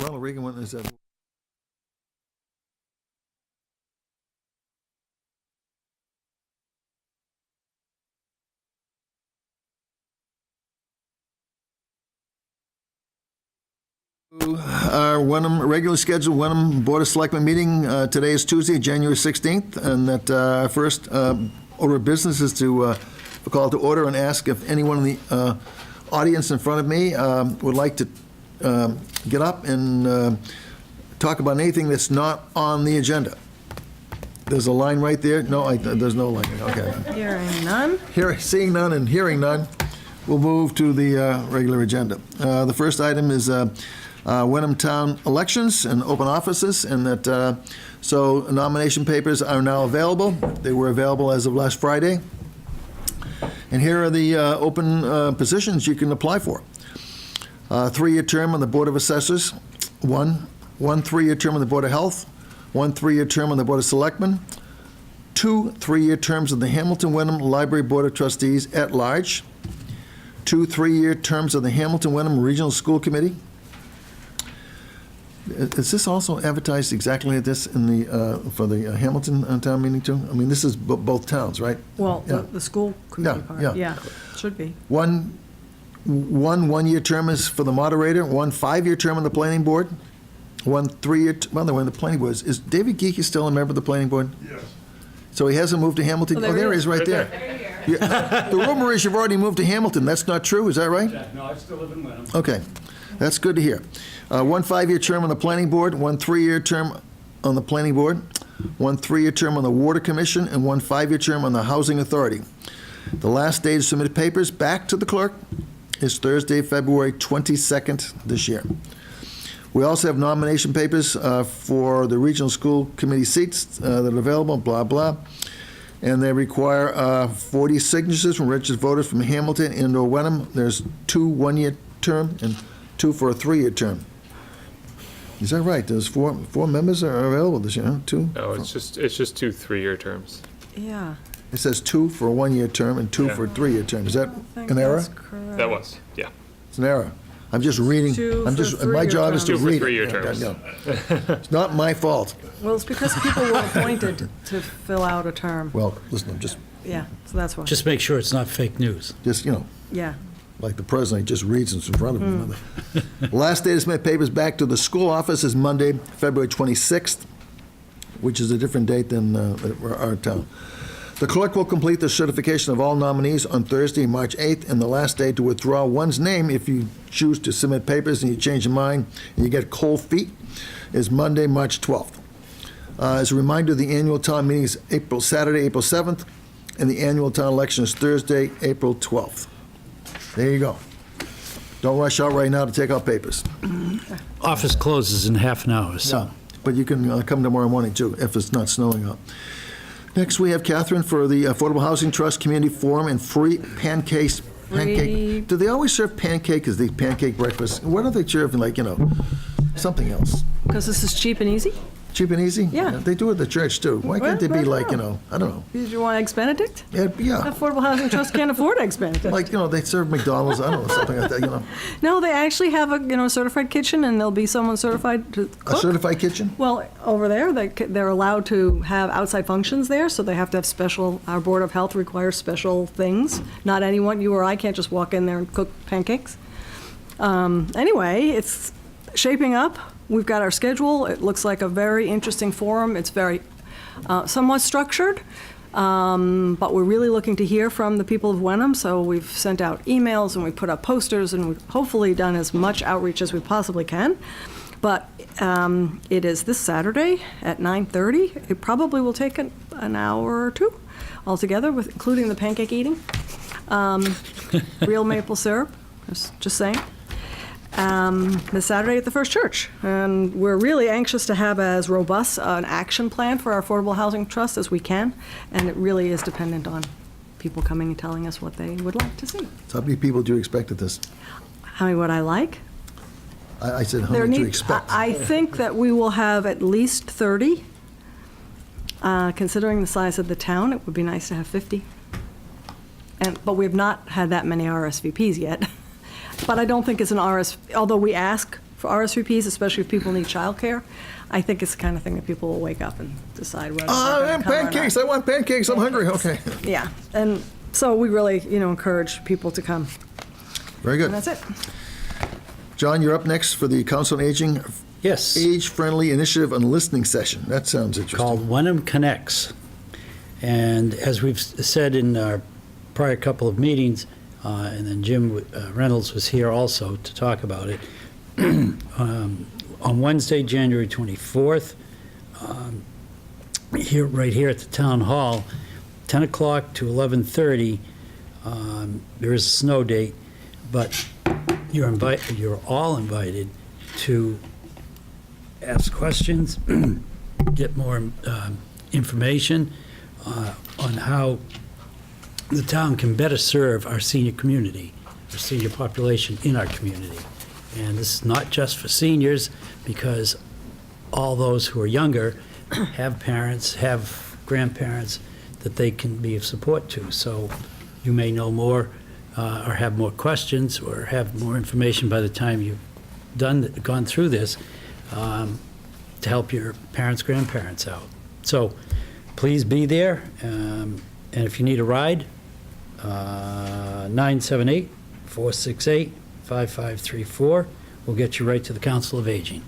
Ronald Reagan one is that. Our Wenham, regularly scheduled Wenham Board of Selectmen meeting. Today is Tuesday, January 16th, and that our first order of business is to call to order and ask if anyone in the audience in front of me would like to get up and talk about anything that's not on the agenda. There's a line right there. No, there's no line. Okay. Hearing none. Seeing none and hearing none, we'll move to the regular agenda. The first item is Wenham Town elections and open offices, and that so nomination papers are now available. They were available as of last Friday. And here are the open positions you can apply for. 3-year term on the Board of Assessors, one 3-year term on the Board of Health, 1 3-year term on the Board of Selectmen, 2 3-year terms on the Hamilton Wenham Library Board of Trustees at large, 2 3-year terms on the Hamilton Wenham Regional School Committee. Is this also advertised exactly like this in the for the Hamilton town meeting too? I mean, this is both towns, right? Well, Yeah. the school committee part, yeah, should be. One 1-year term is for the moderator, 1 5-year term on the planning board, 1 3-year, by the way, the planning board, is David Geeky still a member of the planning board? Yes. So he hasn't moved to Hamilton? Oh, there he is, right there. The rumor is you've already moved to Hamilton. That's not true, is that right? No, I still live in Wenham. Okay, that's good to hear. 1 5-year term on the planning board, 1 3-year term on the planning board, 1 3-year term on the water commission, and 1 5-year term on the housing authority. The last day to submit papers back to the clerk is Thursday, February 22nd this year. We also have nomination papers for the regional school committee seats that are available, blah, blah. And they require 40 signatures from registered voters from Hamilton and/or Wenham. There's 2 1-year term and 2 for a 3-year term. Is that right? There's four members are available this year, huh? 2? No, it's just 2 3-year terms. Yeah. It says 2 for a 1-year term and 2 for a 3-year term. Is that I think an error? that's correct. That was, yeah. It's an error. I'm just reading. 2 I'm for just. My 3-year job is to terms. 2 for read 3-year it. terms. Yeah. It's not my fault. Well, it's because people were appointed to fill out a term. Well, listen, I'm just Yeah, so that's why. Just make sure it's not fake news. Yeah. Like the president, he just reads what's in front of him. The last day to submit papers back to the school office is Monday, February 26th, which is a different date than our town. The clerk will complete the certification of all nominees on Thursday, March 8th, and the last day to withdraw one's name if you choose to submit papers and you change your mind and you get cold feet is Monday, March 12th. As a reminder, the annual town meeting is Saturday, April 7th, and the annual town election is Thursday, April 12th. There you go. Don't rush out right now to take out papers. Office closes in half an hour, so. No, but you can come tomorrow morning, too, if it's not snowing out. Next, we have Catherine for the Affordable Housing Trust Community Forum and free pancakes. Free- Do they always serve pancake as the pancake breakfast? Why don't they serve, like, something else? Because this is cheap and easy? Cheap and easy? Yeah. They do it at the church, too. Why can't they be like, I don't know. Did you want Eggs Benedict? Yeah, Affordable Housing Trust can't afford Eggs Benedict. like, they serve McDonald's, I don't know, something like that, No, they actually have a certified kitchen, and there'll be someone certified to A cook. certified kitchen? Well, over there, they're allowed to have outside functions there, so they have to have special, our Board of Health requires special things. Not anyone, you or I, can't just walk in there and cook pancakes. Anyway, it's shaping up. We've got our schedule. It looks like a very interesting forum. It's very somewhat structured, but we're really looking to hear from the people of Wenham, so we've sent out emails and we've put up posters and we've hopefully done as much outreach as we possibly can. But it is this Saturday at 9:30. It probably will take an hour or two altogether, including the pancake eating. Real maple syrup, just saying. This Saturday at the First Church. And we're really anxious to have as robust an action plan for our Affordable Housing Trust as we can, and it really is dependent on people coming and telling us what they would like to see. So how many people do you expect at this? How many would I like? I said, how many do you expect? I think that we will have at least 30. Considering the size of the town, it would be nice to have 50. But we have not had that many RSVPs yet. But I don't think it's an although we ask for RSVPs, especially if people need childcare. I think it's the kind of thing that people will wake up and decide whether they're going to come or not. Pancakes, I want pancakes, I'm hungry, okay. Yeah, and so we really, encourage people to come, Very good. and that's it. John, you're up next for the Council on Aging Yes, Age-Friendly Initiative and Listening Session. That sounds interesting. called Wenham Connects. And as we've said in our prior couple of meetings, and then Jim Reynolds was here also to talk about it, on Wednesday, January 24th, right here at the Town Hall, 10 o'clock to 11:30, there is a snow date, but you're all invited to ask questions, get more information on how the town can better serve our senior community, our senior population in our community. And this is not just for seniors, because all those who are younger have parents, have grandparents that they can be of support to. So you may know more or have more questions or have more information by the time you've gone through this to help your parents, grandparents out. So please be there. And if you need a ride, 978-468-5534 will get you right to the Council of Aging.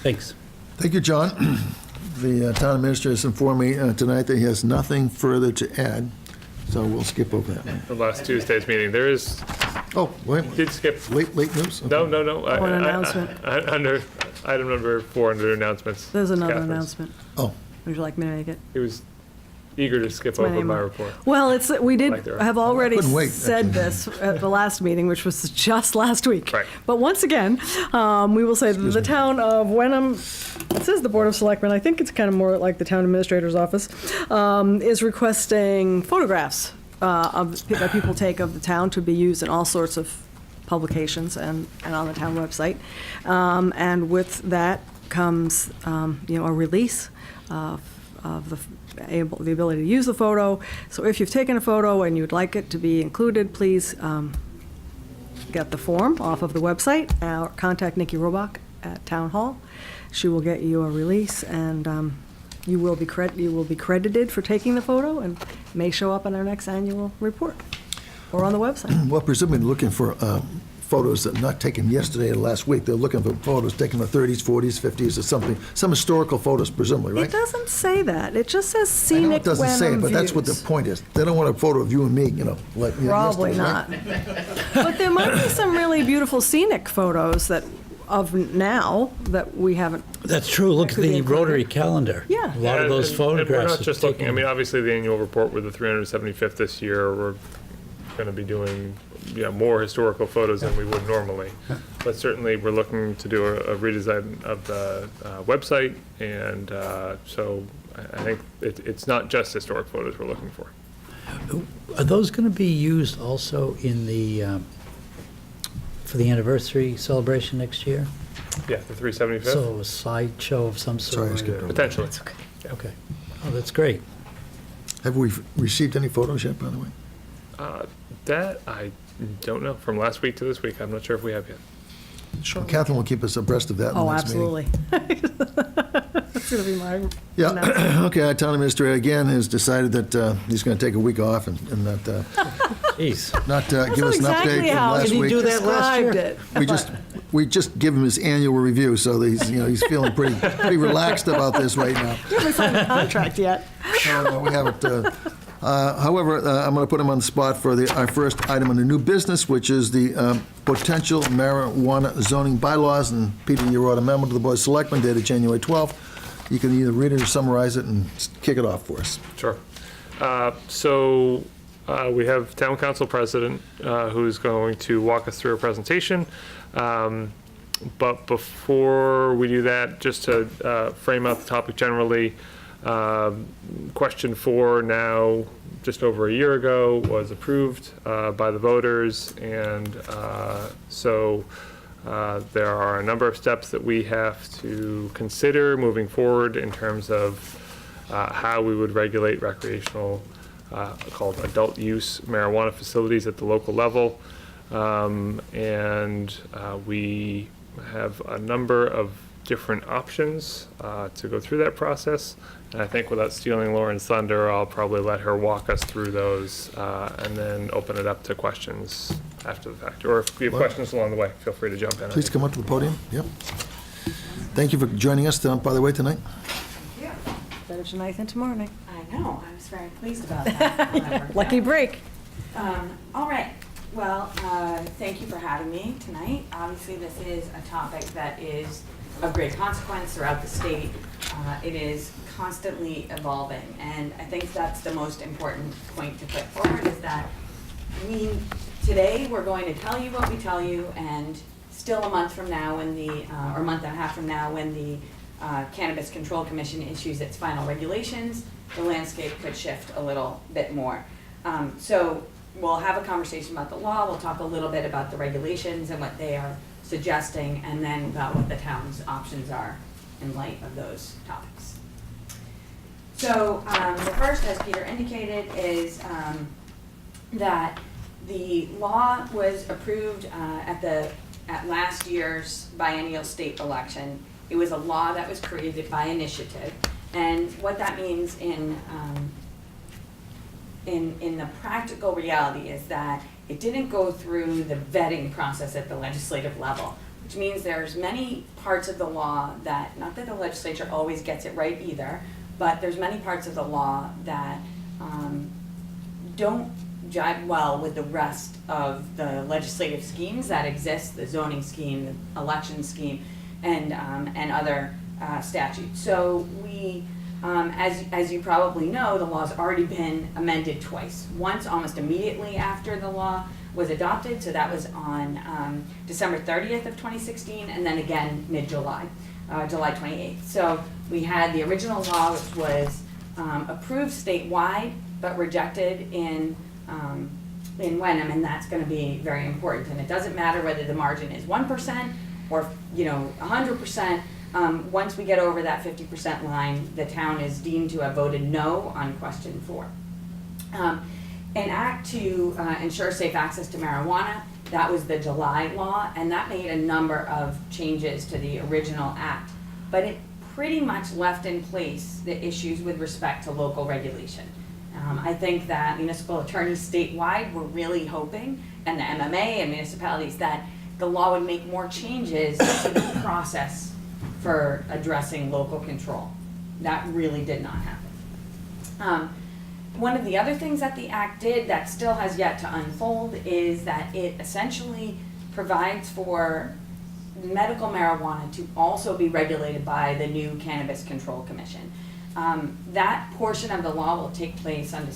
Thanks. Thank you, John. The town administrator has informed me tonight that he has nothing further to add, so we'll skip over that one. The last Tuesday's meeting, there is, Oh, wait, did skip, late news? no. One announcement. Under, item number 4 under announcements. There's another Catherine's. announcement. Oh, Would you like me to make it? He was eager to skip my over name my on- report. Well, we did Like there are. have already couldn't wait, said this at the last meeting, which was just last week. Right. But once again, we will say that the town of Wenham, it says the Board of Selectmen, I think it's kind of more like the town administrator's office, is requesting photographs that people take of the town to be used in all sorts of publications and on the town website. And with that comes, a release of the ability to use the photo. So if you've taken a photo and you'd like it to be included, please get the form off of the website or contact Nikki Robach at Town Hall. She will get you a release, and you will be credited for taking the photo and may show up in our next annual report or on the website. well, presumably looking for photos that are not taken yesterday or last week. They're looking for photos taken in the 30s, 40s, 50s, or something, some historical photos presumably, right? It doesn't say that. It just says I know scenic it doesn't say it, Wenham but that's what the views. point is. They don't want a photo of you and me, like Probably yesterday, right? not. But there might be some really beautiful scenic photos of now that we haven't. That's true. Look at Could be the included. Rotary calendar. Yeah. A lot of those And photographs. we're not are just looking, taken- obviously the annual report with the 375th this year, we're going to be doing more historical photos than we would normally. But certainly, we're looking to do a redesign of the website, and so I think it's not just historic photos we're looking for. Are those going to be used also in the, for the anniversary celebration next year? Yeah, the 375th, So a slideshow of some Sorry, I sort? skipped over. potentially. Okay. Oh, that's great. Have we received any photos yet, by the way? That I don't know. From last week to this week, I'm not sure if we have yet. Catherine will keep us abreast of that in the Oh, next meeting. absolutely. That's going to be my announcement. Yeah, okay, our town administrator again has decided that he's going to take a week off and not Jeez. give us an exactly update from how last Did he week. do that last year? Described it. We just give him his annual review, so that he's feeling pretty relaxed about this right now. You haven't signed the contract yet. No, we haven't. However, I'm going to put him on the spot for our first item on the new business, which is the potential marijuana zoning bylaws. And Peter, you wrote a memo to the Board of Selectmen dated January 12th. You can either read it or summarize it and kick it off for us. Sure. So we have Town Council President who's going to walk us through a presentation. But before we do that, just to frame out the topic generally, question 4 now, just over a year ago, was approved by the voters. And so there are a number of steps that we have to consider moving forward in terms of how we would regulate recreational, called adult use marijuana facilities at the local level. And we have a number of different options to go through that process. And I think without stealing Lauren's thunder, I'll probably let her walk us through those and then open it up to questions after the fact. Or if you have questions along the way, feel free to jump in. Please come up to the podium. Yep. Thank you for joining us, by the way, tonight. Better tonight than tomorrow night. I know, I was very pleased about that. How that worked Lucky out. break. All right, well, thank you for having me tonight. Obviously, this is a topic that is of great consequence throughout the state. It is constantly evolving, and I think that's the most important point to put forward, is that today, we're going to tell you what we tell you, and still a month from now, when or a month and a half from now, when the Cannabis Control Commission issues its final regulations, the landscape could shift a little bit more. So we'll have a conversation about the law, we'll talk a little bit about the regulations and what they are suggesting, and then about what the town's options are in light of those topics. So the first, as Peter indicated, is that the law was approved at last year's biennial state election. It was a law that was created by initiative, and what that means in the practical reality is that it didn't go through the vetting process at the legislative level, which means there's many parts of the law that, not that the legislature always gets it right either, but there's many parts of the law that don't jive well with the rest of the legislative schemes that exist, the zoning scheme, the election scheme, and other statutes. So we, as you probably know, the law's already been amended twice. Once almost immediately after the law was adopted, so that was on December 30th of 2016, and then again mid-July, July 28th. So we had the original law, which was approved statewide, but rejected in Wenham, and that's going to be very important. And it doesn't matter whether the margin is 1% or 100%. Once we get over that 50% line, the town is deemed to have voted no on question 4. An act to ensure safe access to marijuana, that was the July law, and that made a number of changes to the original act, but it pretty much left in place the issues with respect to local regulation. I think that municipal attorneys statewide were really hoping, and the MMA and municipalities, that the law would make more changes to the process for addressing local control. That really did not happen. One of the other things that the act did that still has yet to unfold is that it essentially provides for medical marijuana to also be regulated by the new Cannabis Control Commission. That portion of the law will take place on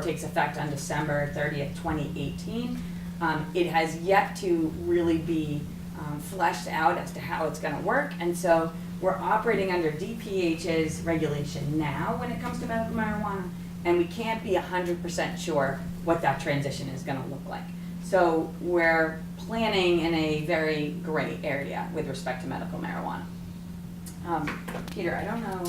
takes effect on December 30th, 2018. It has yet to really be fleshed out as to how it's going to work, and so we're operating under DPH's regulation now when it comes to medical marijuana, and we can't be 100% sure what that transition is going to look like. So we're planning in a very gray area with respect to medical marijuana. Peter, I don't know,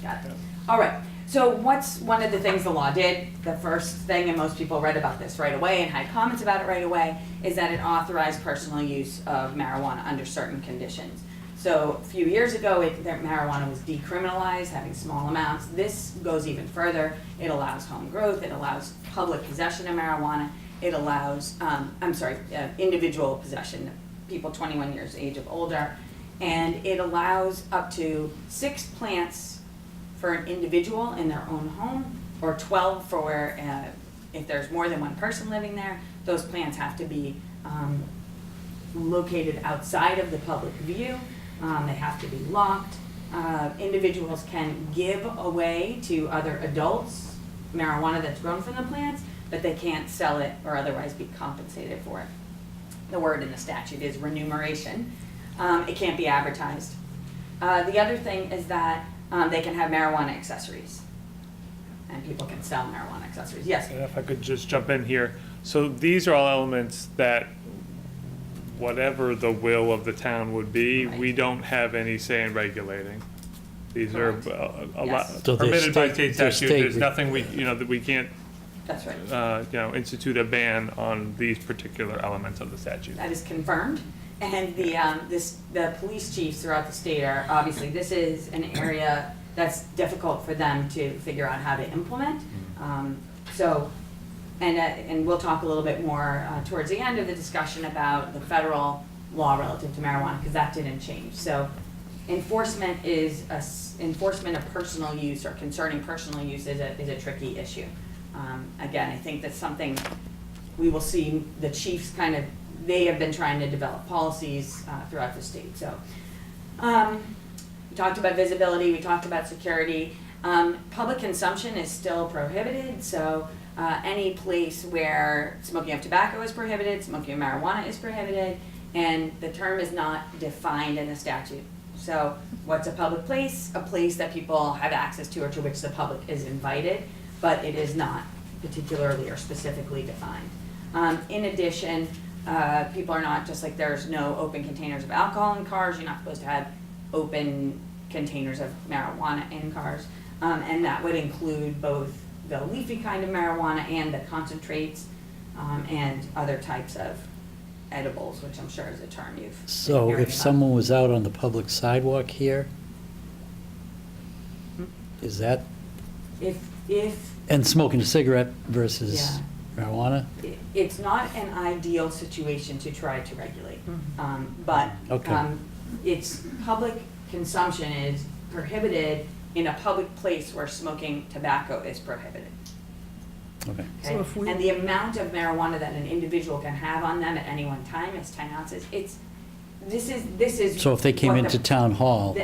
got it. All right, so what's one of the things the law did? The first thing, and most people read about this right away and had comments about it right away, is that it authorized personal use of marijuana under certain conditions. So a few years ago, marijuana was decriminalized, having small amounts. This goes even further. It allows home growth, it allows public possession of marijuana, it allows, individual possession, people 21 years age of older, and it allows up to 6 plants for an individual in their own home, or 12 for if there's more than one person living there. Those plants have to be located outside of the public view. They have to be locked. Individuals can give away to other adults marijuana that's grown from the plants, but they can't sell it or otherwise be compensated for it. The word in the statute is remuneration. It can't be advertised. The other thing is that they can have marijuana accessories, and people can sell marijuana accessories. Yes? And if I could just jump in here. So these are all elements that, whatever the will of the town would be, Right. we don't have any say in regulating. These are Correct. a lot Yes. So they're permitted by state- state they're statute. state There's re- nothing that we can't, That's right. institute a ban on these particular elements of the statute. That is confirmed, And the police chiefs throughout the state are, obviously, this is an area that's difficult for them to figure out how to implement. And we'll talk a little bit more towards the end of the discussion about the federal law relative to marijuana, because that didn't change. So enforcement of personal use or concerning personal use is a tricky issue. Again, I think that's something we will see the chiefs they have been trying to develop policies throughout the state. So we talked about visibility, we talked about security. Public consumption is still prohibited, so any place where smoking of tobacco is prohibited, smoking of marijuana is prohibited, and the term is not defined in the statute. So what's a public place? A place that people have access to or to which the public is invited, but it is not particularly or specifically defined. In addition, people are not, just like there's no open containers of alcohol in cars, you're not supposed to have open containers of marijuana in cars. And that would include both the leafy kind of marijuana and the concentrates and other types of edibles, which I'm sure is a term you've been So hearing if about. someone was out on the public sidewalk here, is that, If and smoking a cigarette versus marijuana? it's not an ideal situation to try to regulate, but Okay. it's public consumption is prohibited in a public place where smoking tobacco is prohibited. Okay. So Okay? if we- And the amount of marijuana that an individual can have on them at any one time is 10 ounces. This is. So if they came what into the- town hall,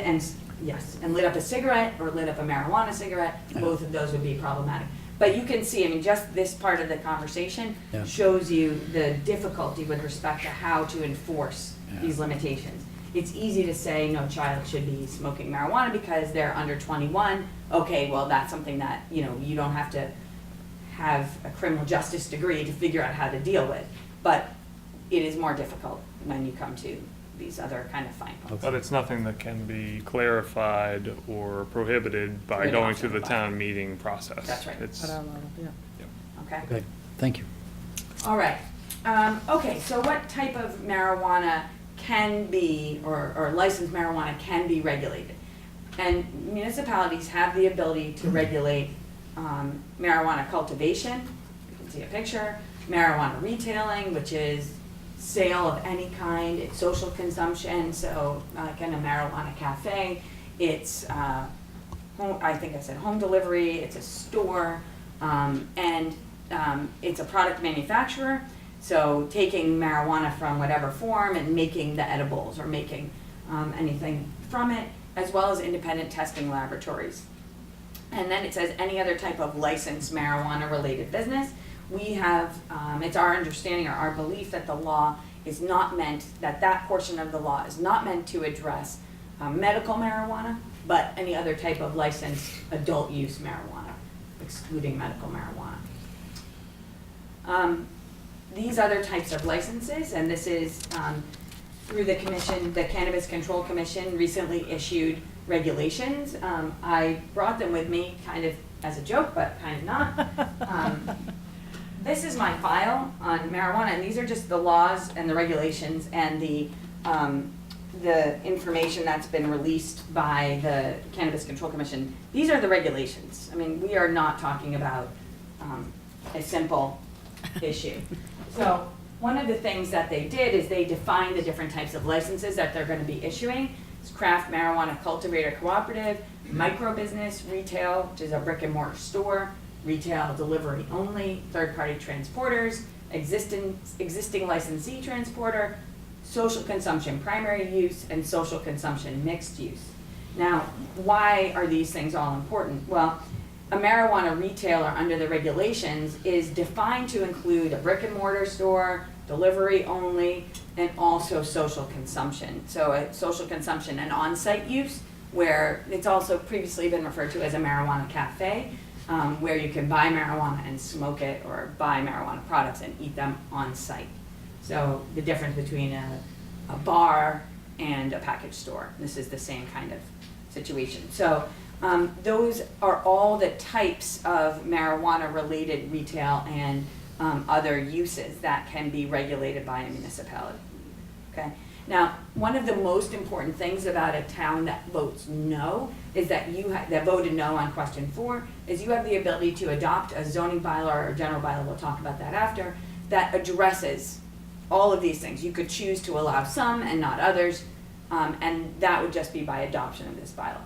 Yes, and lit up a cigarette or lit up a marijuana cigarette, both of those would be problematic. But you can see, I mean, just this part of the conversation Yeah. shows you the difficulty with respect to how to enforce Yeah. these limitations. It's easy to say no child should be smoking marijuana because they're under 21. Okay, well, that's something that, you don't have to have a criminal justice degree to figure out how to deal with. But it is more difficult when you come to these other kind of fine points. But it's nothing that can be clarified or prohibited by With going an through the option. town meeting process. That's right. It's, Okay? okay, thank you. All right. Okay, so what type of marijuana can be, or licensed marijuana can be regulated? And municipalities have the ability to regulate marijuana cultivation, you can see a picture, marijuana retailing, which is sale of any kind, it's social consumption, so like in a marijuana cafe, it's, I think I said home delivery, it's a store, and it's a product manufacturer, so taking marijuana from whatever form and making the edibles or making anything from it, as well as independent testing laboratories. And then it says any other type of licensed marijuana-related business. We have, it's our understanding or our belief that the law is not meant, that portion of the law is not meant to address medical marijuana, but any other type of licensed adult use marijuana, excluding medical marijuana. These other types of licenses, and this is through the commission, the Cannabis Control Commission recently issued regulations. I brought them with me kind of as a joke, but kind of not. This is my file on marijuana, and these are just the laws and the regulations and the information that's been released by the Cannabis Control Commission. These are the regulations. I mean, we are not talking about a simple issue. So one of the things that they did is they defined the different types of licenses that they're going to be issuing. It's craft marijuana cultivator cooperative, micro business, retail, which is a brick and mortar store, retail delivery only, third-party transporters, existing licensee transporter, social consumption primary use, and social consumption mixed use. Now, why are these things all important? Well, a marijuana retailer under the regulations is defined to include a brick and mortar store, delivery only, and also social consumption. So a social consumption and on-site use, where it's also previously been referred to as a marijuana cafe, where you can buy marijuana and smoke it, or buy marijuana products and eat them on site. So the difference between a bar and a package store. This is the same kind of situation. So those are all the types of marijuana-related retail and other uses that can be regulated by a municipality. Okay. Now, one of the most important things about a town that votes no is that that voted no on question 4, is you have the ability to adopt a zoning bylaw or a general bylaw, we'll talk about that after, that addresses all of these things. You could choose to allow some and not others, and that would just be by adoption of this bylaw.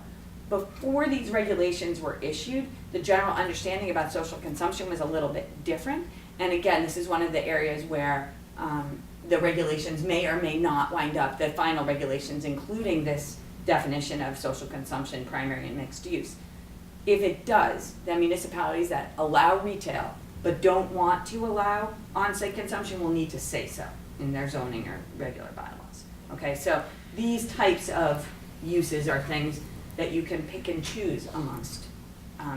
Before these regulations were issued, the general understanding about social consumption was a little bit different. And again, this is one of the areas where the regulations may or may not wind up, the final regulations, including this definition of social consumption, primary and mixed use. If it does, then municipalities that allow retail but don't want to allow on-site consumption will need to say so in their zoning or regular bylaws. Okay, so these types of uses are things that you can pick and choose amongst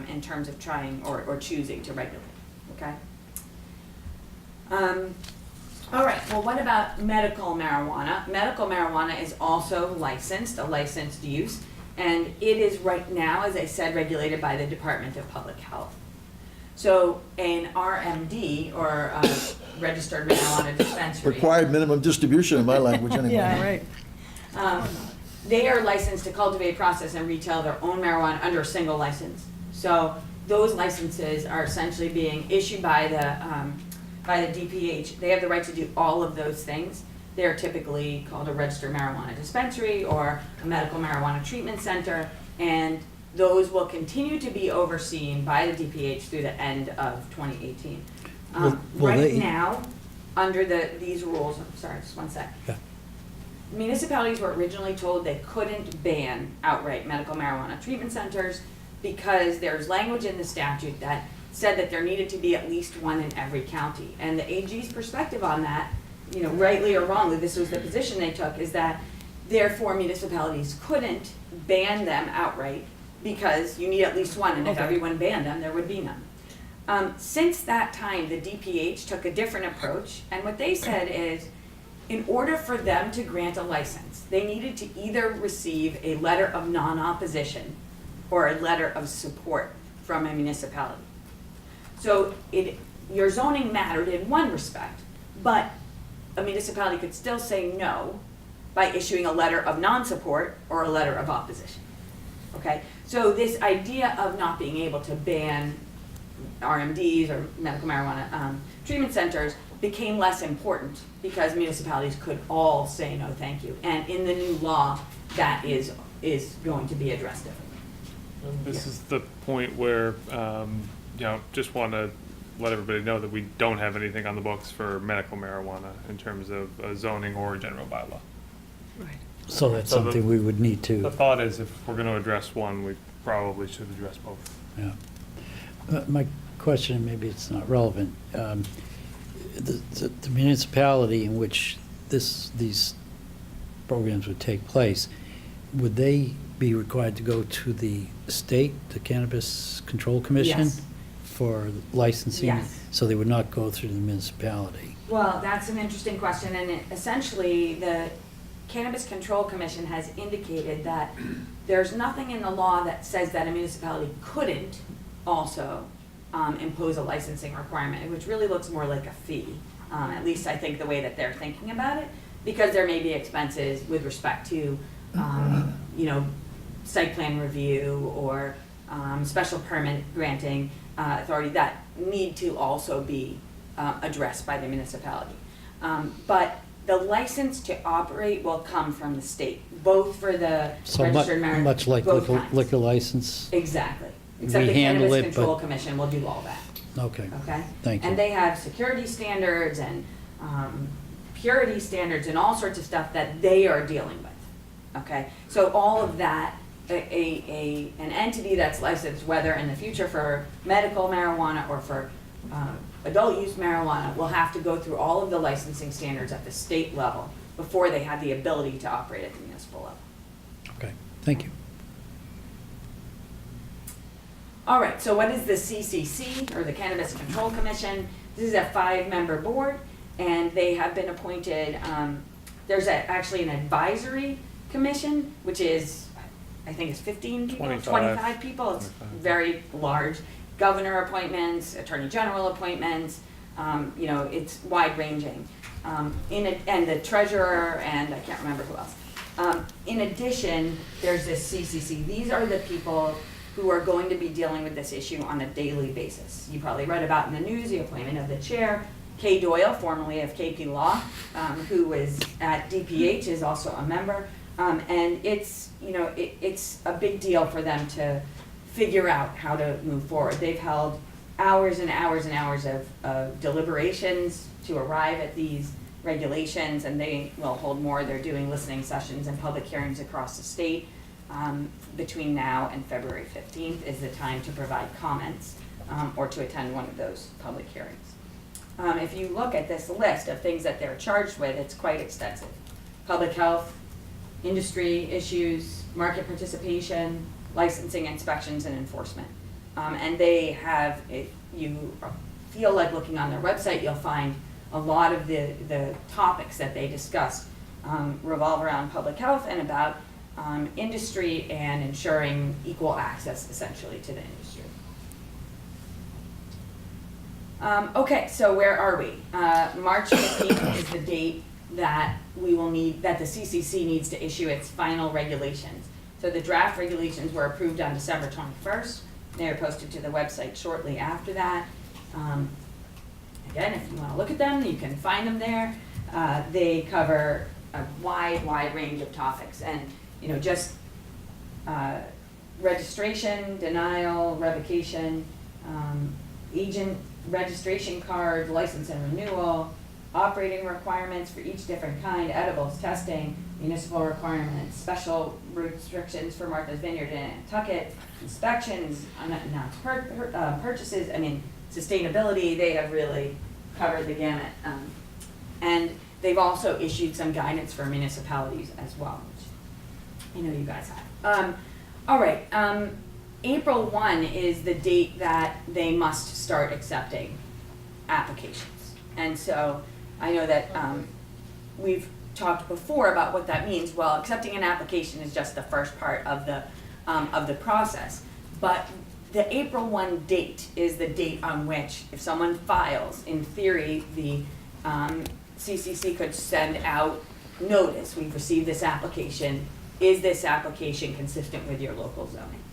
in terms of trying or choosing to regulate, okay? All right, well, what about medical marijuana? Medical marijuana is also licensed, a licensed use, and it is right now, as I said, regulated by the Department of Public Health. So an RMD, or a registered marijuana dispensary. Required minimum distribution in my language anyway. Yeah, right. They are licensed to cultivate, process, and retail their own marijuana under a single license. So those licenses are essentially being issued by the DPH. They have the right to do all of those things. They're typically called a registered marijuana dispensary or a medical marijuana treatment center, and those will continue to be overseen by the DPH through the end of 2018. Right now, under these rules, I'm sorry, just one sec. Yeah. Municipalities were originally told they couldn't ban outright medical marijuana treatment centers because there's language in the statute that said that there needed to be at least one in every county. And the AG's perspective on that, you know, rightly or wrongly, this was the position they took, is that therefore municipalities couldn't ban them outright because you need at least one, and if Okay. everyone banned them, there would be none. Since that time, the DPH took a different approach, and what they said is, in order for them to grant a license, they needed to either receive a letter of non-opposition or a letter of support from a municipality. So your zoning mattered in one respect, but a municipality could still say no by issuing a letter of non-support or a letter of opposition. Okay, so this idea of not being able to ban RMDs or medical marijuana treatment centers became less important because municipalities could all say no thank you. And in the new law, that is going to be addressed differently. This is the point where, just want to let everybody know that we don't have anything on the books for medical marijuana in terms of zoning or general bylaw. Right. So that's So the- something we would need The to, thought is if we're going to address one, we probably should address both. yeah. My question, maybe it's not relevant, the municipality in which these programs would take place, would they be required to go to the state, the Cannabis Control Commission? Yes. For licensing? Yes. So they would not go through the municipality? Well, that's an interesting question, and essentially, the Cannabis Control Commission has indicated that there's nothing in the law that says that a municipality couldn't also impose a licensing requirement, which really looks more like a fee, at least I think the way that they're thinking about it, because there may be expenses with respect to, site plan review or special permit granting authority that need to also be addressed by the municipality. But the license to operate will come from the state, both for the So registered marijuana. much like both kinds. liquor license? Exactly. Except We the handle Cannabis it, Control but- Commission will do all that, Okay, okay? thank you. And they have security standards and purity standards and all sorts of stuff that they are dealing with, okay? So all of that, an entity that's licensed, whether in the future for medical marijuana or for adult use marijuana, will have to go through all of the licensing standards at the state level before they have the ability to operate at the municipal level. Okay, thank you. All right, so what is the CCC, or the Cannabis Control Commission? This is a 5-member board, and they have been appointed, there's actually an advisory commission, which is, I think it's 15 people, 25 people, it's 25. very large. Governor appointments, attorney general appointments, You know, it's wide ranging. And the treasurer, and I can't remember who else. In addition, there's this CCC. These are the people who are going to be dealing with this issue on a daily basis. You probably read about in the news the appointment of the chair. Kay Doyle, formerly of KP Law, who is at DPH, is also a member. And it's, you know, it's a big deal for them to figure out how to move forward. They've held hours and hours and hours of deliberations to arrive at these regulations, and they will hold more. They're doing listening sessions and public hearings across the state. Between now and February 15th is the time to provide comments or to attend one of those public hearings. If you look at this list of things that they're charged with, it's quite extensive. Public health, industry issues, market participation, licensing, inspections, and enforcement. And they have, if you feel like looking on their website, you'll find a lot of the topics that they discuss revolve around public health and about industry and ensuring equal access essentially to the industry. Okay, so where are we? March 15th is the date that we will need, that the CCC needs to issue its final regulations. So the draft regulations were approved on December 21st. They are posted to the website shortly after that. Again, if you want to look at them, you can find them there. They cover a wide range of topics, and you know, just registration, denial, revocation, agent registration card, license and renewal, operating requirements for each different kind, edibles, testing, municipal requirements, special restrictions for Martha's Vineyard and Nantucket, inspections, unannounced purchases, I mean, sustainability. They have really covered the gamut. And they've also issued some guidance for municipalities as well, which I know you guys have. All right, April 1 is the date that they must start accepting applications. And so I know that we've talked before about what that means. Well, accepting an application is just the first part of the process. But the April 1 date is the date on which, if someone files, in theory, the CCC could send out notice. We've received this application. Is this application consistent with your local zoning?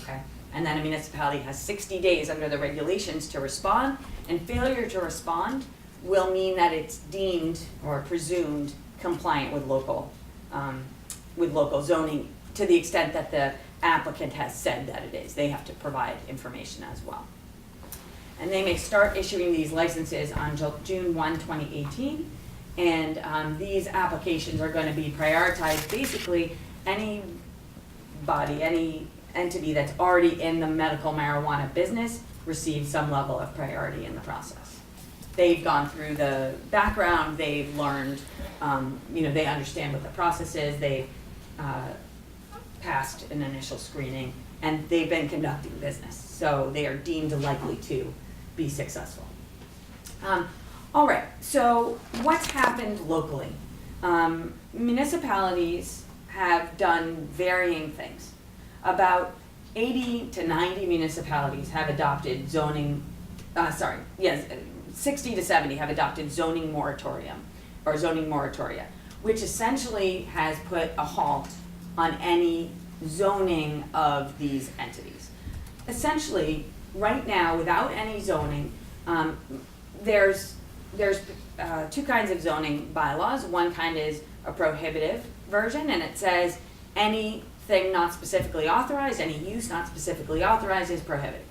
Okay. And then a municipality has 60 days under the regulations to respond, and failure to respond will mean that it's deemed or presumed compliant with local zoning to the extent that the applicant has said that it is. They have to provide information as well. And they may start issuing these licenses on June 1, 2018, and these applications are going to be prioritized. Basically, any entity that's already in the medical marijuana business receives some level of priority in the process. They've gone through the background, they've learned, they understand what the process is, they've passed an initial screening, and they've been conducting business. So they are deemed likely to be successful. All right, so what's happened locally? Municipalities have done varying things. About 80 to 90 municipalities have adopted 60 to 70 have adopted zoning moratoria, which essentially has put a halt on any zoning of these entities. Essentially, right now, without any zoning, there's two kinds of zoning bylaws. One kind is a prohibitive version, and it says anything not specifically authorized, any use not specifically authorized is prohibited.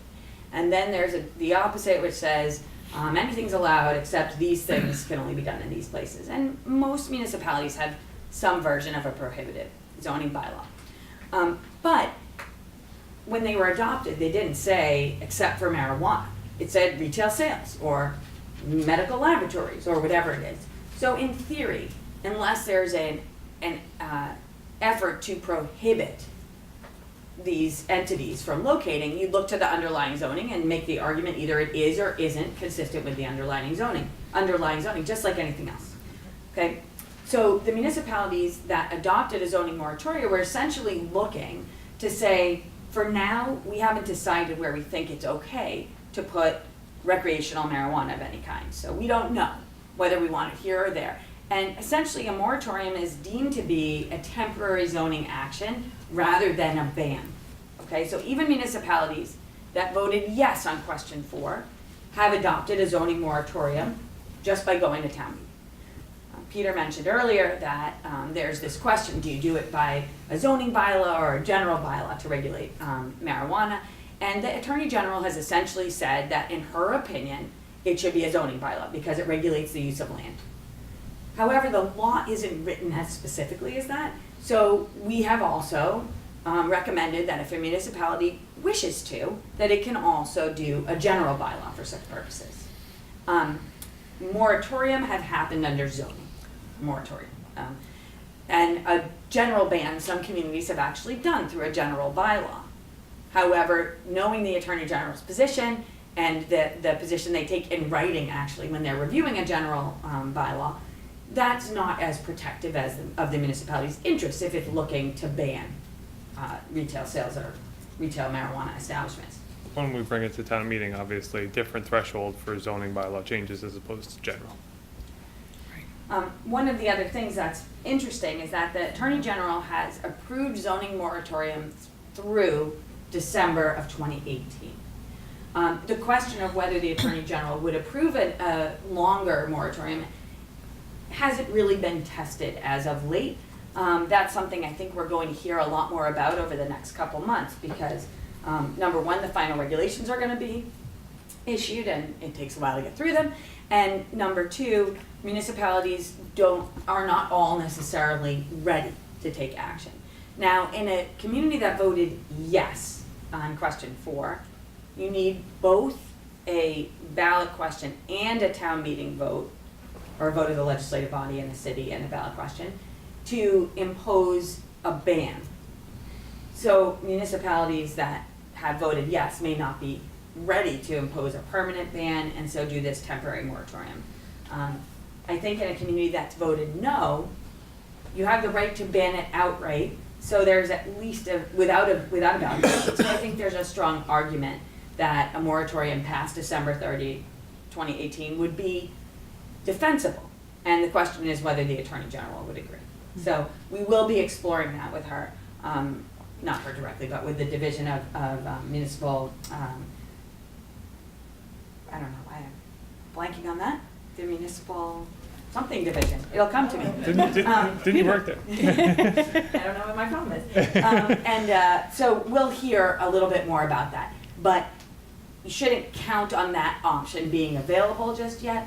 And then there's the opposite, which says anything's allowed except these things can only be done in these places. And most municipalities have some version of a prohibitive zoning bylaw. But when they were adopted, they didn't say except for marijuana. It said retail sales or medical laboratories or whatever it is. So in theory, unless there's an effort to prohibit these entities from locating, you look to the underlying zoning and make the argument either it is or isn't consistent with the underlying zoning, just like anything else. Okay? So the municipalities that adopted a zoning moratoria were essentially looking to say, for now, we haven't decided where we think it's okay to put recreational marijuana of any kind. So we don't know whether we want it here or there. And essentially, a moratorium is deemed to be a temporary zoning action rather than a ban. Okay, so even municipalities that voted yes on question 4 have adopted a zoning moratorium just by going to town meeting. Peter mentioned earlier that there's this question, do you do it by a zoning bylaw or a general bylaw to regulate marijuana? And the Attorney General has essentially said that in her opinion, it should be a zoning bylaw because it regulates the use of land. However, the law isn't written as specifically as that. So we have also recommended that if a municipality wishes to, that it can also do a general bylaw for such purposes. Moratorium have happened under zoning moratorium. And a general ban, some communities have actually done through a general bylaw. However, knowing the Attorney General's position and the position they take in writing actually when they're reviewing a general bylaw, that's not as protective as of the municipality's interests if it's looking to ban retail sales or retail marijuana establishments. When we bring it to town meeting, obviously, different threshold for zoning bylaw changes as opposed to general. One of the other things that's interesting is that the Attorney General has approved zoning moratoriums through December of 2018. The question of whether the Attorney General would approve a longer moratorium hasn't really been tested as of late. That's something I think we're going to hear a lot more about over the next couple months because number one, the final regulations are going to be issued and it takes a while to get through them. And number two, municipalities are not all necessarily ready to take action. Now, in a community that voted yes on question 4, you need both a ballot question and a town meeting vote, or a vote of the legislative body in the city and a ballot question, to impose a ban. So municipalities that have voted yes may not be ready to impose a permanent ban and so do this temporary moratorium. I think in a community that's voted no, you have the right to ban it outright. So there's at least without a ballot. So I think there's a strong argument that a moratorium past December 30, 2018 would be defensible. And the question is whether the Attorney General would agree. So we will be exploring that with her, not her directly, but with the Division of Municipal, I don't know, I'm blanking on that, the Municipal something division. It'll come to me. Didn't you work there? I don't know what my problem is. So we'll hear a little bit more about that. But you shouldn't count on that option being available just yet.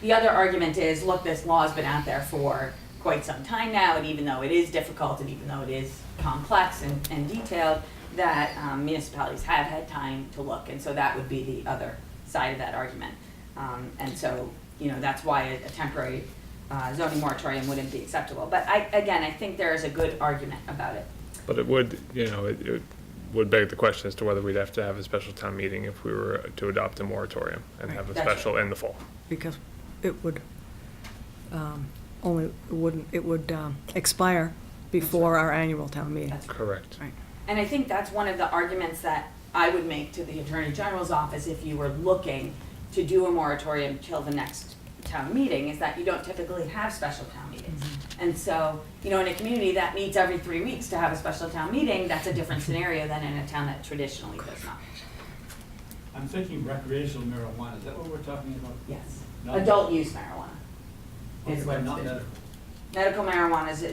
The other argument is, look, this law has been out there for quite some time now, and even though it is difficult and even though it is complex and detailed, that municipalities have had time to look, and so that would be the other side of that argument. And so, you know, that's why a temporary zoning moratorium wouldn't be acceptable. But I think there is a good argument about it. But it would, you know, it would beg the question as to whether we'd have to have a special town meeting if we were to adopt a moratorium and have a That's special in the fall. Because it would it would expire before our annual town meeting. That's Correct. Right. And I think that's one of the arguments that I would make to the Attorney General's office if you were looking to do a moratorium till the next town meeting, is that you don't typically have special town meetings. And so, you know, in a community that meets every 3 weeks to have a special town meeting, that's a different scenario than in a town that traditionally does not. I'm thinking recreational marijuana, is that what we're talking about? Yes. Not- Adult use marijuana Okay, is but what not it's medical. Medical marijuana is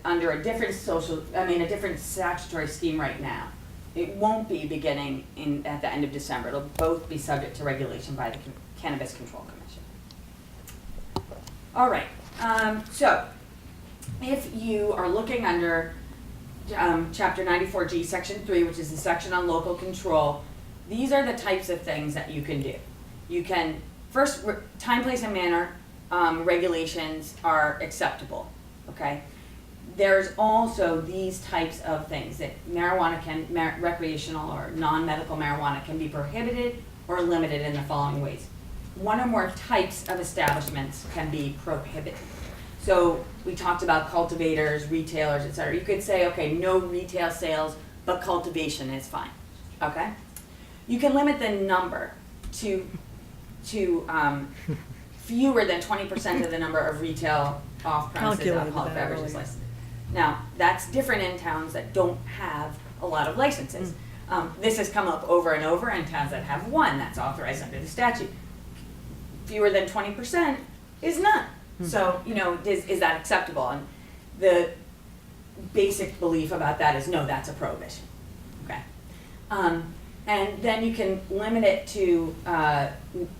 under a different a different statutory scheme right now. It won't be beginning at the end of December. It'll both be subject to regulation by the Cannabis Control Commission. All right, so if you are looking under Chapter 94G, Section 3, which is the section on local control, these are the types of things that you can do. You can, first, time, place, and manner regulations are acceptable, okay? There's also these types of things that recreational or non-medical marijuana can be prohibited or limited in the following ways. One or more types of establishments can be prohibited. So we talked about cultivators, retailers, et cetera. You could say, okay, no retail sales, but cultivation is fine, okay? You can limit the number to fewer than 20% of the number of retail off-premises Calculated alcoholic that beverages earlier. licenses. Now, that's different in towns that don't have a lot of licenses. This has come up over and over in towns that have one that's authorized under the statute. Fewer than 20% is none. So, you know, is that acceptable? And the basic belief about that is no, that's a prohibition. Okay. And then you can limit it to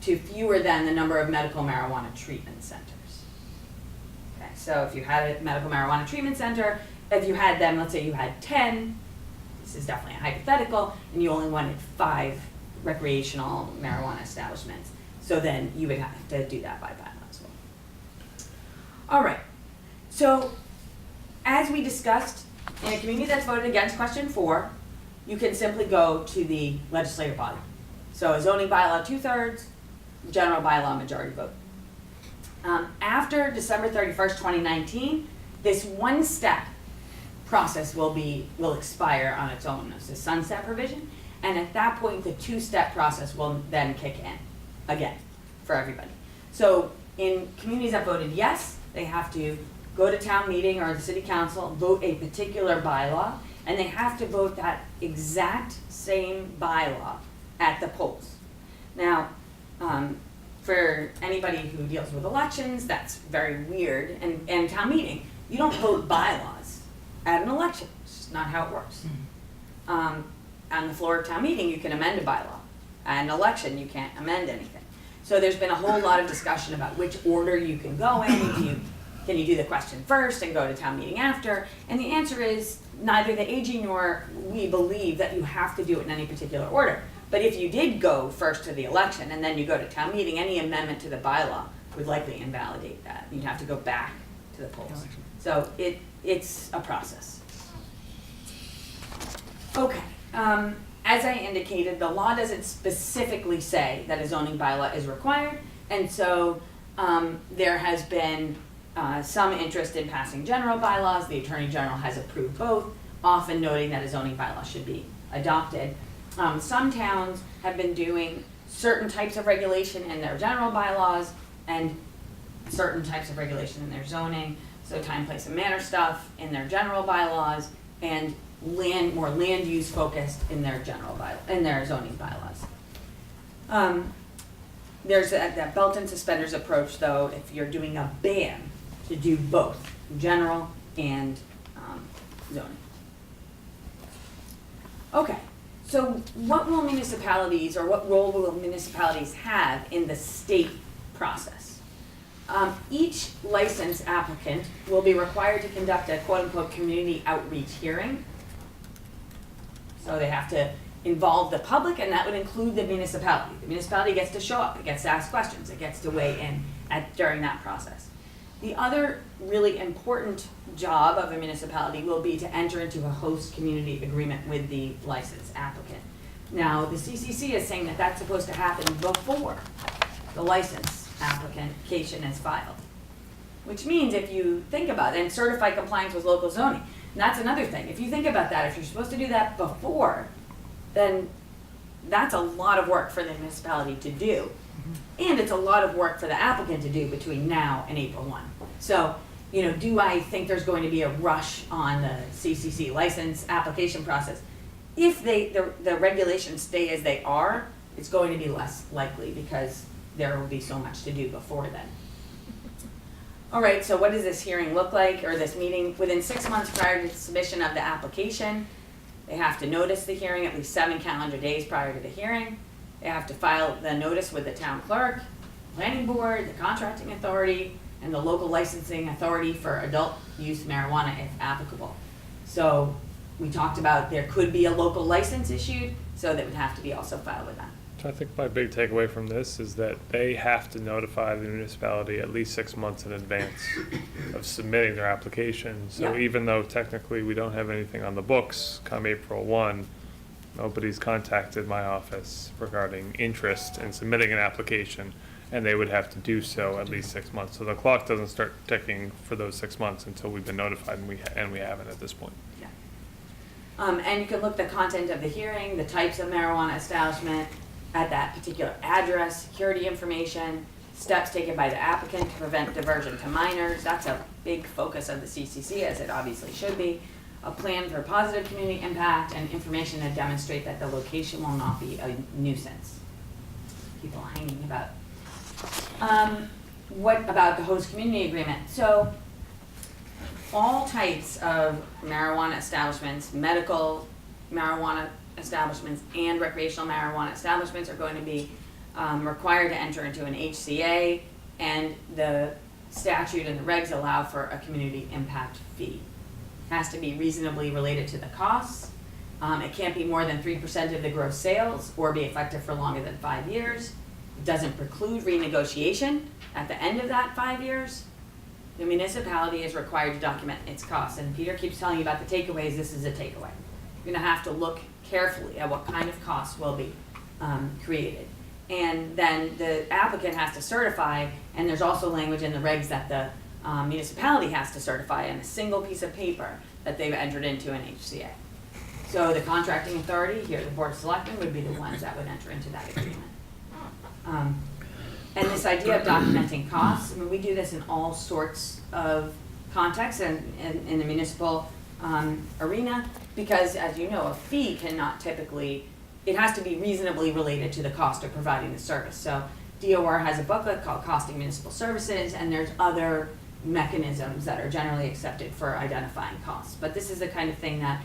fewer than the number of medical marijuana treatment centers. Okay, so if you had a medical marijuana treatment center, if you had them, let's say you had 10, this is definitely a hypothetical, and you only wanted 5 recreational marijuana establishments, so then you would have to do that by bylaw as well. All right, so as we discussed, in a community that's voted against question 4, you can simply go to the legislative body. So a zoning bylaw 2/3, general bylaw majority vote. After December 31st, 2019, this one-step process will expire on its own. It's a sunset provision, and at that point, the 2-step process will then kick in again for everybody. So in communities that voted yes, they have to go to town meeting or the city council, vote a particular bylaw, and they have to vote that exact same bylaw at the polls. Now, for anybody who deals with elections, that's very weird. And town meeting, you don't vote bylaws at an election. It's just not how it works. On the floor of town meeting, you can amend a bylaw. At an election, you can't amend anything. So there's been a whole lot of discussion about which order you can go in. Can you do the question first and go to town meeting after? And the answer is neither the AG nor we believe that you have to do it in any particular order. But if you did go first to the election and then you go to town meeting, any amendment to the bylaw would likely invalidate that. You'd have to go back to the polls. So it's a process. Okay, as I indicated, the law doesn't specifically say that a zoning bylaw is required, and so there has been some interest in passing general bylaws. The Attorney General has approved both, often noting that a zoning bylaw should be adopted. Some towns have been doing certain types of regulation in their general bylaws and certain types of regulation in their zoning, so time, place, and manner stuff in their general bylaws, and more land use focused in their zoning bylaws. There's that belt and suspenders approach, though, if you're doing a ban to do both general and zoning. Okay, so what will municipalities, or what role will municipalities have in the state process? Each license applicant will be required to conduct a quote-unquote community outreach hearing. So they have to involve the public, and that would include the municipality. The municipality gets to show up, it gets to ask questions, it gets to weigh in during that process. The other really important job of a municipality will be to enter into a host community agreement with the license applicant. Now, the CCC is saying that that's supposed to happen before the license application is filed. Which means if you think about it, and certify compliance with local zoning, and that's another thing. If you think about that, if you're supposed to do that before, then that's a lot of work for the municipality to do. And it's a lot of work for the applicant to do between now and April 1. So, you know, do I think there's going to be a rush on the CCC license application process? If the regulations stay as they are, it's going to be less likely because there will be so much to do before then. All right, so what does this hearing look like, or this meeting? Within 6 months prior to the submission of the application, they have to notice the hearing at least 7 calendar days prior to the hearing. They have to file the notice with the town clerk, planning board, the contracting authority, and the local licensing authority for adult use marijuana if applicable. So we talked about there could be a local license issued, so that would have to be also filed with them. So I think my big takeaway from this is that they have to notify the municipality at least 6 months in advance of submitting their application. So Yeah. even though technically we don't have anything on the books come April 1, nobody's contacted my office regarding interest in submitting an application, and they would have to do so at least 6 months. So the clock doesn't start ticking for those 6 months until we've been notified, and we haven't at this point. Yeah. And you can look the content of the hearing, the types of marijuana establishment, at that particular address, security information, steps taken by the applicant to prevent diversion to minors. That's a big focus of the CCC, as it obviously should be. A plan for positive community impact and information to demonstrate that the location will not be a nuisance. People hanging about. What about the host community agreement? So all types of marijuana establishments, medical marijuana establishments and recreational marijuana establishments are going to be required to enter into an HCA, and the statute and the regs allow for a community impact fee. It has to be reasonably related to the costs. It can't be more than 3% of the gross sales or be effective for longer than 5 years. It doesn't preclude renegotiation at the end of that 5 years. The municipality is required to document its costs, and Peter keeps telling you about the takeaways. This is a takeaway. You're gonna have to look carefully at what kind of costs will be created. And then the applicant has to certify, and there's also language in the regs that the municipality has to certify on a single piece of paper that they've entered into an HCA. So the contracting authority, here the Board of Selectmen, would be the ones that would enter into that agreement. And this idea of documenting costs, I mean, we do this in all sorts of contexts and in the municipal arena, because as you know, a fee cannot typically, it has to be reasonably related to the cost of providing the service. So DOR has a booklet called Costing Municipal Services, and there's other mechanisms that are generally accepted for identifying costs. But this is the kind of thing that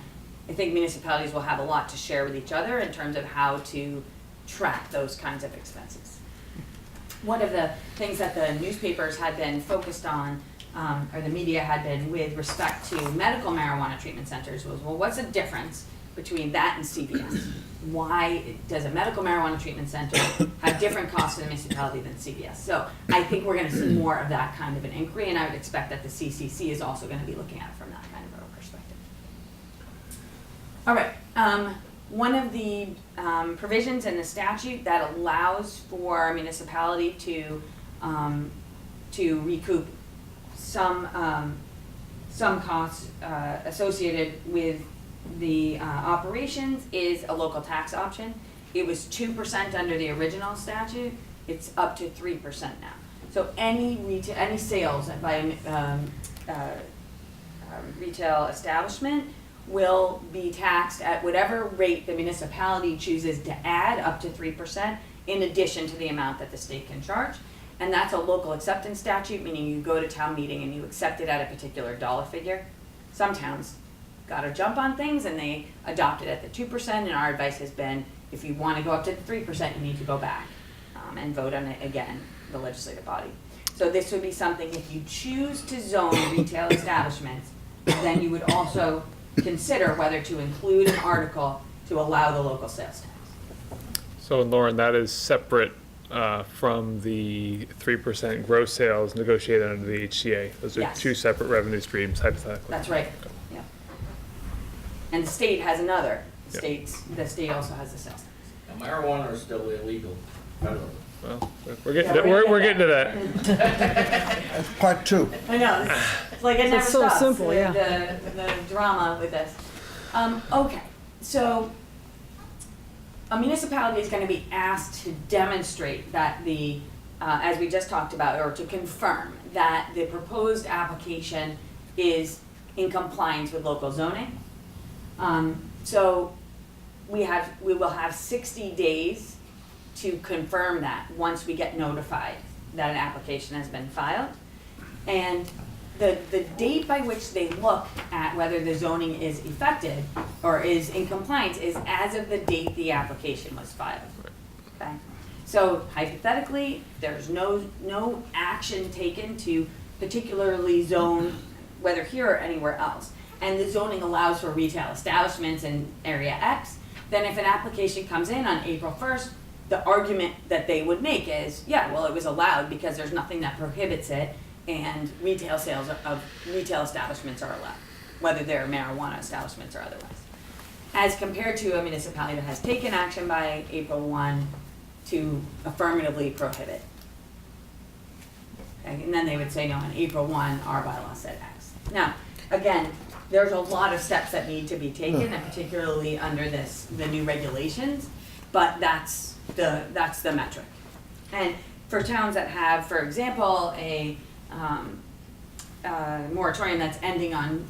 I think municipalities will have a lot to share with each other in terms of how to track those kinds of expenses. One of the things that the newspapers had been focused on, or the media had been with respect to medical marijuana treatment centers was, well, what's the difference between that and CVS? Why does a medical marijuana treatment center have different costs to the municipality than CVS? So I think we're gonna see more of that kind of an inquiry, and I would expect that the CCC is also gonna be looking at it from that kind of a perspective. All right, one of the provisions in the statute that allows for a municipality to recoup some costs associated with the operations is a local tax option. It was 2% under the original statute. It's up to 3% now. So any sales by a retail establishment will be taxed at whatever rate the municipality chooses to add, up to 3%, in addition to the amount that the state can charge. And that's a local acceptance statute, meaning you go to town meeting and you accept it at a particular dollar figure. Some towns got to jump on things and they adopt it at the 2%, and our advice has been, if you want to go up to the 3%, you need to go back and vote on it again, the legislative body. So this would be something, if you choose to zone retail establishments, then you would also consider whether to include an article to allow the local sales tax. So Lauren, that is separate from the 3% gross sales negotiated under the HCA. Those are Yes. two separate revenue streams hypothetically. That's right, yeah. And the state has another. Yep. The state also has the sales tax. Now, marijuana is still illegal federally. Well, we're getting Yeah, we're getting to that. That's part two. I know, it's like it never so stops. simple, yeah. The drama with this. Okay, so a municipality is gonna be asked to demonstrate that the, as we just talked about, or to confirm that the proposed application is in compliance with local zoning. So we will have 60 days to confirm that once we get notified that an application has been filed. And the date by which they look at whether the zoning is effective or is in compliance is as of the date the application was filed. Okay? So hypothetically, there's no action taken to particularly zone, whether here or anywhere else, and the zoning allows for retail establishments in area X, then if an application comes in on April 1st, the argument that they would make is, yeah, well, it was allowed because there's nothing that prohibits it, and retail sales of retail establishments are allowed, whether they're marijuana establishments or otherwise. As compared to a municipality that has taken action by April 1 to affirmatively prohibit. Okay, and then they would say, no, on April 1, our bylaw said X. Now, again, there's a lot of steps that need to be taken, and particularly under the new regulations. but that's the metric. And for towns that have, for example, a moratorium that's ending on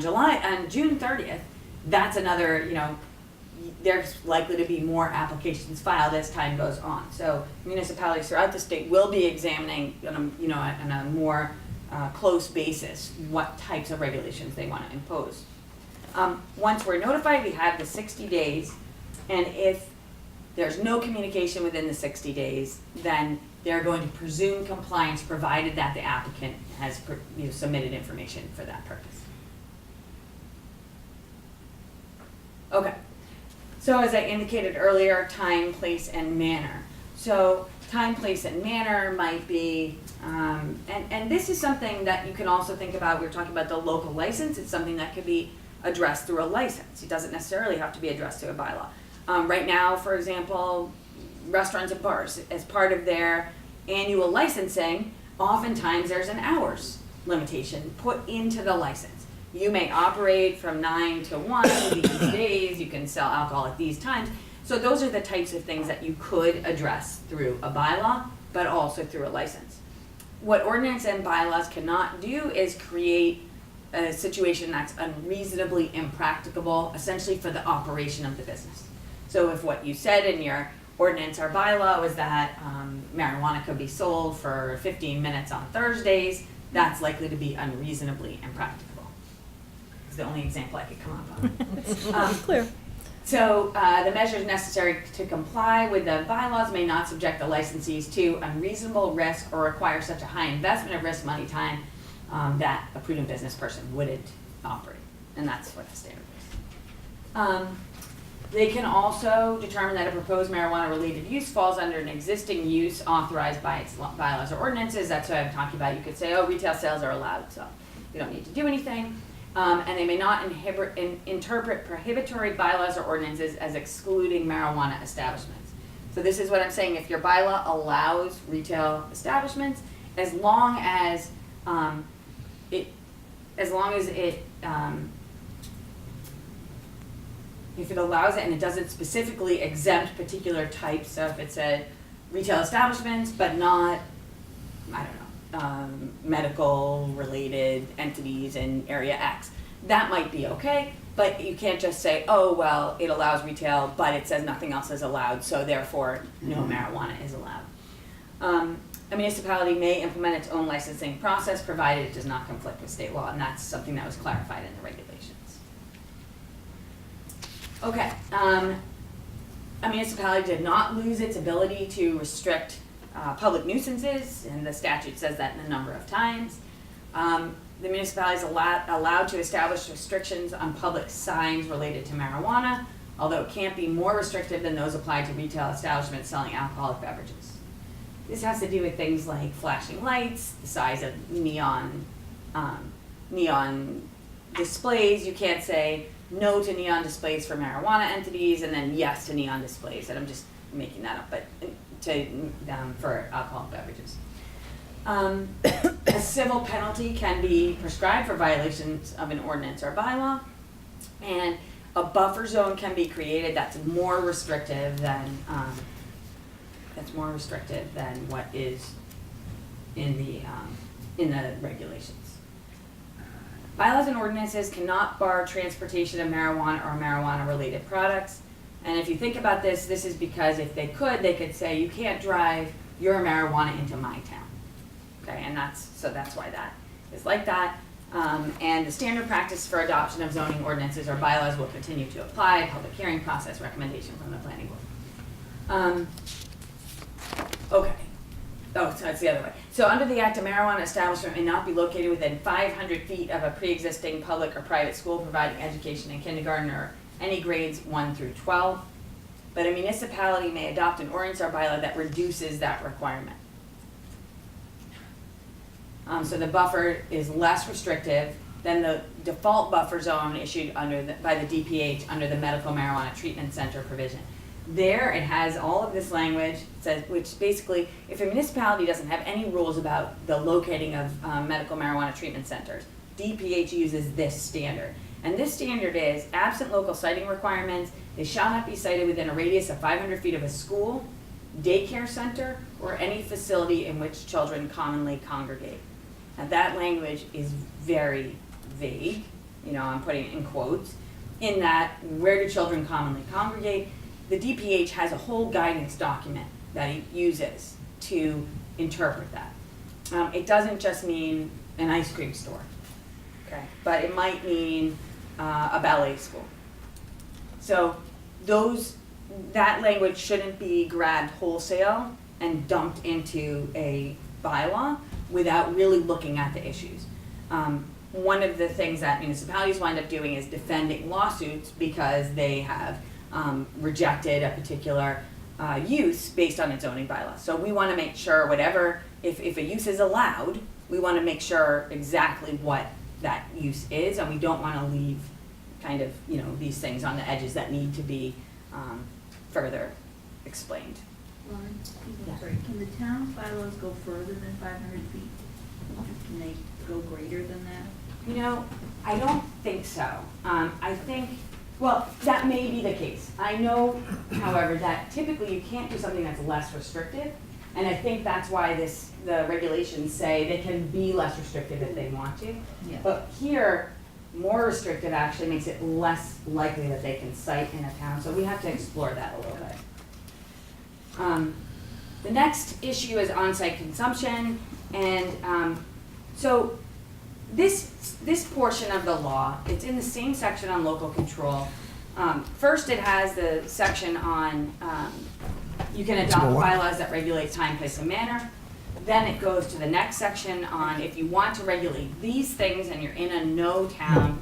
June 30th, that's another, there's likely to be more applications filed as time goes on. So municipalities throughout the state will be examining, on a more close basis, what types of regulations they want to impose. Once we're notified, we have the 60 days, and if there's no communication within the 60 days, then they're going to presume compliance provided that the applicant has submitted information for that purpose. Okay, so as I indicated earlier, time, place, and manner. So time, place, and manner might be, and this is something that you can also think about. We were talking about the local license. It's something that could be addressed through a license. It doesn't necessarily have to be addressed through a bylaw. Right now, for example, restaurants and bars, as part of their annual licensing, oftentimes there's an hours limitation put into the license. You may operate from 9 to 1 these days, you can sell alcohol at these times. So those are the types of things that you could address through a bylaw, but also through a license. What ordinance and bylaws cannot do is create a situation that's unreasonably impracticable, essentially for the operation of the business. So if what you said in your ordinance or bylaw was that marijuana could be sold for 15 minutes on Thursdays, that's likely to be unreasonably impracticable. It's the only example I could come up with. Clear. So the measures necessary to comply with the bylaws may not subject the licensees to unreasonable risk or require such a high investment of risk, money, time, that a prudent business person wouldn't operate. And that's what the standard is. They can also determine that a proposed marijuana-related use falls under an existing use authorized by its bylaws or ordinances. That's what I'm talking about. You could say, oh, retail sales are allowed, so we don't need to do anything. And they may not interpret prohibitory bylaws or ordinances as excluding marijuana establishments. So this is what I'm saying. If your bylaw allows retail establishments, as long as if it allows it and it doesn't specifically exempt particular types, so if it said retail establishments but not, I don't know, medical related entities in area X, that might be okay, but you can't just say, oh, well, it allows retail, but it says nothing else is allowed, so therefore no marijuana is allowed. A municipality may implement its own licensing process provided it does not conflict with state law, and that's something that was clarified in the regulations. Okay, a municipality did not lose its ability to restrict public nuisances, and the statute says that in a number of times. The municipality is allowed to establish restrictions on public signs related to marijuana, although it can't be more restrictive than those applied to retail establishments selling alcoholic beverages. This has to do with things like flashing lights, the size of neon displays. You can't say no to neon displays for marijuana entities and then yes to neon displays. And I'm just making that up, but for alcoholic beverages. A civil penalty can be prescribed for violations of an ordinance or bylaw, and a buffer zone can be created that's more restrictive than what is in the regulations. Bylaws and ordinances cannot bar transportation of marijuana or marijuana-related products. And if you think about this, this is because if they could say you can't drive your marijuana into my town. Okay, and that's why that is like that. And the standard practice for adoption of zoning ordinances or bylaws will continue to apply. Public hearing process, recommendation from the planning board. Okay. Oh, so that's the other way. So under the Act, a marijuana establishment may not be located within 500 feet of a pre-existing public or private school providing education in kindergarten or any grades 1 through 12. But a municipality may adopt an ordinance or bylaw that reduces that requirement. So the buffer is less restrictive than the default buffer zone issued by the DPH under the medical marijuana treatment center provision. There it has all of this language, which basically, if a municipality doesn't have any rules about the locating of medical marijuana treatment centers, DPH uses this standard. And this standard is, absent local siting requirements, they shall not be sited within a radius of 500 feet of a school, daycare center, or any facility in which children commonly congregate. Now, that language is very vague, you know, I'm putting it in quotes, in that, where do children commonly congregate? The DPH has a whole guidance document that it uses to interpret that. It doesn't just mean an ice cream store, okay? But it might mean a ballet school. So that language shouldn't be grabbed wholesale and dumped into a bylaw without really looking at the issues. One of the things that municipalities wind up doing is defending lawsuits because they have rejected a particular use based on its zoning bylaw. So we want to make sure whatever, if a use is allowed, we want to make sure exactly what that use is, and we don't want to leave kind of, you know, these things on the edges that need to be further explained. Lauren, Yeah. sorry, can the town bylaws go further than 500 feet? Can they go greater than that? You know, I don't think so. I think, well, that may be the case. I know, however, that typically you can't do something that's less restrictive, and I think that's why the regulations say they can be less restrictive if they want to. Yeah. But here, more restrictive actually makes it less likely that they can cite in a town, so we have to explore that a little bit. The next issue is on-site consumption, and so this portion of the law, it's in the same section on local control. First, it has the section on you can adopt bylaws that regulate time, place, and manner. Then it goes to the next section on if you want to regulate these things and you're in a no town,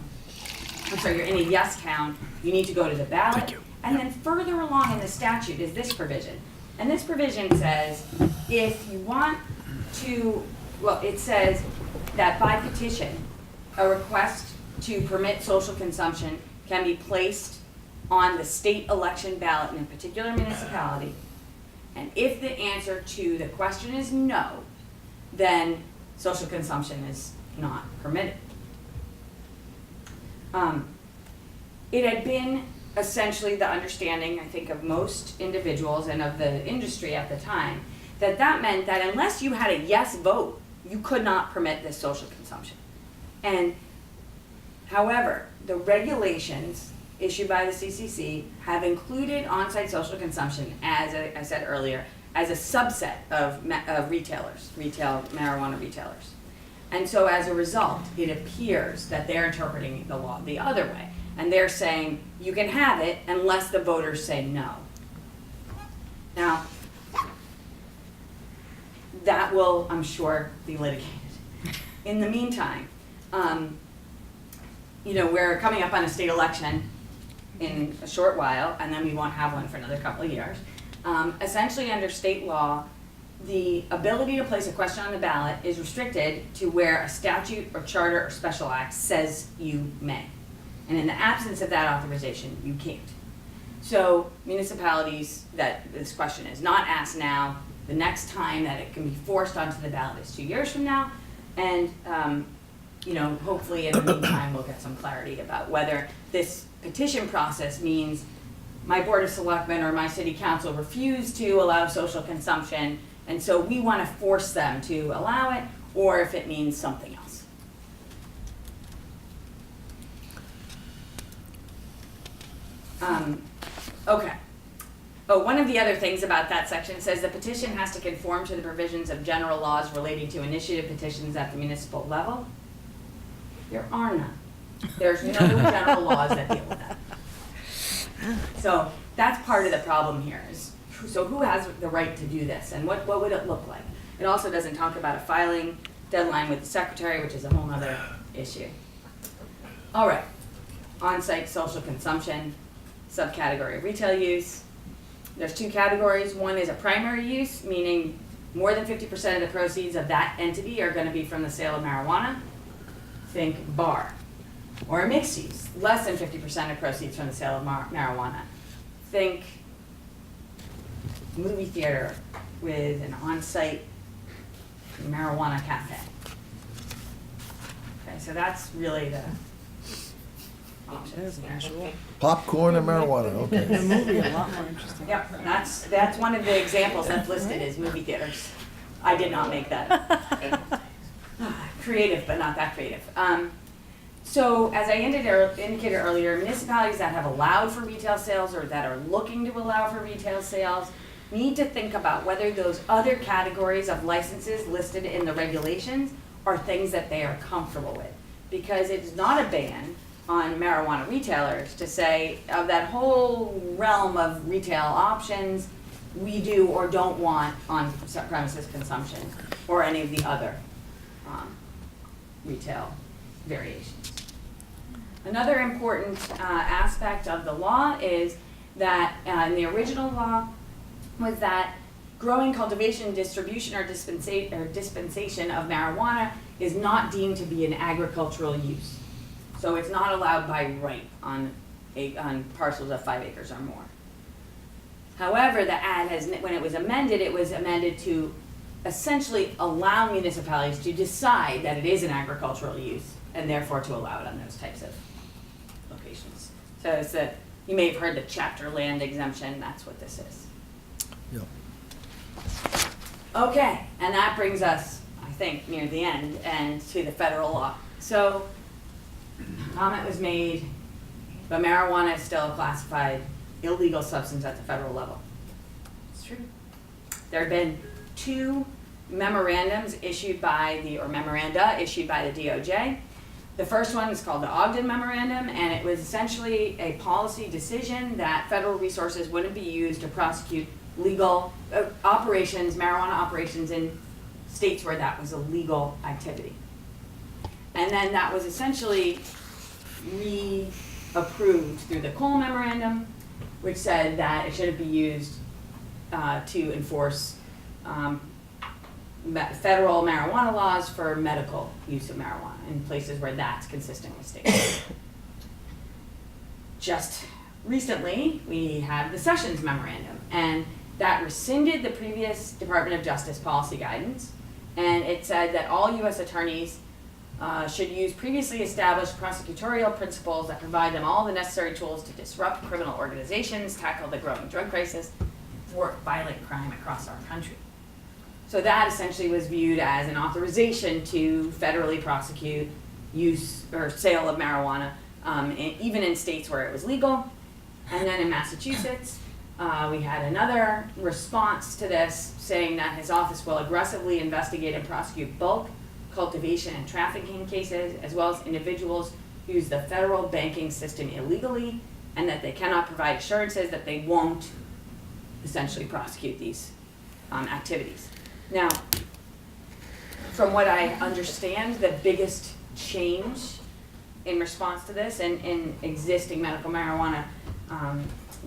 you're in a yes town, you need to go to the ballot. And then further along in the statute is this provision. And this provision says if you want to, well, it says that by petition, a request to permit social consumption can be placed on the state election ballot in a particular municipality. And if the answer to the question is no, then social consumption is not permitted. It had been essentially the understanding, I think, of most individuals and of the industry at the time, that meant that unless you had a yes vote, you could not permit this social consumption. And however, the regulations issued by the CCC have included on-site social consumption, as I said earlier, as a subset of retailers, retail marijuana retailers. And so as a result, it appears that they're interpreting the law the other way. And they're saying you can have it unless the voters say no. Now, that will, I'm sure, be litigated. In the meantime, you know, we're coming up on a state election in a short while, and then we won't have one for another couple of years. Essentially, under state law, the ability to place a question on the ballot is restricted to where a statute or charter or special act says you may. And in the absence of that authorization, you can't. So municipalities that this question is not asked now, the next time that it can be forced onto the ballot is 2 years from now. And you know, hopefully in the meantime, we'll get some clarity about whether this petition process means my Board of Selectmen or my City Council refuse to allow social consumption, and so we want to force them to allow it, or if it means something else. Okay. Oh, one of the other things about that section says the petition has to conform to the provisions of general laws relating to initiative petitions at the municipal level. There are none. There's no general laws that deal with that. So that's part of the problem here is, so who has the right to do this and what would it look like? It also doesn't talk about a filing deadline with the secretary, which is a whole other issue. All right, on-site social consumption, subcategory of retail use. There's two categories. One is a primary use, meaning more than 50% of the proceeds of that entity are going to be from the sale of marijuana. Think bar. Or a mixed use, less than 50% of proceeds from the sale of marijuana. Think movie theater with an on-site marijuana cafe. Okay, so that's really options. Popcorn and marijuana, okay. The movie, a lot more interesting. Yep, that's one of the examples that's listed is movie theaters. I did not make that up. Creative, but not that creative. So as I indicated earlier, municipalities that have allowed for retail sales or that are looking to allow for retail sales need to think about whether those other categories of licenses listed in the regulations are things that they are comfortable with. Because it's not a ban on marijuana retailers to say of that whole realm of retail options, we do or don't want on premises consumption or any of the other retail variations. Another important aspect of the law is that in the original law was that growing, cultivation, distribution, or dispensation of marijuana is not deemed to be an agricultural use. So it's not allowed by right on parcels of 5 acres or more. However, the ad when it was amended to essentially allow municipalities to decide that it is an agricultural use and therefore to allow it on those types of locations. So it's you may have heard the chapter land exemption, that's what this is. Yep. Okay, and that brings us, I think, near the end and to the federal law. So, comment was made, but marijuana is still a classified illegal substance at the federal level. It's true. There have been 2 memoranda issued by the DOJ. The first one is called the Ogden Memorandum, and it was essentially a policy decision that federal resources wouldn't be used to prosecute legal operations, marijuana operations in states where that was a legal activity. And then that was essentially re-approved through the Cole Memorandum, which said that it shouldn't be used to enforce federal marijuana laws for medical use of marijuana in places where that's consistent with state. Just recently, we had the Sessions Memorandum, and that rescinded the previous Department of Justice policy guidance, and it said that all U.S. attorneys should use previously established prosecutorial principles that provide them all the necessary tools to disrupt criminal organizations, tackle the growing drug crisis, thwart violent crime across our country. So that essentially was viewed as an authorization to federally prosecute use or sale of marijuana, even in states where it was legal. And then in Massachusetts, we had another response to this saying that his office will aggressively investigate and prosecute bulk, cultivation, and trafficking cases, as well as individuals who use the federal banking system illegally, and that they cannot provide assurances that they won't essentially prosecute these activities. Now, from what I understand, the biggest change in response to this and in existing medical marijuana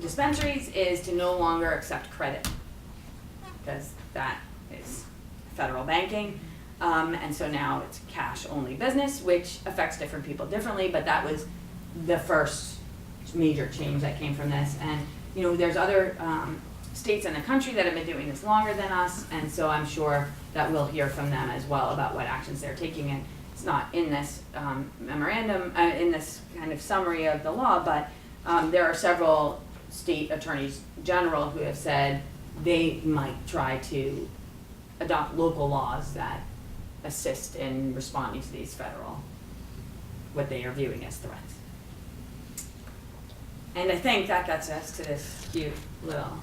dispensaries is to no longer accept credit, because that is federal banking. And so now it's cash only business, which affects different people differently, but that was the first major change that came from this. And you know, there's other states in the country that have been doing this longer than us, and so I'm sure that we'll hear from them as well about what actions they're taking. And it's not in this memorandum, in this kind of summary of the law, but there are several state attorneys general who have said they might try to adopt local laws that assist in responding to these federal, what they are viewing as threats. And I think that gets us to this cute little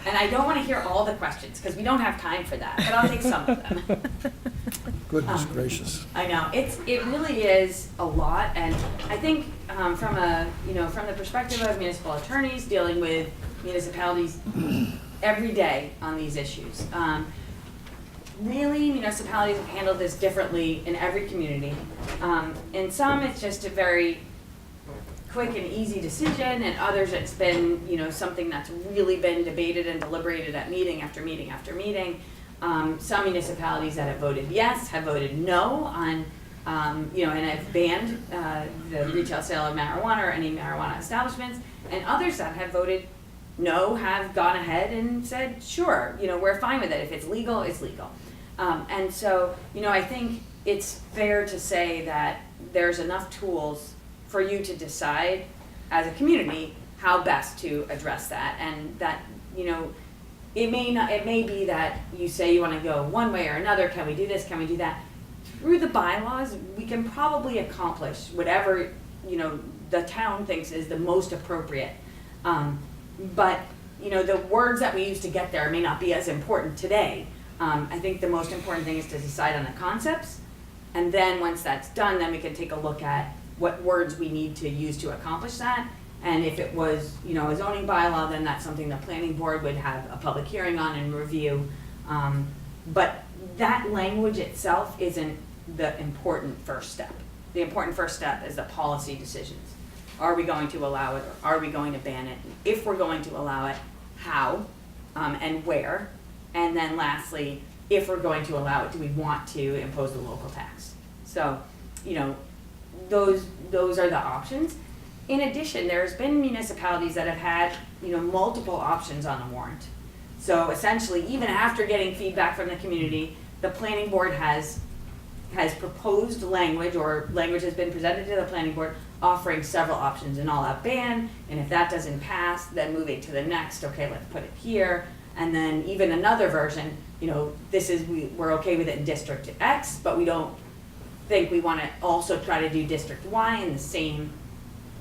and I don't want to hear all the questions because we don't have time for that, but I'll take some of them. Goodness gracious. I know it really is a lot, and I think from the perspective of municipal attorneys dealing with municipalities every day on these issues, really municipalities have handled this differently in every community. In some, it's just a very quick and easy decision, and others it's been something that's really been debated and deliberated at meeting after meeting after meeting. Some municipalities that have voted yes have voted no on and have banned the retail sale of marijuana or any marijuana establishments, and others that have voted no have gone ahead and said sure, we're fine with it. If it's legal, it's legal. And so I think it's fair to say that there's enough tools for you to decide as a community how best to address that. And that, you know, it may be that you say you want to go one way or another. Can we do this? Can we do that? Through the bylaws, we can probably accomplish whatever, you know, the town thinks is the most appropriate. But, you know, the words that we use to get there may not be as important today. I think the most important thing is to decide on the concepts. And then once that's done, then we can take a look at what words we need to use to accomplish that. And if it was, you know, a zoning bylaw, then that's something the planning board would have a public hearing on and review. But that language itself isn't the important first step. The important first step is the policy decisions. Are we going to allow it, or are we going to ban it? If we're going to allow it, how, and where? And then lastly, if we're going to allow it, do we want to impose the local tax? So, you know, those are the options. In addition, there's been municipalities that have had, you know, multiple options on the warrant. So essentially, even after getting feedback from the community, the planning board has proposed language, or language has been presented to the planning board offering several options: an all-out ban, and if that doesn't pass, then moving to the next, okay, let's put it here, and then even another version, you know, we're okay with it in District X, but we don't think we want to also try to do District Y in the same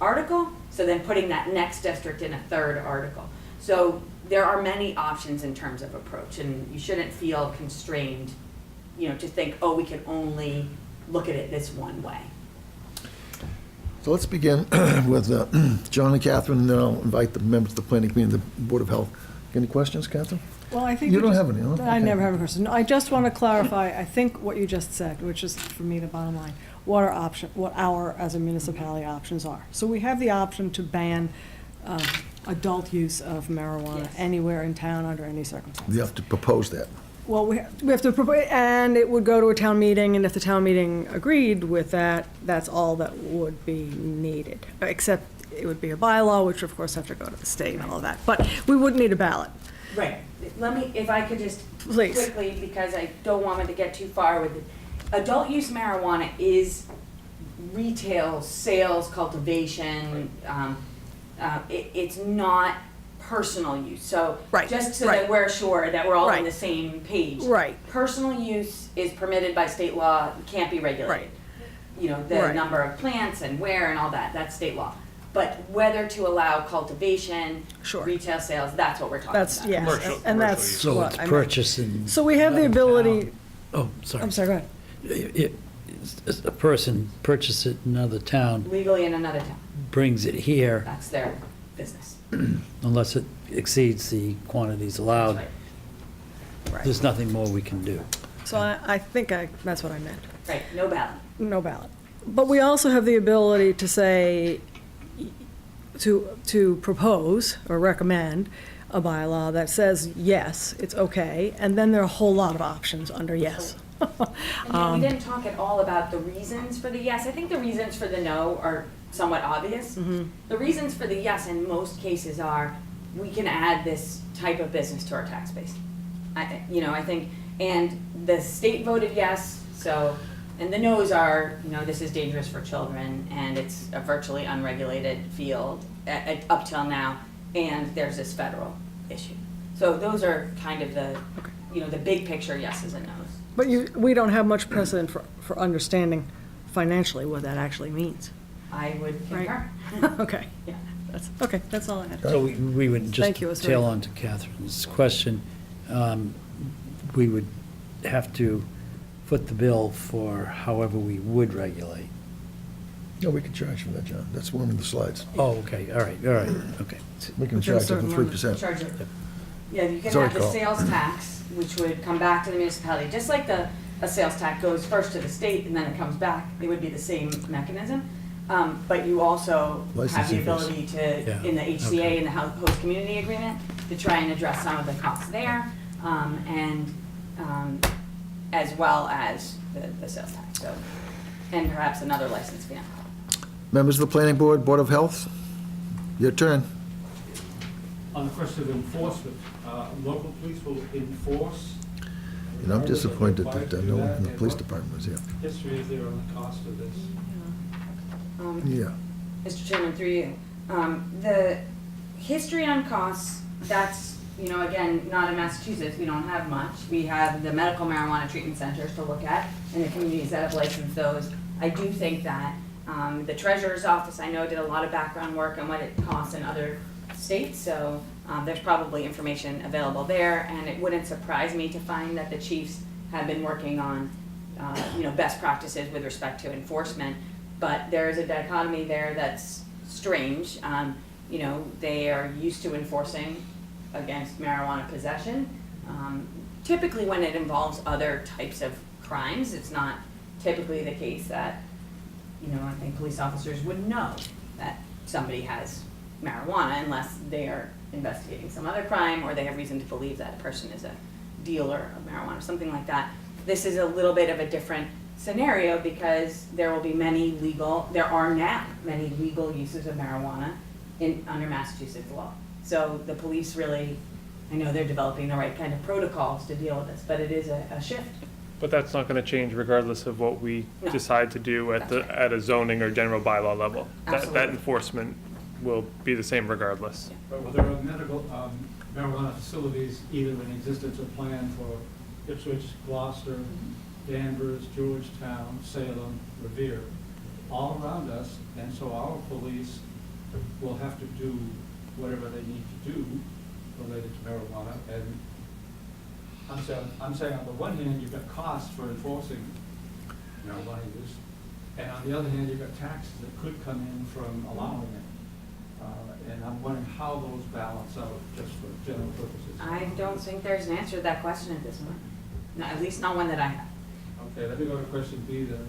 article, so then putting that next district in a third article. So there are many options in terms of approach, and you shouldn't feel constrained, you know, to think, oh, we can only look at it this one way. So let's begin with John and Catherine, and then I'll invite the members of the planning committee and the Board of Health. Any questions, Catherine? Well, I think You we don't just- have any, huh? I Okay. never have a question. No, I just want to clarify, I think what you just said, which is for me the bottom line, what our, as a municipality, options are. So we have the option to ban adult use of marijuana Yes. anywhere in town under any circumstances. You have to propose that. Well, we have to, and it would go to a town meeting, and if the town meeting agreed with that, that's all that would be needed. Except it would be a bylaw, which of course have to go to the state and all of that. But we wouldn't need a ballot. Right. Let me, if I could just Please. quickly, because I don't want it to get too far with it. Adult use marijuana is retail sales, cultivation. It's not personal use. So Right, just so right. that we're sure that we're all on Right. the same page. Right. Personal use is permitted by state law, can't be regulated. Right. You know, the Right. number of plants and where and all that, that's state law. But whether to allow cultivation, Sure. retail sales, that's what we're talking about. That's, yes, Commercial- and commercial that's use. So what it's I meant. purchasing, So we have the ability, oh, sorry. I'm sorry, go ahead. A person purchases it in another town, Legally in another town, brings it here, that's their business. unless it exceeds the quantities allowed, Right. there's nothing more we can do. So I think that's what I meant. Right, no ballot. No ballot. But we also have the ability to say, to propose or recommend a bylaw that says, yes, it's okay, and then there are a whole lot of options under yes. And we didn't talk at all about the reasons for the yes. I think the reasons for the no are somewhat obvious. The reasons for the yes in most cases are, we can add this type of business to our tax base. I think, and the state voted yes, so, and the no's are, this is dangerous for children, and it's a virtually unregulated field up till now, and there's this federal issue. So those are kind of the, the big picture yeses and no's. But we don't have much precedent for understanding financially what that actually means. I would concur. Okay, Yeah. that's all I had. So we would Thank you, it was just very tail good. on to Catherine's question. We would have to foot the bill for however we would regulate. No, we can charge for that, John. That's one of the slides. Oh, okay, all right, okay. We can Within a charge it certain for limit. 3%. Charge it. Yeah, you can Sorry, have the Carl. sales tax, which would come back to the municipality, just like a sales tax goes first to the state and then it comes back, it would be the same mechanism. But you also have the Licensing fees. ability to, Yeah, in the HCA, okay. in the host community agreement, to try and address some of the costs there, as well as the sales tax, so, and perhaps another license fee. Members of the planning board, Board of Health, your turn. On the question of enforcement, local police will enforce. And I'm disappointed that no one from the police department was here. History is there on the cost of this? Yeah. Mr. Chairman, through you. The history on costs, that's, again, not in Massachusetts, we don't have much. We have the medical marijuana treatment centers to look at, and the communities that have licensed those. I do think that the treasurer's office, I know, did a lot of background work on what it costs in other states, so there's probably information available there, and it wouldn't surprise me to find that the chiefs have been working on, best practices with respect to enforcement. But there is a dichotomy there that's strange. They are used to enforcing against marijuana possession. Typically when it involves other types of crimes, it's not typically the case that, I think police officers would know that somebody has marijuana unless they are investigating some other crime or they have reason to believe that a person is a dealer of marijuana, something like that. This is a little bit of a different scenario because there are now many legal uses of marijuana under Massachusetts law. So the police really, I know they're developing the right kind of protocols to deal with this, but it is a shift. But that's not going to change regardless of what we No. decide to do at That's right. at a zoning or general bylaw level. That Absolutely. enforcement will be the same regardless. But well, there are medical marijuana facilities either in existence or planned for Ipswich, Gloucester, Danvers, Georgetown, Salem, Revere, all around us, and so our police will have to do whatever they need to do related to marijuana. And I'm saying on the one hand, you've got costs for enforcing marijuana use, and on the other hand, you've got taxes that could come in from allowing it. And I'm wondering how those balance out just for general purposes. I don't think there's an answer to that question at this point. No, at least not one that I have. Okay, let me go to question B then.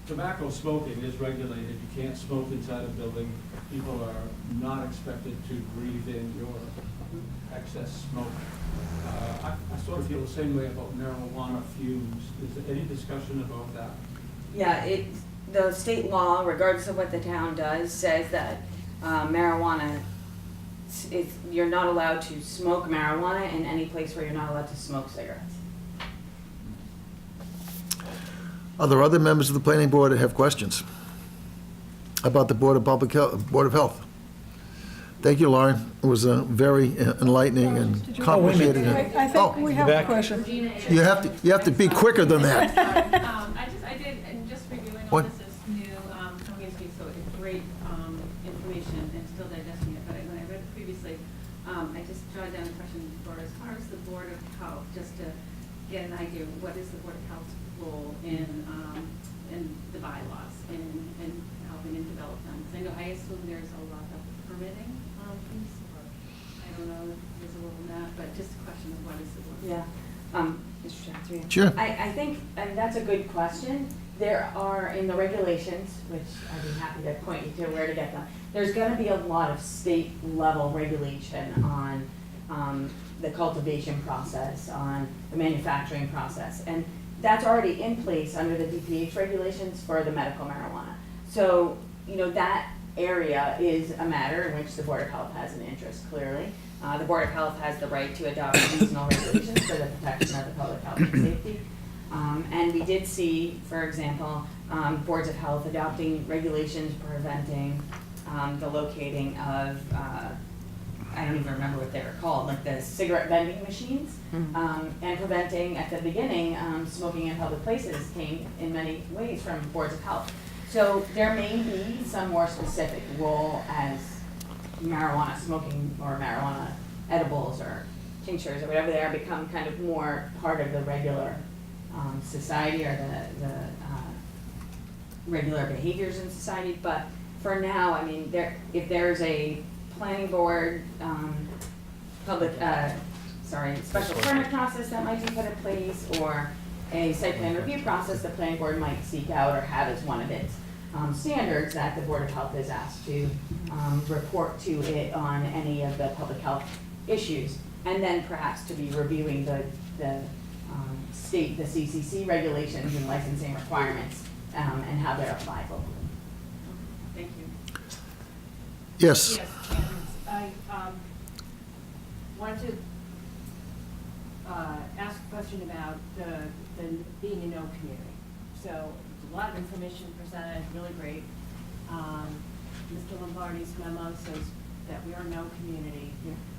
Tobacco smoking is regulated. You can't smoke inside a building. People are not expected to breathe in your excess smoke. I sort of feel the same way about marijuana fumes. Is there any discussion about that? Yeah, the state law, regardless of what the town does, says that marijuana, you're not allowed to smoke marijuana in any place where you're not allowed to smoke cigarettes. Are there other members of the planning board that have questions about the Board of Health? Thank you, Lauren. It was very enlightening and complicated. I think we have a question. You have to be quicker than that. I did, and just reviewing all What? this is new, coming into so it's great information and still digesting it, but when I read it previously, I just jotted down a question for as far as the Board of Health, just to get an idea of what is the Board of Health's role in the bylaws and helping and develop them. Because I assume there's a lot of permitting piece, or I don't know if there's a little of that, but just a question of what is the Board of Health. Yeah, Mr. Chairman, through you. Sure. I think, and that's a good question. There are, in the regulations, which I'd be happy to point you to where to get them, there's gonna be a lot of state level regulation on the cultivation process, on the manufacturing process. And that's already in place under the DPH regulations for the medical marijuana. So, that area is a matter in which the Board of Health has an interest, clearly. The Board of Health has the right to adopt regional regulations for the protection of the public health and safety. And we did see, for example, boards of health adopting regulations preventing the locating of, I don't even remember what they were called, like the cigarette vending machines, and preventing, at the beginning, smoking in public places came in many ways from boards of health. So there may be some more specific role as marijuana smoking or marijuana edibles or tinctures or whatever they are become kind of more part of the regular society or the regular behaviors in society. But for now, I mean, if there's a planning board, special permit process that might be put in place, or a site plan review process the planning board might seek out or have as one of its standards, that the Board of Health is asked to report to it on any of the public health issues, and then perhaps to be reviewing the state, the CCC regulations and licensing requirements, and how they're applied locally. Thank you. Yes. Yes, I wanted to ask a question about the being a no community. So a lot of information presented, really great. Mr. Lombardi's memo says that we are no community.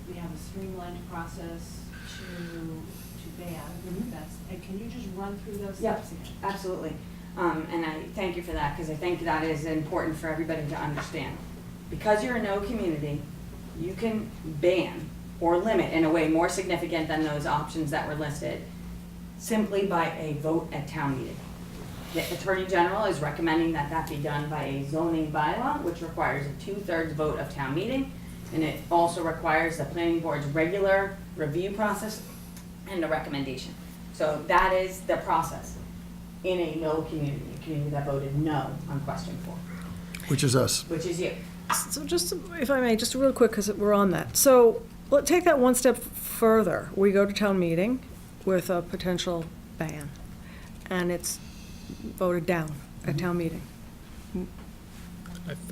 We have a streamlined process to ban. And can you just run through those Yep, steps again? absolutely. And I thank you for that, because I think that is important for everybody to understand. Because you're a no community, you can ban or limit in a way more significant than those options that were listed, simply by a vote at town meeting. The Attorney General is recommending that that be done by a zoning bylaw, which requires a 2/3 vote of town meeting, and it also requires the planning board's regular review process and a recommendation. So that is the process in a no community, a community that voted no on question 4, Which is us. which is you. So just, if I may, just real quick, because we're on that. So let's take that one step further. We go to town meeting with a potential ban, and it's voted down at town meeting.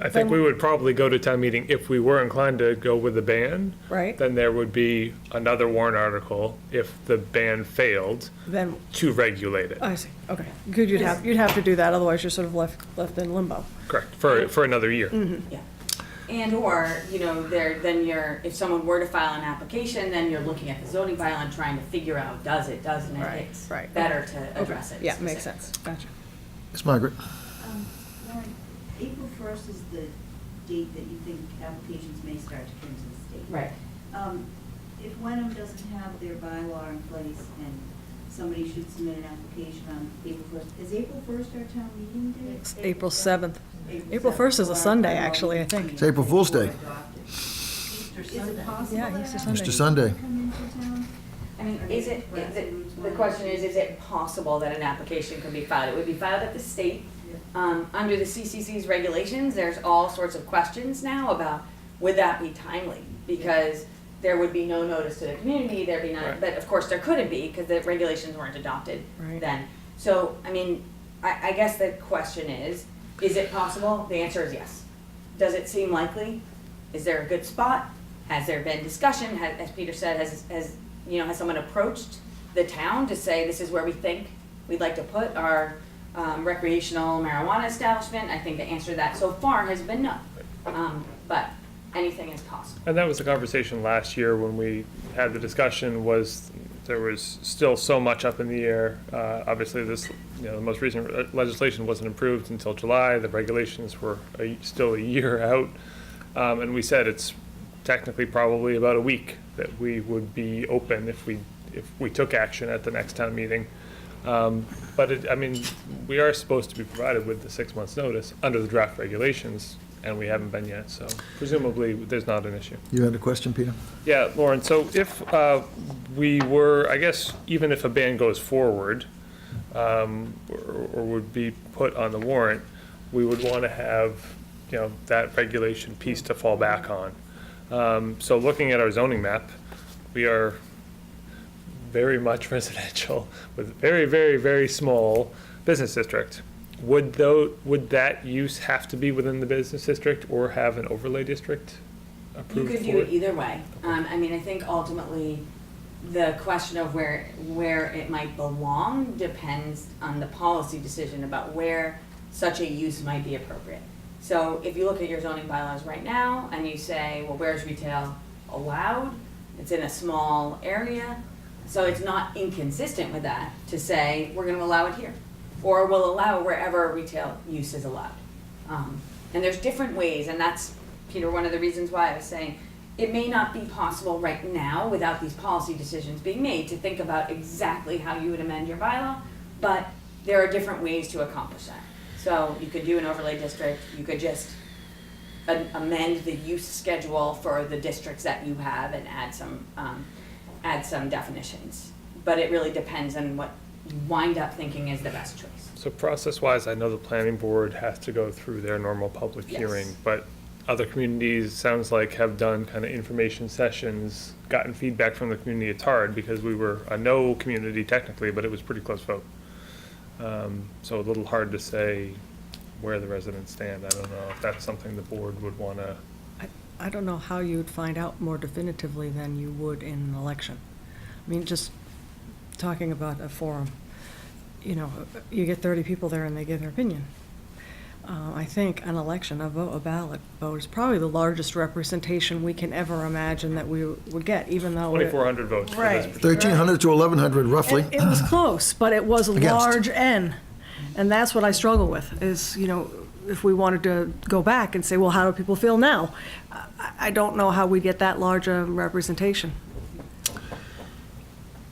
I think we would probably go to town meeting if we were inclined to go with the ban. Right. Then there would be another warrant article if the ban failed Then, to regulate it. I see, okay. Good, you'd have to do that, otherwise you're sort of left in limbo. Correct, for another year. Yeah. And or, if someone were to file an application, then you're looking at the zoning bylaw and trying to figure out, does it, doesn't it? Right, It's right. better to address it. Yeah, makes specifically. sense, gotcha. Yes, Margaret? Lauren, April 1st is the date that you think applications may start to come to the state. Right. If Wenham doesn't have their bylaw in place and somebody should submit an application on April 1st, is April 1st our town meeting day? It's April 7th. April 1st is a Sunday, actually, I think. It's April Fool's Day. Is it possible Yeah, that Easter applications Easter Sunday. come into town? I mean, the question is it possible that an application could be filed? It would be filed at the state. Under the CCC's regulations, there's all sorts of questions now about, would that be timely? Because there would be no notice to the community, there'd be none, Right. but of course there couldn't be, because the regulations weren't adopted Right. then. So, I mean, I guess the question is it possible? The answer is yes. Does it seem likely? Is there a good spot? Has there been discussion? As Peter said, has someone approached the town to say, this is where we think we'd like to put our recreational marijuana establishment? I think the answer to that so far has been no. But anything is possible. And that was the conversation last year when we had the discussion, was there was still so much up in the air. Obviously, the most recent legislation wasn't approved until July. The regulations were still a year out. And we said it's technically probably about a week that we would be open if we took action at the next town meeting. But we are supposed to be provided with the 6 months' notice under the draft regulations, and we haven't been yet, so presumably there's not an issue. You had a question, Peter? Yeah, Lauren, so if we were, I guess, even if a ban goes forward, or would be put on the warrant, we would want to have, that regulation piece to fall back on. So looking at our zoning map, we are very much residential with very, very, very small business district. Would that use have to be within the business district or have an overlay district You approved could for do it it? either way. I think ultimately, the question of where it might belong depends on the policy decision about where such a use might be appropriate. So if you look at your zoning bylaws right now and you say, well, where's retail allowed? It's in a small area, so it's not inconsistent with that to say, we're gonna allow it here. Or we'll allow wherever retail use is allowed. And there's different ways, and that's, Peter, one of the reasons why I was saying, it may not be possible right now without these policy decisions being made to think about exactly how you would amend your bylaw, but there are different ways to accomplish that. So you could do an overlay district, you could just amend the use schedule for the districts that you have and add some definitions. But it really depends on what you wind up thinking is the best choice. So process-wise, I know the planning board has to go through their normal public Yes. hearing, but other communities, sounds like, have done kind of information sessions, gotten feedback from the community. It's hard because we were a no community technically, but it was a pretty close vote. So a little hard to say where the residents stand. I don't know if that's something the board would want to. I don't know how you'd find out more definitively than you would in an election. I mean, just talking about a forum. you know, you get 30 people there and they give their opinion. I think an election, a ballot vote is probably the largest representation we can ever imagine that we would get, even though. 2,400 votes. for this Right. 1,300 to 1,100 roughly. It was close, but it was a Against. large N. And that's what I struggle with, is, you know, if we wanted to go back and say, well, how do people feel now? I don't know how we get that large a representation.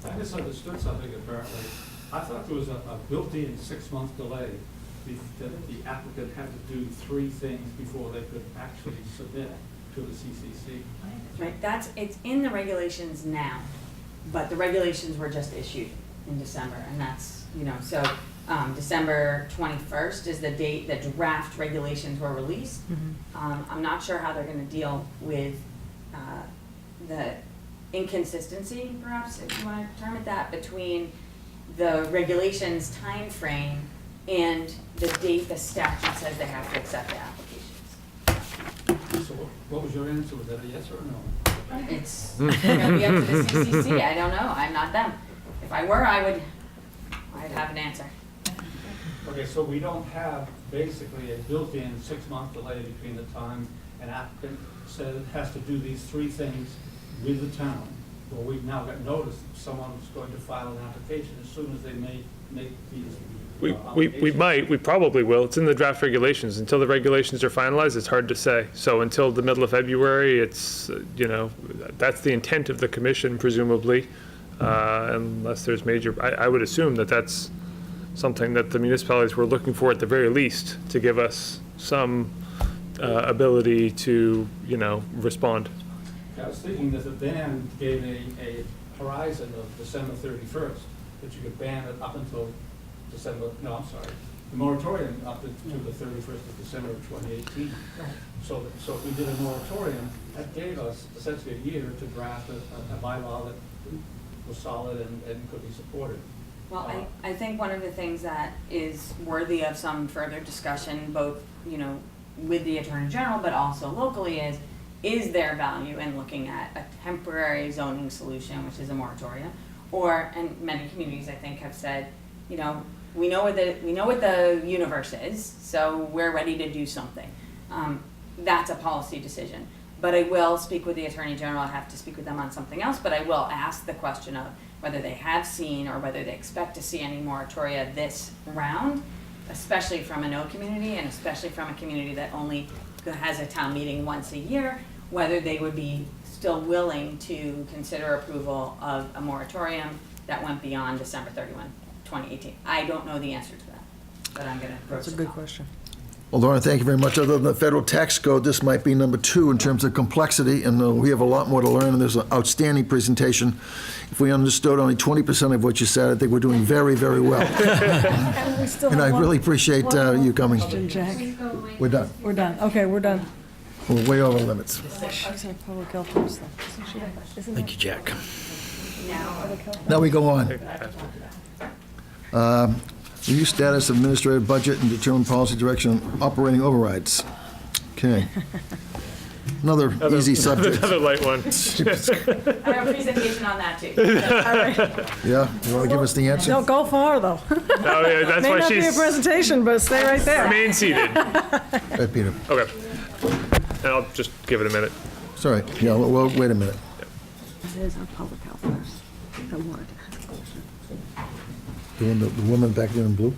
I misunderstood something apparently. I thought there was a built-in 6-month delay, that the applicant had to do 3 things before they could actually submit to the CCC. Right, it's in the regulations now, but the regulations were just issued in December, and that's, you know, so, December 21st is the date that draft regulations were released. I'm not sure how they're gonna deal with, the inconsistency, perhaps, if you wanna term it that, between the regulations timeframe and the date the statute says they have to accept the applications. So what was your answer? Was that a yes or a no? It's gonna be up to the CCC, I don't know, I'm not them. If I were, I'd have an answer. Okay, so we don't have basically a built-in 6-month delay between the time an applicant says it has to do these 3 things with the town. Well, we've now got notice that someone's going to file an application as soon as they make these. We probably will. It's in the draft regulations. Until the regulations are finalized, it's hard to say. So until the middle of February, it's, you know, that's the intent of the commission, presumably, unless there's major, I would assume that that's something that the municipalities were looking for at the very least, to give us some ability to, you know, respond. I was thinking that the ban gave a horizon of December 31st, that you could ban it up until the moratorium up to the 31st of December of 2018. So if we did a moratorium, that gave us essentially a year to draft a bylaw that was solid and could be supported. Well, I think one of the things that is worthy of some further discussion, both, you know, with the Attorney General, but also locally, is there value in looking at a temporary zoning solution, which is a moratorium, and many communities, I think, have said, you know, we know what the universe is, so we're ready to do something. That's a policy decision. But I will speak with the Attorney General. I have to speak with them on something else, but I will ask the question of whether they have seen or whether they expect to see any moratoria this round, especially from a no community and especially from a community that only has a town meeting once a year, whether they would be still willing to consider approval of a moratorium that went beyond December 31, 2018. I don't know the answer to that, but I'm going to approach That's a good question. Well, Lauren, thank you very much. Other than the federal tax code, this might be number 2 in terms of complexity, and we have a lot more to learn, and there's an outstanding presentation. If we understood only 20% of what you said, I think we're doing very, very well. And we still And have I really appreciate you coming. question, Jack. We're done. We're done. Okay, we're done. We're way over limits. She's in public health first, though. Isn't she? Isn't Thank you, Jack. Now we go on. Review status of administrative budget and determine policy direction on operating overrides. Okay. Another easy subject. Another light one. I have a presentation on that too. Yeah, you want to give us the answer? Don't go far, though. Oh, yeah, that's May why not be a she's presentation, but stay right there. remain seated. Right, Peter. Okay. And I'll just give it a minute. Sorry. Yeah, well, wait a minute. It is on public health first. I wanted to ask a question. The woman back there in blue?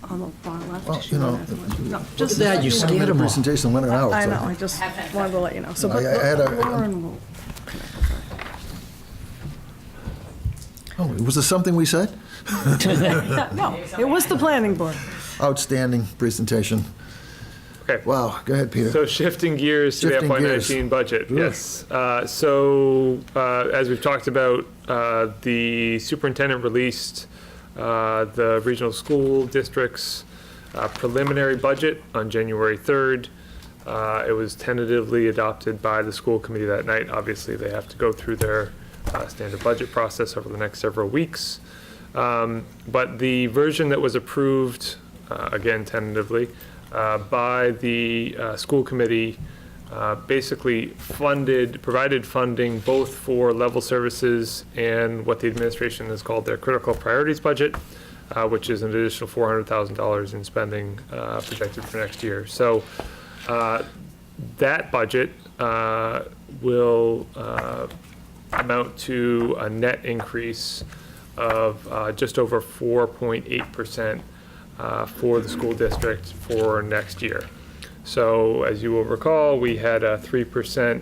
On the far left. Well, you know, No, Look just at that, you scared him off. presentation went out. I so- know, I just wanted to let you know. So, I had a- Lauren will connect with her. Oh, was there something we said? No, it was the planning board. Outstanding presentation. Okay. Wow, go ahead, Peter. So shifting gears to the Shifting gears. FY19 budget, Ugh. yes. As we've talked about, the superintendent released the regional school district's preliminary budget on January 3rd. It was tentatively adopted by the school committee that night. Obviously, they have to go through their standard budget process over the next several weeks. But the version that was approved, again tentatively, by the school committee basically provided funding both for level services and what the administration has called their critical priorities budget, which is an additional $400,000 in spending projected for next year. So that budget will amount to a net increase of just over 4.8% for the school district for next year. So as you will recall, we had a 3%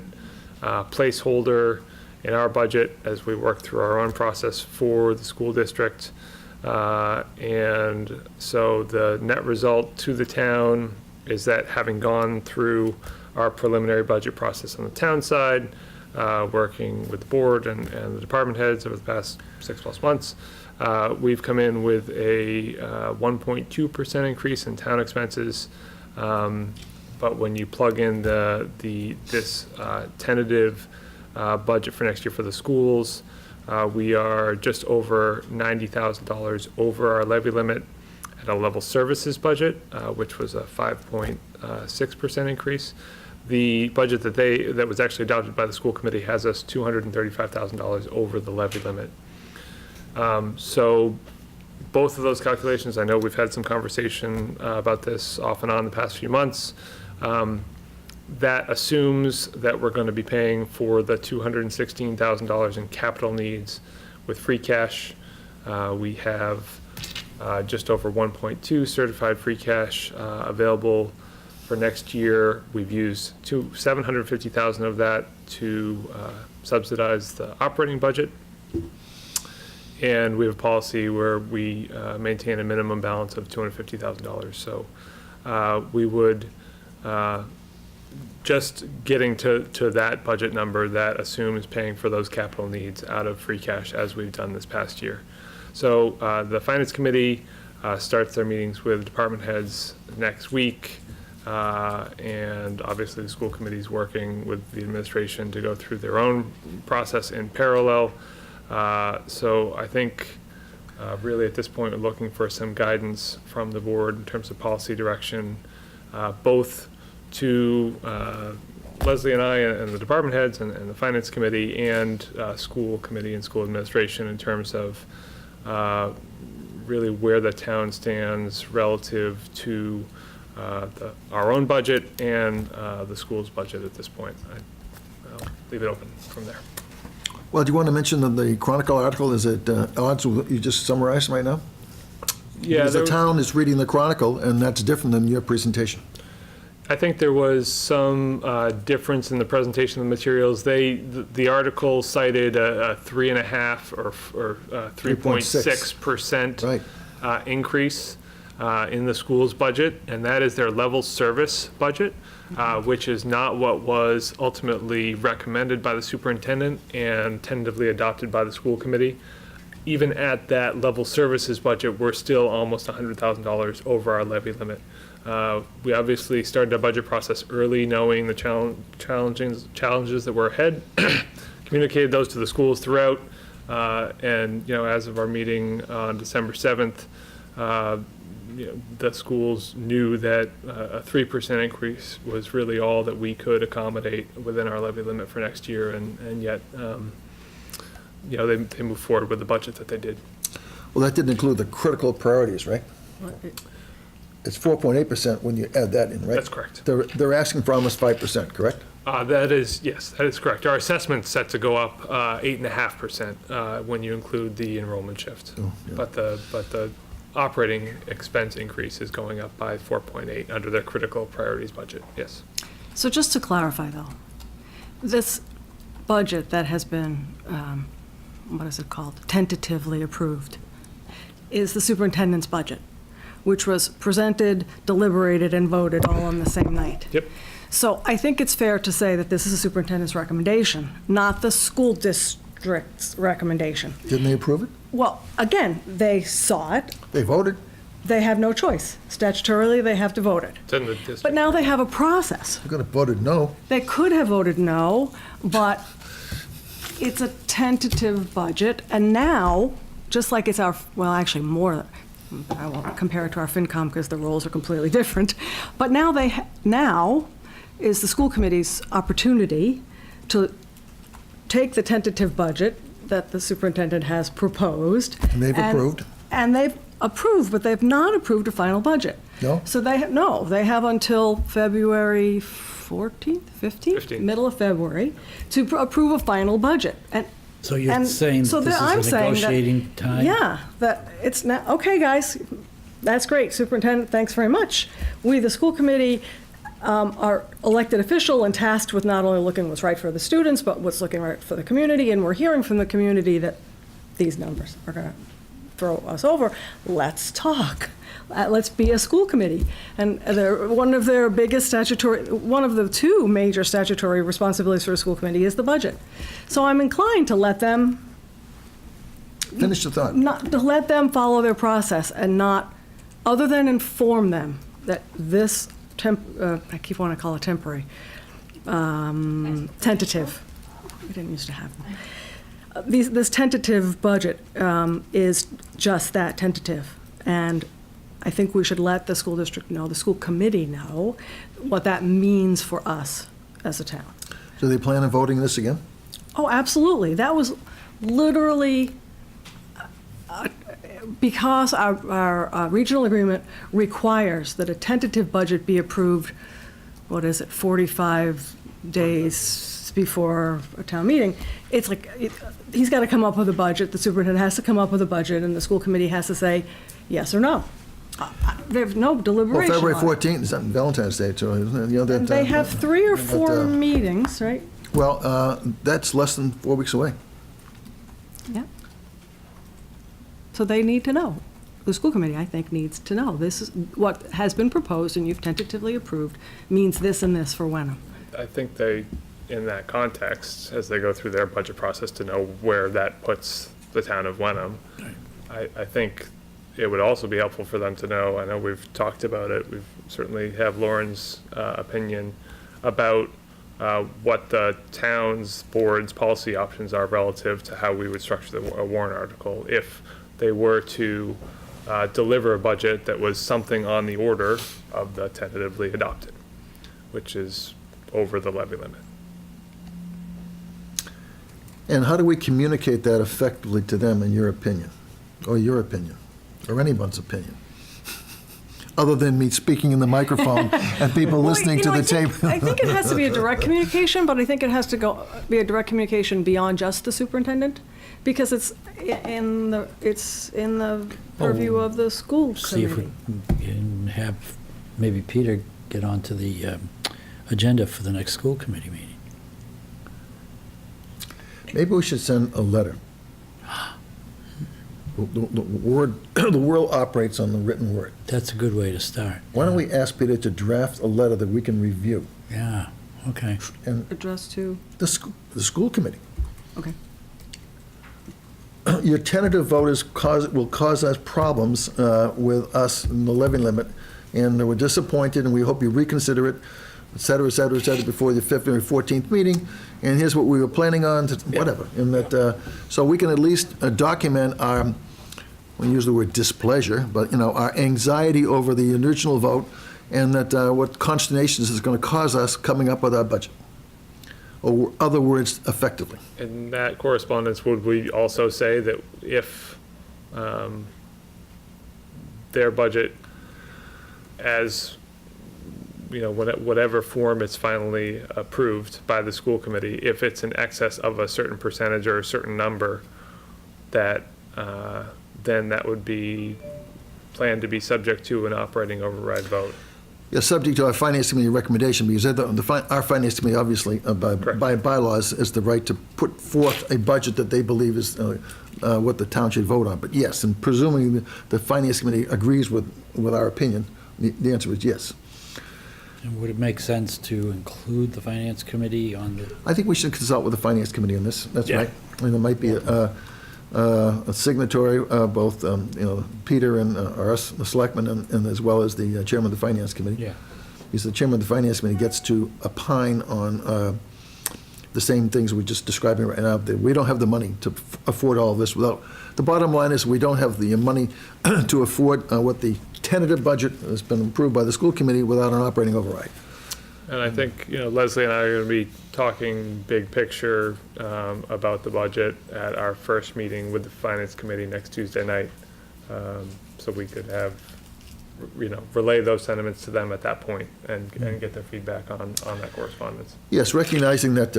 placeholder in our budget as we worked through our own process for the school district. And so the net result to the town is that, having gone through our preliminary budget process on the town side, working with the board and the department heads over the past 6+ months, we've come in with a 1.2% increase in town expenses. But when you plug in this tentative budget for next year for the schools, we are just over $90,000 over our levy limit at a level services budget, which was a 5.6% increase. The budget that was actually adopted by the school committee has us $235,000 over the levy limit. So both of those calculations, I know we've had some conversation about this off and on the past few months. That assumes that we're going to be paying for the $216,000 in capital needs with free cash. We have just over 1.2 certified free cash available for next year. We've used $750,000 of that to subsidize the operating budget. And we have a policy where we maintain a minimum balance of $250,000. So we would, just getting to that budget number, that assumes paying for those capital needs out of free cash as we've done this past year. So the Finance Committee starts their meetings with department heads next week. And obviously the school committee is working with the administration to go through their own process in parallel. So I think really at this point we're looking for some guidance from the board in terms of policy direction, both to Leslie and I and the department heads and the finance committee and school committee and school administration in terms of really where the town stands relative to our own budget and the school's budget at this point. I'll leave it open from there. Well, do you want to mention the Chronicle article? Is it odds with what you just summarized right now? Yeah, because the town is reading the Chronicle, and that's different than your presentation. I think there was some difference in the presentation of the materials. The article cited a 3.5 or 3.6% right. Increase in the school's budget, and that is their level service budget, which is not what was ultimately recommended by the superintendent and tentatively adopted by the school committee. Even at that level services budget, we're still almost $100,000 over our levy limit. We obviously started our budget process early, knowing the challenges that were ahead, communicated those to the schools throughout, and as of our meeting on December 7th, the schools knew that a 3% increase was really all that we could accommodate within our levy limit for next year, and yet they moved forward with the budget that they did. Well, that didn't include the critical priorities, right? It's 4.8% when you add that in, right? That's correct. They're asking for almost 5%, correct? Yes, that is correct. Our assessment's set to go up 8.5% when you include the enrollment shift. Oh, yeah. But the operating expense increase is going up by 4.8 under their critical priorities budget, yes. So just to clarify, though, this budget that has been, what is it called, tentatively approved, is the superintendent's budget, which was presented, deliberated, and voted all on the same night. Yep. So I think it's fair to say that this is a superintendent's recommendation, not the school district's recommendation. Didn't they approve it? Well, again, they saw it. They voted. They have no choice. Statutorily, they have to vote it. It's in the district. But now they have a process. They could have voted no. They could have voted no, but it's a tentative budget, and now, just like it's our, well, actually more, I won't compare it to our FinCom because the roles are completely different, but now is the school committee's opportunity to take the tentative budget that the superintendent has proposed. And they've approved? And they've approved, but they've not approved a final budget. No? So they have until February 14th, 15th? 15th. Middle of February, to approve a final budget. So you're And saying so this I'm is a saying that- negotiating time? Yeah, that it's not, okay, guys, that's great, superintendent, thanks very much. We, the school committee, are elected official and tasked with not only looking what's right for the students, but what's looking right for the community, and we're hearing from the community that these numbers are going to throw us over. Let's talk. Let's be a school committee. And one of their biggest one of the two major statutory responsibilities for a school committee is the budget. So I'm inclined to let them Finish the thought. to let them follow their process and not, other than inform them that this I keep wanting to call it temporary, tentative. We didn't used to have them. This tentative budget is just that, tentative. And I think we should let the school district know, the school committee know, what that means for us as a town. Do they plan on voting this again? Oh, absolutely. That was literally, because our regional agreement requires that a tentative budget be approved, 45 days before a town meeting, it's like, he's got to come up with a budget, the superintendent has to come up with a budget, and the school committee has to say yes or no. There's no Well, deliberation February on it. 14th is Valentine's Day, too, isn't it? You know, that, And they have 3 or 4 but, meetings, right? Well, that's less than 4 weeks away. Yeah. So they need to know. The school committee, I think, needs to know. This is what has been proposed and you've tentatively approved means this and this for Wenham. I think they, in that context, as they go through their budget process, to know where that puts the town of Wenham. I think it would also be helpful for them to know, I know we've talked about it, we've certainly have Lauren's opinion about what the town's board's policy options are relative to how we would structure a warrant article if they were to deliver a budget that was something on the order of the tentatively adopted, which is over the levy limit. And how do we communicate that effectively to them, in your opinion? Or your opinion? Or anyone's opinion? Other than me speaking in the microphone and people listening to the tape. I think it has to be a direct communication, but I think it has to be a direct communication beyond just the superintendent, because it's in the purview of the school See if we committee. can have maybe Peter get onto the agenda for the next school committee meeting. Maybe we should send a letter. The world operates on the written word. That's a good way to start. Why don't we ask Peter to draft a letter that we can review? Yeah, okay. And Addressed to, the school committee. okay. Your tentative vote will cause us problems with us in the levy limit, and we're disappointed, and we hope you reconsider it, et cetera, before the February 14th meeting, and here's what we were planning on, whatever. And that, so we can at least document our, we use the word displeasure, but, our anxiety over the original vote, and that what consternations is going to cause us coming up with our budget. Or other words, effectively. In that correspondence, would we also say that if their budget, as, whatever form it's finally approved by the school committee, if it's in excess of a certain percentage or a certain number, that then that would be planned to be subject to an operating override vote? Yeah, subject to our finance committee recommendation, because our finance committee, obviously, by bylaws, has the right to put forth a budget that they believe is what the town should vote on. But yes, and presuming the finance committee agrees with our opinion, the answer is yes. And would it make sense to include the finance committee on the, I think we should consult with the finance committee on this. That's Yeah. right. And there might be a signatory, both, Peter and or us, the selectmen, and as well as the chairman of the finance committee. yeah, Because the chairman of the finance committee gets to opine on the same things we're just describing right now. That we don't have the money to afford all of this without, the bottom line is we don't have the money to afford what the tentative budget has been approved by the school committee without an operating override. And I think, Leslie and I are going to be talking big picture about the budget at our first meeting with the Finance Committee next Tuesday night. So we could have, relay those sentiments to them at that point and get their feedback on that correspondence. Yes, recognizing that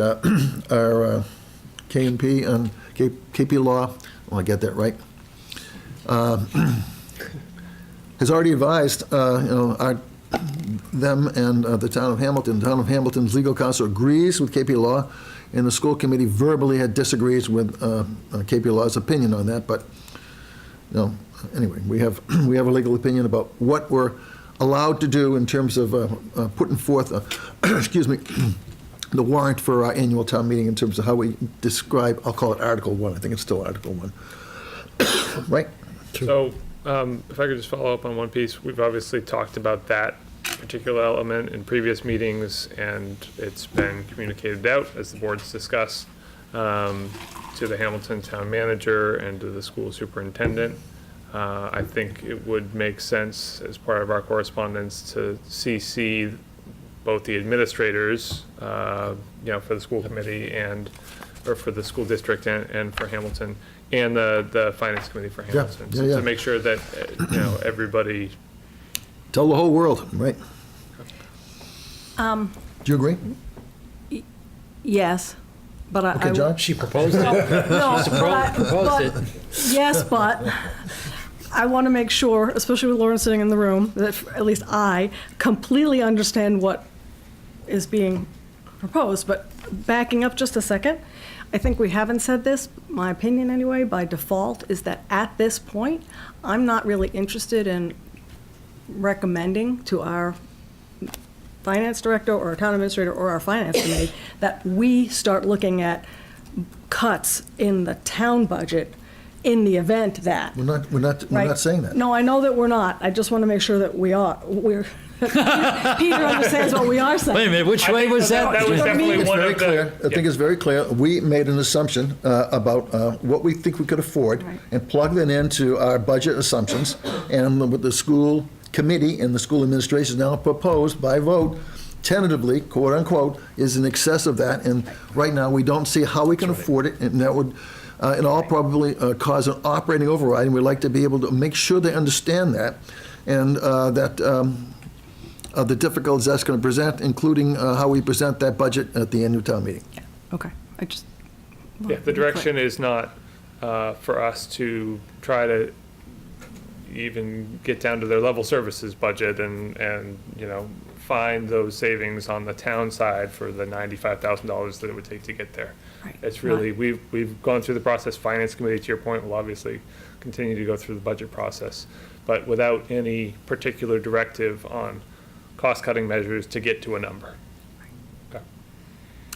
our KP and KP Law, I get that right, has already advised, them and the town of Hamilton. The town of Hamilton's legal counsel agrees with KP Law, and the school committee verbally disagrees with KP Law's opinion on that. But, anyway, we have a legal opinion about what we're allowed to do in terms of putting forth, excuse me, the warrant for our annual town meeting in terms of how we describe, I'll call it Article 1. I think it's still Article 1. Right? So if I could just follow up on one piece, we've obviously talked about that particular element in previous meetings, and it's been communicated out, as the board's discussed, to the Hamilton town manager and to the school superintendent. I think it would make sense as part of our correspondence to CC both the administrators, for the school committee or for the school district and for Hamilton, and the finance committee for Hamilton. Yeah, So yeah. to make sure that, everybody. Tell the whole world, right? Do you agree? Yes, but I. Okay, John? She proposed it. No, Proposed it. yes, but I want to make sure, especially with Lauren sitting in the room, that at least I completely understand what is being proposed. But backing up just a second, I think we haven't said this, my opinion anyway, by default, is that at this point, I'm not really interested in recommending to our finance director or our town administrator or our finance committee that we start looking at cuts in the town budget in the event that. We're not Right. saying that. No, I know that we're not. I just want to make sure that we're, Peter understands what we are saying. Wait a minute, which way was that? That was definitely It's one very of the. clear. I think it's very clear. We made an assumption about what we think we could afford Right. and plugged it into our budget assumptions. And what the school committee and the school administration now proposed by vote, tentatively, quote unquote, is in excess of that. And right now, we don't see how we can afford it. And that would, in all probably, cause an operating override. And we'd like to be able to make sure they understand that. And that the difficulties that's going to present, including how we present that budget at the annual town meeting. Okay, I just. Yeah, the direction is not for us to try to even get down to their level services budget and find those savings on the town side for the $95,000 that it would take to get there. Right. It's really, we've gone through the process. Finance committee, to your point, will obviously continue to go through the budget process, but without any particular directive on cost-cutting measures to get to a number. Okay.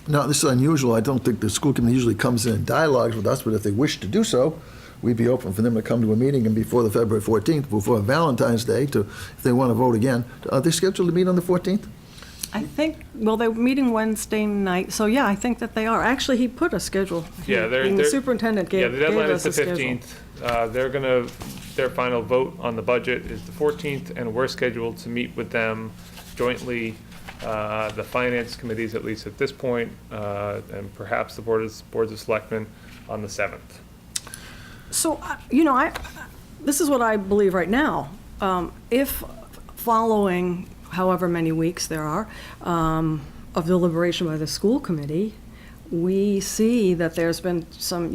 Now, this is unusual. I don't think the school committee usually comes in and dialogues with us, but if they wish to do so, we'd be open for them to come to a meeting and before the February 14th, before Valentine's Day, if they want to vote again. Are they scheduled to meet on the 14th? I think, well, they're meeting Wednesday night, so yeah, I think that they are. Actually, he put a schedule. Yeah, The superintendent Yeah, gave the deadline is us the a schedule. 15th. Their final vote on the budget is the 14th, and we're scheduled to meet with them jointly, the finance committees, at least at this point, and perhaps the boards of selectmen on the 7th. So, this is what I believe right now. If following however many weeks there are of deliberation by the school committee, we see that there's been some,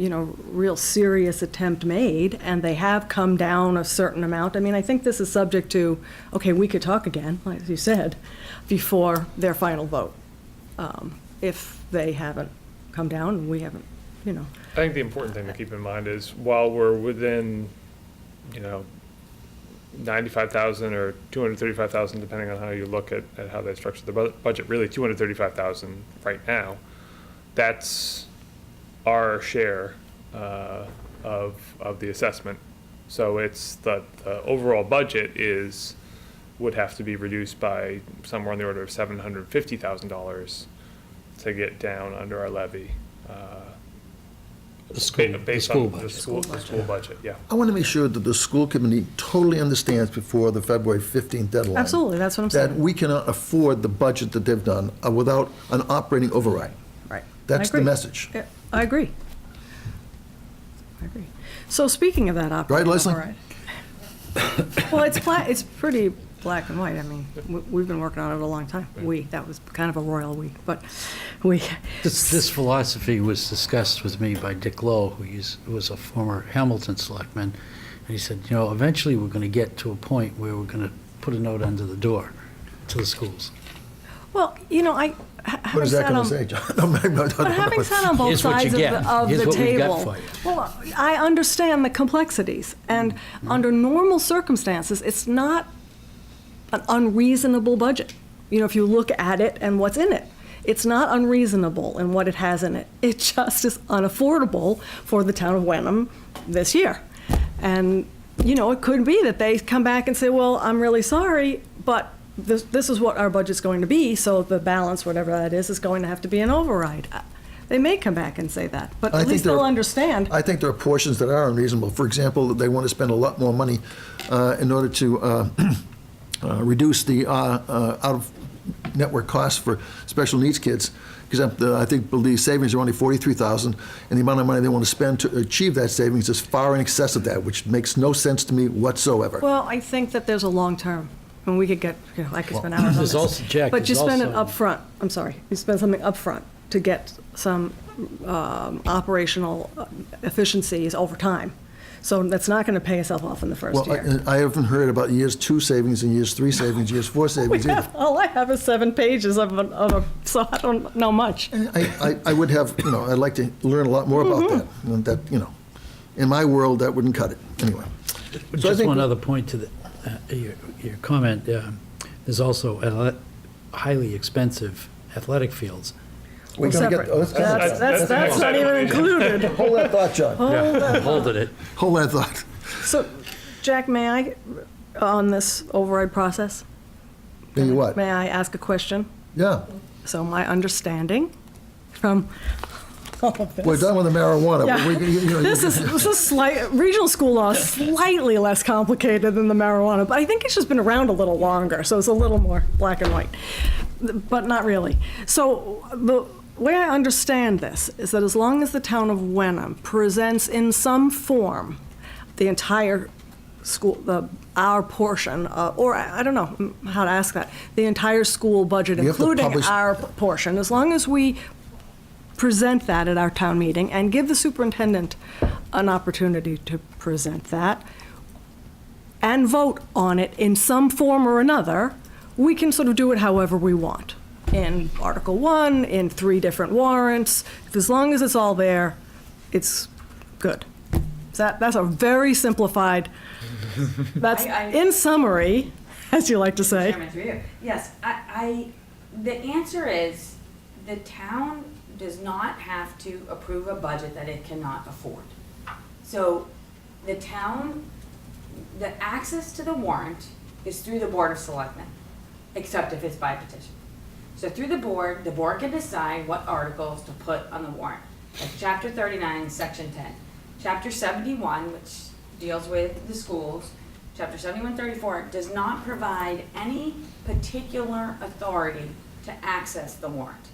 real serious attempt made, and they have come down a certain amount. I mean, I think this is subject to, okay, we could talk again, like you said, before their final vote. If they haven't come down, and we haven't, I think the important thing to keep in mind is while we're within, 95,000 or 235,000, depending on how you look at how they structured the budget, really 235,000 right now, that's our share of the assessment. So it's the overall budget would have to be reduced by somewhere on the order of $750,000 to get down under our levy. based school on the budget. school budget, yeah. I want to make sure that the school committee totally understands before the February 15th deadline. Absolutely, that's what I'm That saying. we cannot afford the budget that they've done without an operating override. Right. That's I the agree. message. Yeah, I agree. I agree. So speaking of that operating Leslie? override. Well, it's pretty black and white. I mean, we've been working on it a long time. That was kind of a royal we, but we. This philosophy was discussed with me by Dick Lowe, who was a former Hamilton selectman. And he said, eventually we're going to get to a point where we're going to put a note under the door to the schools. Well, What having is that sat going on, to say, John? No, no, but having sat on both Here's what you sides of get. the Here's what we've got table, for you. well, I understand the complexities, and under normal circumstances, it's not an unreasonable budget. If you look at it and what's in it, it's not unreasonable in what it has in it. It just is unaffordable for the town of Wenham this year. And, it could be that they come back and say, well, I'm really sorry, but this is what our budget's going to be, so the balance, whatever that is going to have to be an override. They may come back and say that, but I at think least there they'll are- understand. I think there are portions that are unreasonable. For example, they want to spend a lot more money in order to reduce the out-of-network costs for special needs kids. Because I think the savings are only $43,000, and the amount of money they want to spend to achieve that savings is far in excess of that, which makes no sense to me whatsoever. Well, I think that there's a long term, and we could get, I could spend hours on There's this. also, Jack, But you there's spend it also- upfront, I'm sorry, you spend something upfront to get some operational efficiencies over time. So that's not going to pay itself off in the first Well, year. I haven't heard about years 2 savings and years 3 savings, years 4 savings either. All I have is 7 pages of a, so I don't know much. I would have, I'd like to learn a lot more about that. And that, in my world, that wouldn't cut it. Anyway. So I Just think one other point to your comment. There's also highly expensive athletic fields. we're gonna get. Separate. Oh, let's get to that. That's not even included. Hold that thought, John. Holding it. Hold that thought. So, Jack, may I, on this override process, Then you what? may I ask a question? Yeah. So my understanding from all of this. We're done with the marijuana. Yeah. This is slight, regional school law is slightly less complicated than the marijuana, but I think it's just been around a little longer, so it's a little more black and white, but not really. So the way I understand this is that as long as the town of Wenham presents in some form the entire school, our portion, or I don't know how to ask that, the entire school budget, You have to including publish- our portion, as long as we present that at our town meeting and give the superintendent an opportunity to present that and vote on it in some form or another, we can sort of do it however we want. In Article 1, in 3 different warrants, as long as it's all there, it's good. That's a very simplified, that's in summary, as you like to say. Chairman, through you. Yes, the answer is, the town does not have to approve a budget that it cannot afford. So the town, the access to the warrant is through the Board of Selectmen, except if it's by petition. So through the board can decide what articles to put on the warrant. Like Chapter 39, Section 10. Chapter 71, which deals with the schools, Chapter 7134 does not provide any particular authority to access the warrant.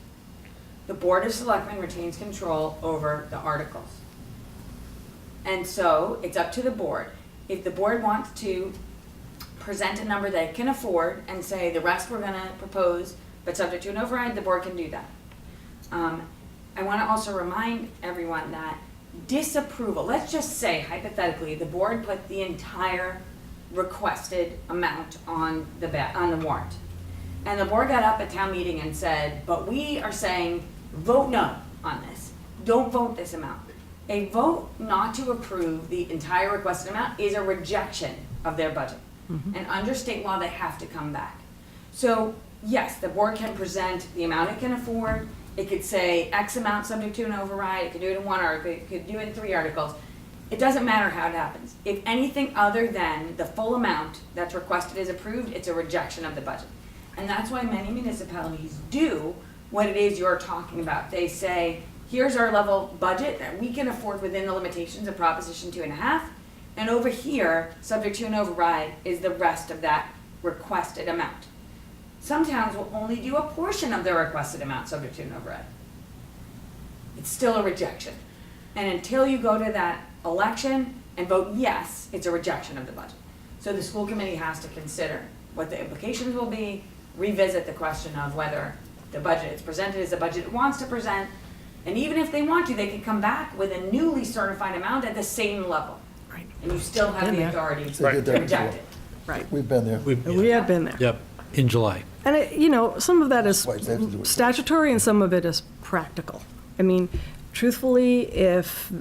The Board of Selectmen retains control over the articles. And so it's up to the board. If the board wants to present a number that it can afford and say the rest we're gonna propose, but subject to an override, the board can do that. I wanna also remind everyone that disapproval, let's just say hypothetically, the board put the entire requested amount on the warrant. And the board got up at town meeting and said, but we are saying, vote no on this. Don't vote this amount. A vote not to approve the entire requested amount is a rejection of their budget. And under state law, they have to come back. So yes, the board can present the amount it can afford. It could say X amount subject to an override. It could do it in 1 article. It could do it in 3 articles. It doesn't matter how it happens. If anything other than the full amount that's requested is approved, it's a rejection of the budget. And that's why many municipalities do what it is you're talking about. They say, here's our level budget that we can afford within the limitations of Proposition 2.5. And over here, subject to an override, is the rest of that requested amount. Some towns will only do a portion of the requested amount subject to an override. It's still a rejection. And until you go to that election and vote yes, it's a rejection of the budget. So the school committee has to consider what the implications will be, revisit the question of whether the budget it's presented is the budget it wants to present, and even if they want to, they can come back with a newly certified amount at the same level. Right. And you still have Been the there. authority They to did that reject before. it. Right. We've been there. And we have been there. Yep, in July. And, some of that is Why, they have to do it. statutory and some of it is practical. I mean, truthfully, if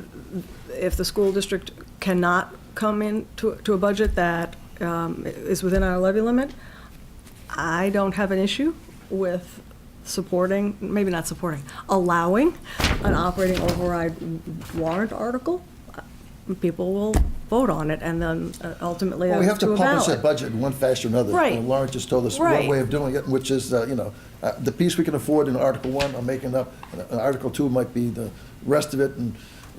the school district cannot come in to a budget that is within our levy limit, I don't have an issue with supporting, maybe not supporting, allowing an operating override warrant article. People will vote on it, and then ultimately Well, we have to to a publish that ballot. budget in one fashion or another. Right. And Lauren just told us one Right. way of doing it, which is, the piece we can afford in Article 1, I'm making up. And Article 2 might be the rest of it and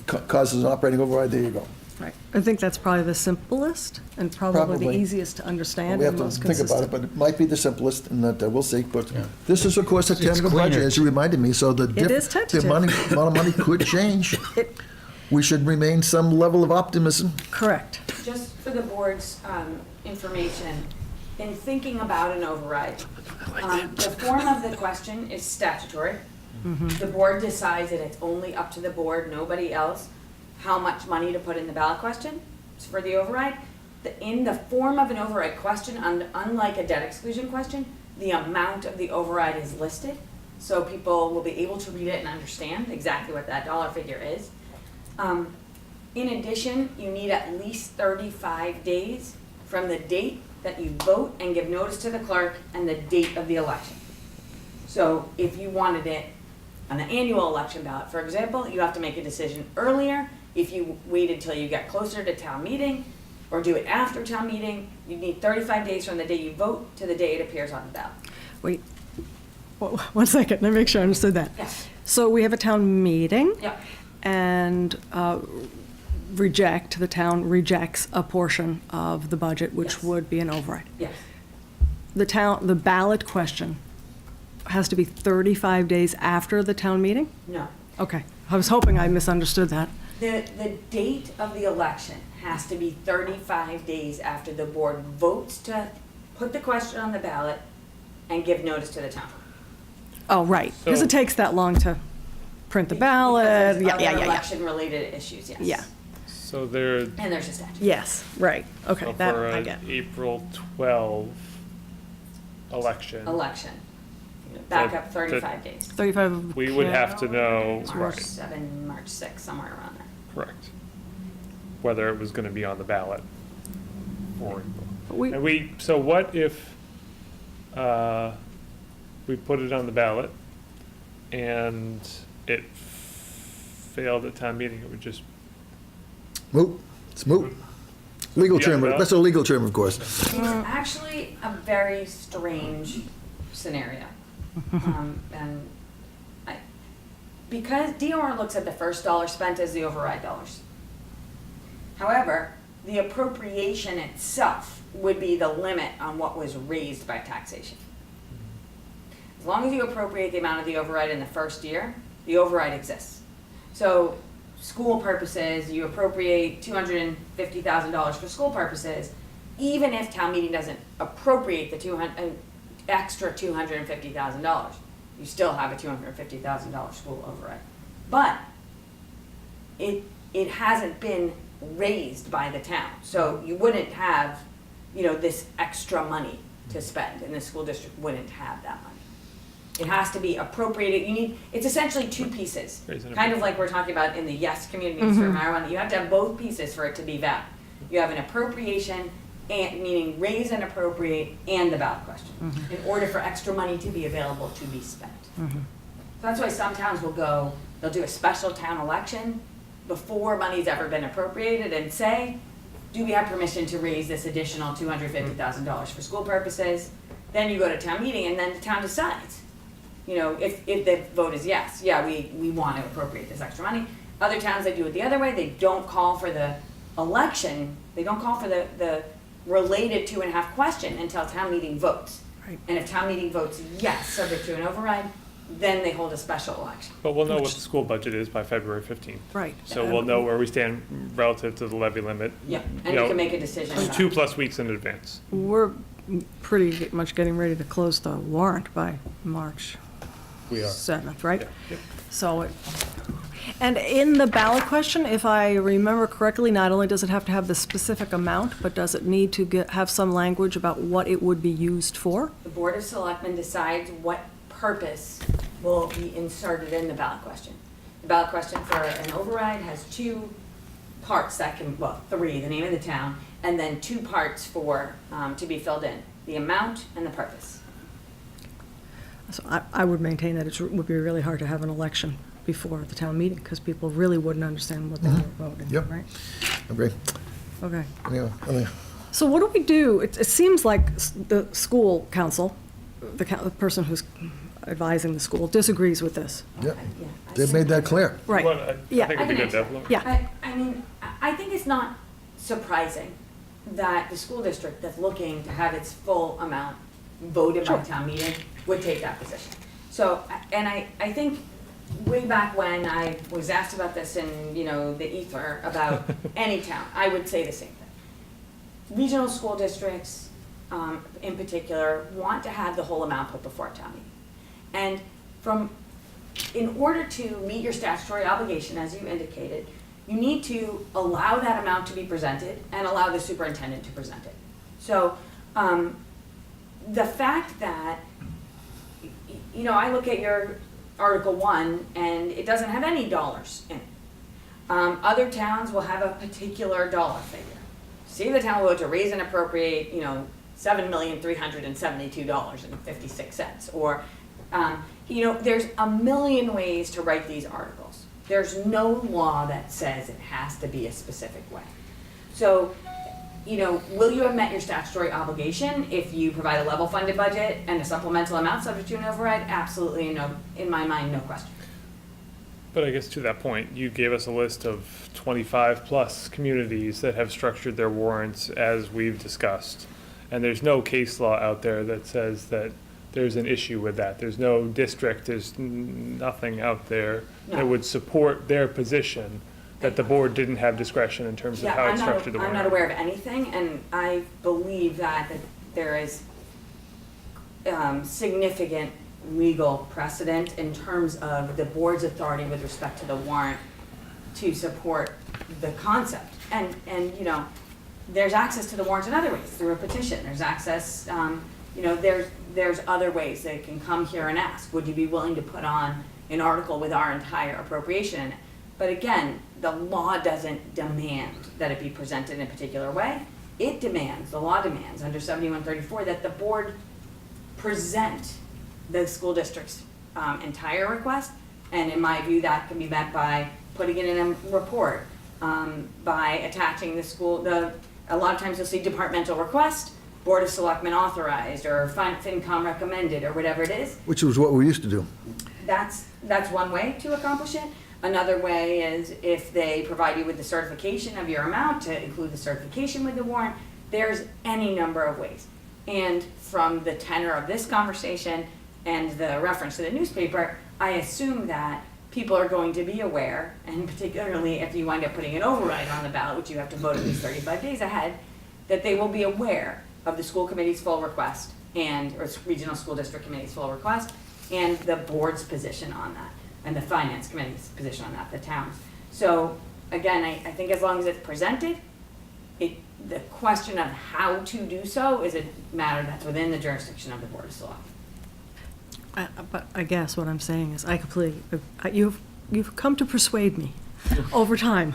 causes an operating override, there you go. Right. I think that's probably the simplest and probably the Probably. easiest to understand We have and to most think about consistent. it, but it might be the simplest, and that we'll see. But Yeah. this is, of course, a It's tentative budget, cleaner. as you reminded me, so the is tentative. amount of money could change. It- We should remain some level of optimism. Correct. Just for the board's information, in thinking about an override, the form of the question is statutory. The board decides that it's only up to the board, nobody else, how much money to put in the ballot question for the override. In the form of an override question, unlike a debt exclusion question, the amount of the override is listed, so people will be able to read it and understand exactly what that dollar figure is. In addition, you need at least 35 days from the date that you vote and give notice to the clerk and the date of the election. So if you wanted it on the annual election ballot, for example, you have to make a decision earlier. If you waited till you get closer to town meeting or do it after town meeting, you need 35 days from the day you vote to the day it appears on the ballot. Wait, one second, let me make sure I understood that. Yes. So we have a town meeting. Yep. And the town rejects a portion of the budget, which Yes. would be an override. Yes. The ballot question has to be 35 days after the town meeting? No. Okay, I was hoping I misunderstood that. The date of the election has to be 35 days after the board votes to put the question on the ballot and give notice to the town. Oh, right, because So- it takes that long to print the Because ballot, there's yeah, other yeah, yeah, yeah. election-related issues, yes. Yeah. So there, And there's a statute. Yes, right, okay, so that for I an get. April 12 election, Election. Back The- up 35 days. 35. we would have to know, March right, 7, March 6, somewhere around there. correct, whether it was going to be on the ballot for April. We- And so what if we put it on the ballot and it failed at town meeting? It would just, Moot, it's moot. Legal Yeah, term, well- that's a legal term, of course. It's actually a very strange scenario. And because DOR looks at the first dollar spent as the override dollars. However, the appropriation itself would be the limit on what was raised by taxation. As long as you appropriate the amount of the override in the first year, the override exists. So school purposes, you appropriate $250,000 for school purposes, even if town meeting doesn't appropriate the extra $250,000, you still have a $250,000 school override. But it hasn't been raised by the town, so you wouldn't have, this extra money to spend, and the school district wouldn't have that money. It has to be appropriated. It's essentially two pieces, Raise and kind of like we're talking about in the yes communities for marijuana. You have to have both pieces for it to be valid. You have an appropriation, and meaning raise and appropriate, and the ballot question, in order for extra money to be available to be spent. So that's why some towns they'll do a special town election before money's ever been appropriated and say, do we have permission to raise this additional $250,000 for school purposes? Then you go to town meeting, and then the town decides. you know, if the vote is yes, yeah, we want to appropriate this extra money. Other towns, they do it the other way. They don't call for the election, they don't call for the related 2.5 question until town meeting votes. Right. And if town meeting votes yes, subject to an override, then they hold a special election. But we'll know what the school budget is by February 15th. Right. So we'll know where we stand relative to the levy limit. Yeah, and you you know, can make a decision about it. 2+ weeks in advance. We're pretty much getting ready to close the warrant by March We are. 7th, right? Yeah, yep. So, and in the ballot question, if I remember correctly, not only does it have to have the specific amount, but does it need to have some language about what it would be used for? The Board of Selectmen decides what purpose will be inserted in the ballot question. The ballot question for an override has 2 parts that can, well, 3, the name of the town, and then 2 parts for, to be filled in, the amount and the purpose. So I would maintain that it would be really hard to have an election before the town meeting, because people really wouldn't understand what they were voting, Yep. right? Agree. Okay. Anyway, So what do we do? It seems like the school council, the person who's advising the school, disagrees with this. Yep, Yeah, I they've made that clear. Right. Well, I Yeah. think it'd be good to have. Yeah. I mean, I think it's not surprising that the school district that's looking to have its full amount voted by Sure. town meeting would take that position. So, and I think way back when I was asked about this in, you know, the ether about any town, I would say the same thing. Regional school districts, in particular, want to have the whole amount put before town meeting. And in order to meet your statutory obligation, as you indicated, you need to allow that amount to be presented and allow the superintendent to present it. So, the fact that, you know, I look at your Article 1 and it doesn't have any dollars in it. Other towns will have a particular dollar figure. See, the town will vote to raise and appropriate, you know, $7,372.56, or you know, there's a million ways to write these articles. There's no law that says it has to be a specific way. So, you know, will you have met your statutory obligation if you provide a level funded budget and a supplemental amount subject to an override? Absolutely, no, in my mind, no question. But I guess to that point, you gave us a list of 25+ communities that have structured their warrants as we've discussed. And there's no case law out there that says that there's an issue with that. There's no district, there's nothing out there that No. would support their position that the board didn't have discretion in terms of Yeah, how it structured the I'm warrant. not aware of anything, and I believe that there is significant legal precedent in terms of the board's authority with respect to the warrant to support the concept. And you know, there's access to the warrant in other ways, through a petition. There's access, you know, there's other ways they can come here and ask, would you be willing to put on an article with our entire appropriation in it? But again, the law doesn't demand that it be presented in a particular way. It demands, the law demands under 7134 that the board present the school district's entire request. And in my view, that can be met by putting it in a report, by attaching the school, a lot of times you'll see departmental request, Board of Selectmen authorized, or FinCom recommended, or whatever it is. Which was what we used to do. That's one way to accomplish it. Another way is if they provide you with the certification of your amount, to include the certification with the warrant. There's any number of ways. And from the tenor of this conversation and the reference to the newspaper, I assume that people are going to be aware, and particularly if you wind up putting an override on the ballot, which you have to vote at least 35 days ahead, that they will be aware of the school committee's full request or regional school district committee's full request, and the board's position on that, and the finance committee's position on that, the town's. So again, I think as long as it's presented, the question of how to do so is a matter that's within the jurisdiction of the Board of Selectmen. But I guess what I'm saying is I completely, you've come to persuade me over time.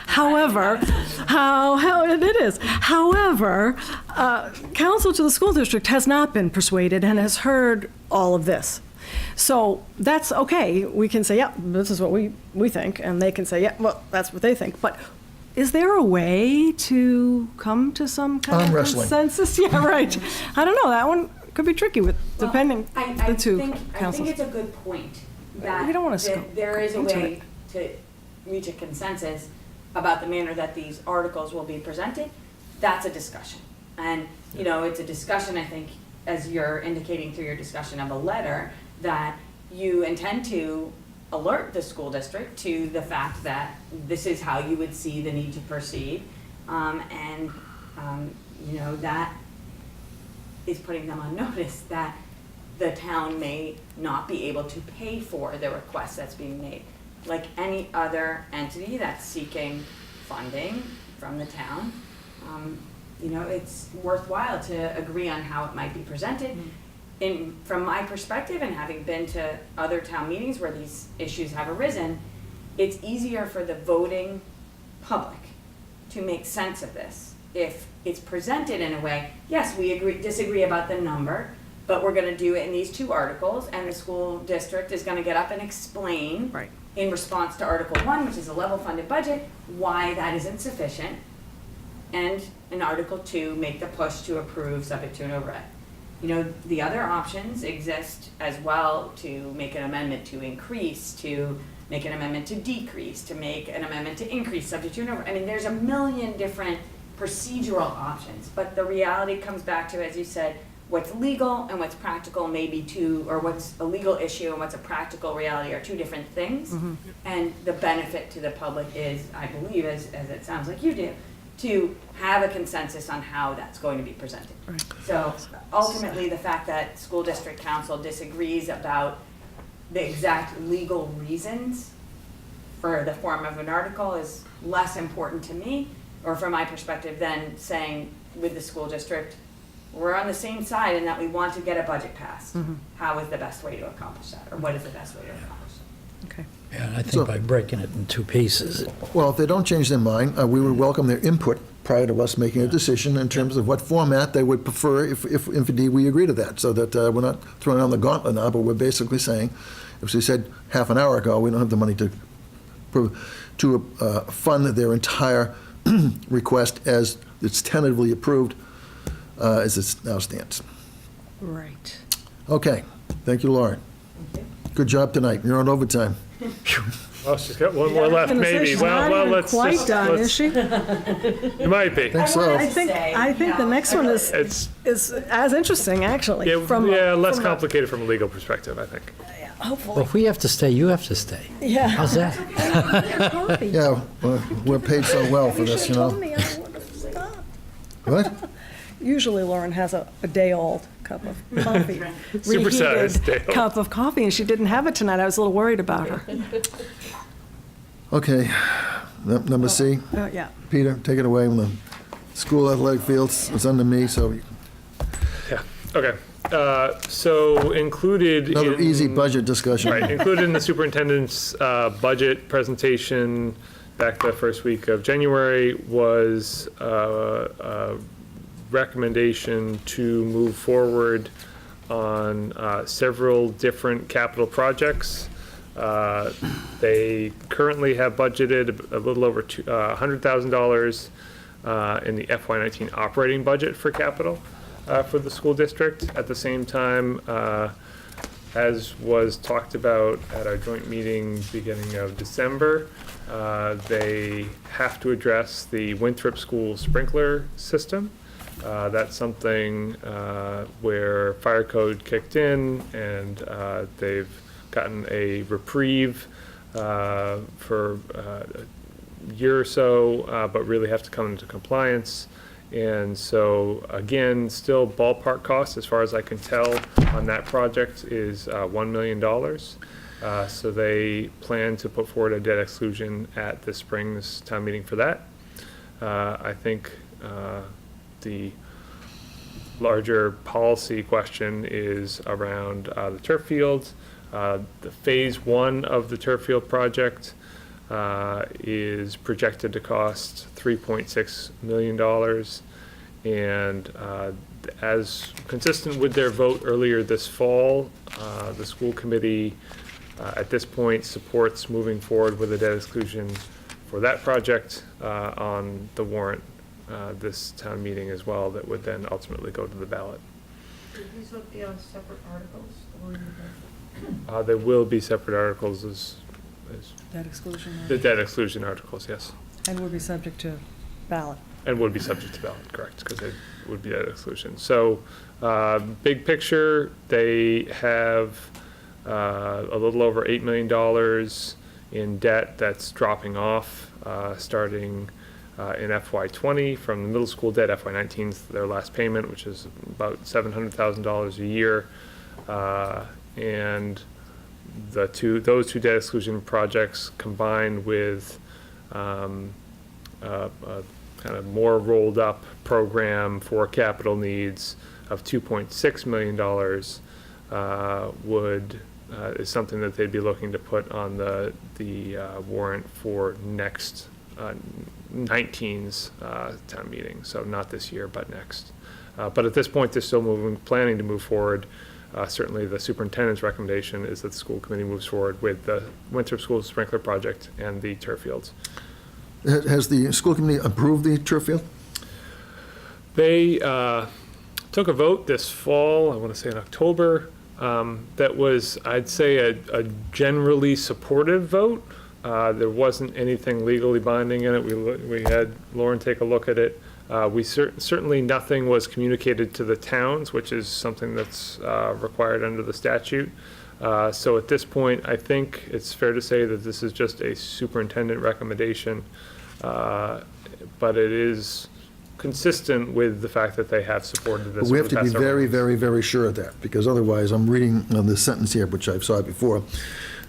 However, it is. However, counsel to the school district has not been persuaded and has heard all of this. So that's okay. We can say, yeah, this is what we think, and they can say, yeah, well, that's what they think. But is there a way to come to some kind Arm of wrestling. consensus? Yeah, right. I don't know, that one, could be tricky with, depending, the two I think councils. it's a good point that We don't wanna there is a go into way to reach a consensus about the manner that these articles will be presented. That's a discussion. And, you know, it's a discussion, I think, as you're indicating through your discussion of a letter, that you intend to alert the school district to the fact that this is how you would see the need to proceed. You know, that is putting them on notice that the town may not be able to pay for the request that's being made. Like any other entity that's seeking funding from the town, you know, it's worthwhile to agree on how it might be presented. From my perspective, and having been to other town meetings where these issues have arisen, it's easier for the voting public to make sense of this if it's presented in a way, yes, we disagree about the number, but we're gonna do it in these two articles, and the school district is gonna get up and explain Right. in response to Article 1, which is a level funded budget, why that isn't sufficient, and in Article 2, make the push to approve subject to an override. You know, the other options exist as well, to make an amendment to increase, to make an amendment to decrease, to make an amendment to increase subject to an override. I mean, there's a million different procedural options, but the reality comes back to, as you said, what's legal and what's practical may be two, or what's a legal issue and what's a practical reality are two different things. And the benefit to the public is, I believe, as it sounds like you do, to have a consensus on how that's going to be presented. Right. So ultimately, the fact that school district council disagrees about the exact legal reasons for the form of an article is less important to me, or from my perspective, than saying with the school district, we're on the same side in that we want to get a budget passed. How is the best way to accomplish that, or what is the best way to accomplish that? Okay. Yeah, and I So- think by breaking it in two pieces, Well, if they don't change their mind, we would welcome their input prior to us making a decision in terms of what format they would prefer if indeed we agree to that, so that we're not throwing on the gauntlet now, but we're basically saying, as we said half an hour ago, we don't have the money to fund their entire request as it's tentatively approved, as it now stands. Right. Okay, thank you, Lauren. Good job tonight, you're on overtime. Oh, she's got one more left, Gonna say maybe. she's Well, not well, even let's quite just, done, is let's, she? it might be. Think so. I think the next one is It's, as interesting, actually. yeah, from less from complicated from a legal perspective, I think. well, Hopefully, if we have to stay, you have to stay. yeah. How's that? Coffee. Yeah, we're paid so well for You this, should you have know. told me, I would have stopped. What? Usually Lauren has a day-old cup of coffee. Supersized reheated day-old. cup of coffee, and she didn't have it tonight. I was a little worried about her. Okay, number C, Yeah. Peter, take it away. When the school athletic fields, it's under me, so Yeah, okay. So included another in- easy budget discussion. Right, included in the superintendent's budget presentation back the first week of January was a recommendation to move forward on several different capital projects. They currently have budgeted a little over $100,000 in the FY19 operating budget for capital for the school district. At the same time, as was talked about at our joint meeting beginning of December, they have to address the Winthrop School sprinkler system. That's something where fire code kicked in, and they've gotten a reprieve for a year or so, but really have to come into compliance. And so, again, still ballpark cost, as far as I can tell, on that project is $1 million. So they plan to put forward a debt exclusion at this spring's town meeting for that. I think the larger policy question is around the turf fields. The phase one of the turf field project is projected to cost $3.6 million. And as consistent with their vote earlier this fall, the school committee at this point supports moving forward with a debt exclusion for that project on the warrant this town meeting as well, that would then ultimately go to the ballot. These would be on separate articles, or There will be separate articles as Debt exclusion, the debt exclusion articles, yes. and would be subject to ballot. And would be subject to ballot, correct, because they would be debt exclusion. So, big picture, they have a little over $8 million in debt that's dropping off, starting in FY20 from the middle school debt. FY19 is their last payment, which is about $700,000 a year. And those two debt exclusion projects combined with kind of more rolled up program for capital needs of $2.6 million is something that they'd be looking to put on the warrant for next 19's town meeting. So not this year, but next. But at this point, they're still planning to move forward. Certainly, the superintendent's recommendation is that the school committee moves forward with the Winthrop School Sprinkler Project and the turf fields. Has the school committee approved the turf field? They took a vote this fall, I want to say in October, that was, I'd say, a generally supportive vote. There wasn't anything legally binding in it. We had Lauren take a look at it. Certainly nothing was communicated to the towns, which is something that's required under the statute. So at this point, I think it's fair to say that this is just a superintendent recommendation, but it is consistent with the fact that they have supported this. But we have for to the be past several very, months. very, very sure of that, because otherwise, I'm reading this sentence here, which I saw before.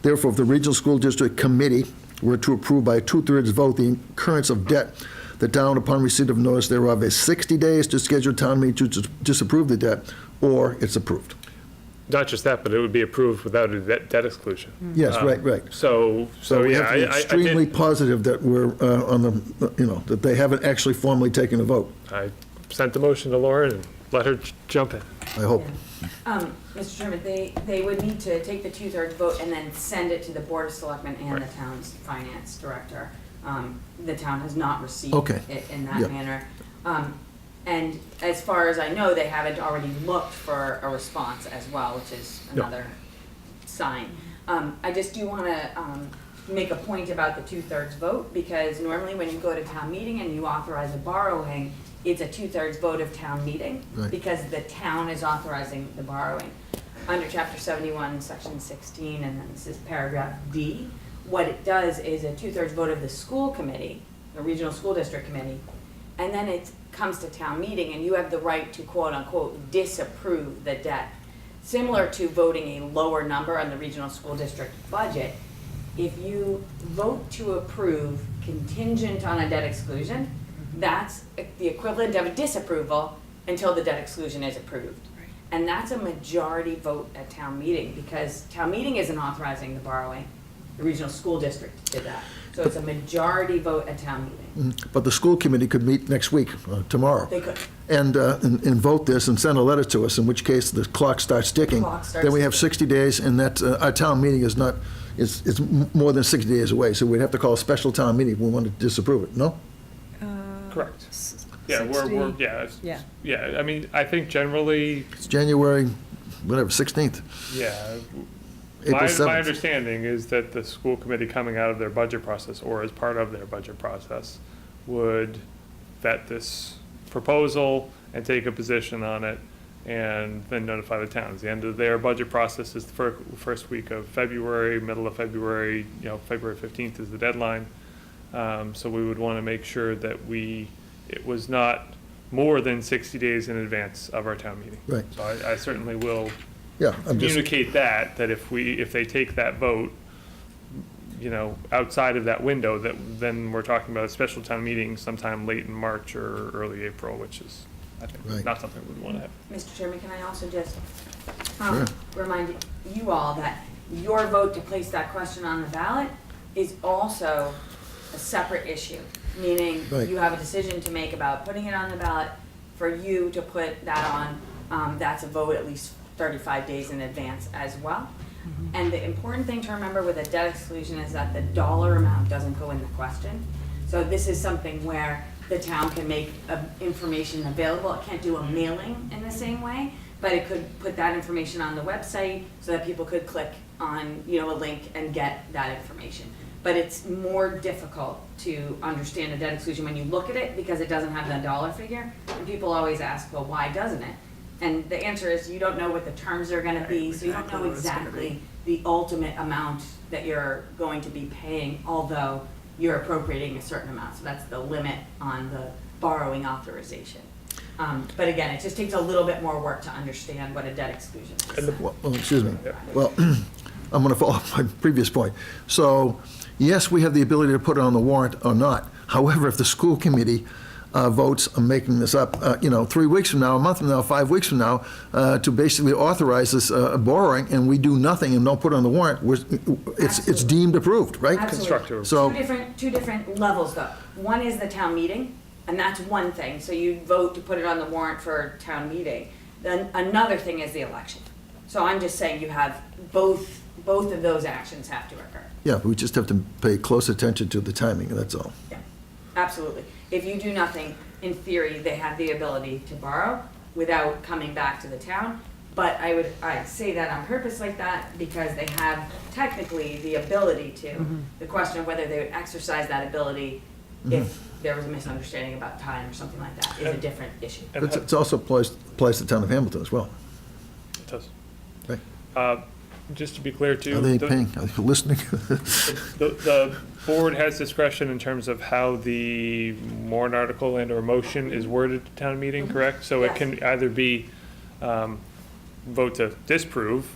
Therefore, if the regional school district committee were to approve by a 2/3 vote the incurrence of debt, the town, upon receipt of notice thereof, has 60 days to schedule town meeting to disapprove the debt, or it's approved. Not just that, but it would be approved without a debt exclusion. Yes, right. So We yeah, have to be extremely positive that we're on the, that they haven't actually formally taken a vote, I sent the motion to Lauren and let her jump in. I hope. Mr. Chairman, they would need to take the 2/3 vote and then send it to the Board of Selectmen and the Right. town's finance director. The town has not received Okay. it in that Yeah. manner. And as far as I know, they haven't already looked for a response as well, which is No. another sign. I just do want to make a point about the 2/3 vote, because normally when you go to town meeting and you authorize a borrowing, it's a 2/3 vote of town meeting, Right. because the town is authorizing the borrowing. Under Chapter 71, Section 16, and then this is paragraph D, what it does is a 2/3 vote of the school committee, the regional school district committee, and then it comes to town meeting, and you have the right to quote-unquote disapprove the debt. Similar to voting a lower number on the regional school district budget, if you vote to approve contingent on a debt exclusion, that's the equivalent of a disapproval until the debt exclusion is approved. And that's a majority vote at town meeting, because town meeting isn't authorizing the borrowing. The regional school district did that. So it's a majority vote at town meeting. But the school committee could meet next week, tomorrow, They could. and vote this and send a letter to us, in which case the clock starts ticking. Clock starts Then we have ticking. 60 days, and that, our town meeting is not, it's more than 60 days away, so we'd have to call a special town meeting if we wanted to disapprove it, no? Correct. Yeah, we're, Yeah. yeah, I mean, I think generally, It's January, whatever, 16th, yeah. April My 7th. understanding is that the school committee coming out of their budget process, or as part of their budget process, would vet this proposal and take a position on it, and then notify the towns. The end of their budget process is the first week of February, middle of February, February 15th is the deadline. So we would want to make sure that it was not more than 60 days in advance of our town meeting. Right. So I certainly will Yeah, I'm just, communicate that if they take that vote, outside of that window, then we're talking about a special town meeting sometime late in March or early April, which is, I think, Right. not something we'd want to have. Mr. Chairman, can I also just Sure. remind you all that your vote to place that question on the ballot is also a separate issue, meaning Right. you have a decision to make about putting it on the ballot. For you to put that on, that's a vote at least 35 days in advance as well. And the important thing to remember with a debt exclusion is that the dollar amount doesn't go in the question. So this is something where the town can make information available. It can't do a mailing in the same way, but it could put that information on the website so that people could click on, you know, a link and get that information. But it's more difficult to understand a debt exclusion when you look at it because it doesn't have the dollar figure. And people always ask, well, why doesn't it? And the answer is you don't know what the terms are gonna be, so you don't know exactly the ultimate amount that you're going to be paying, although you're appropriating a certain amount. So that's the limit on the borrowing authorization. But again, it just takes a little bit more work to understand what a debt exclusion is. Well, excuse me. Well, I'm going to follow up my previous point. So, yes, we have the ability to put it on the warrant or not. However, if the school committee votes on making this up, 3 weeks from now, a month from now, 5 weeks from now, to basically authorize this borrowing, and we do nothing and don't put it on the warrant, it's deemed approved, right? Absolutely. Constructive. So, Two different levels though. One is the town meeting, and that's one thing. So you vote to put it on the warrant for town meeting. Then another thing is the election. So I'm just saying you have both of those actions have to occur. yeah, we just have to pay close attention to the timing, that's all. Yeah, absolutely. If you do nothing, in theory, they have the ability to borrow without coming back to the town. But I say that on purpose like that because they have technically the ability to. The question of whether they would exercise that ability if there was a misunderstanding about time or something like that is a different issue. And But it also applies to the town of Hamilton as well. it does. Right. Just to be clear too. Are they paying, are they listening? The board has discretion in terms of how the warrant article and or motion is worded at town meeting, correct? So it Yes. can either be vote to disapprove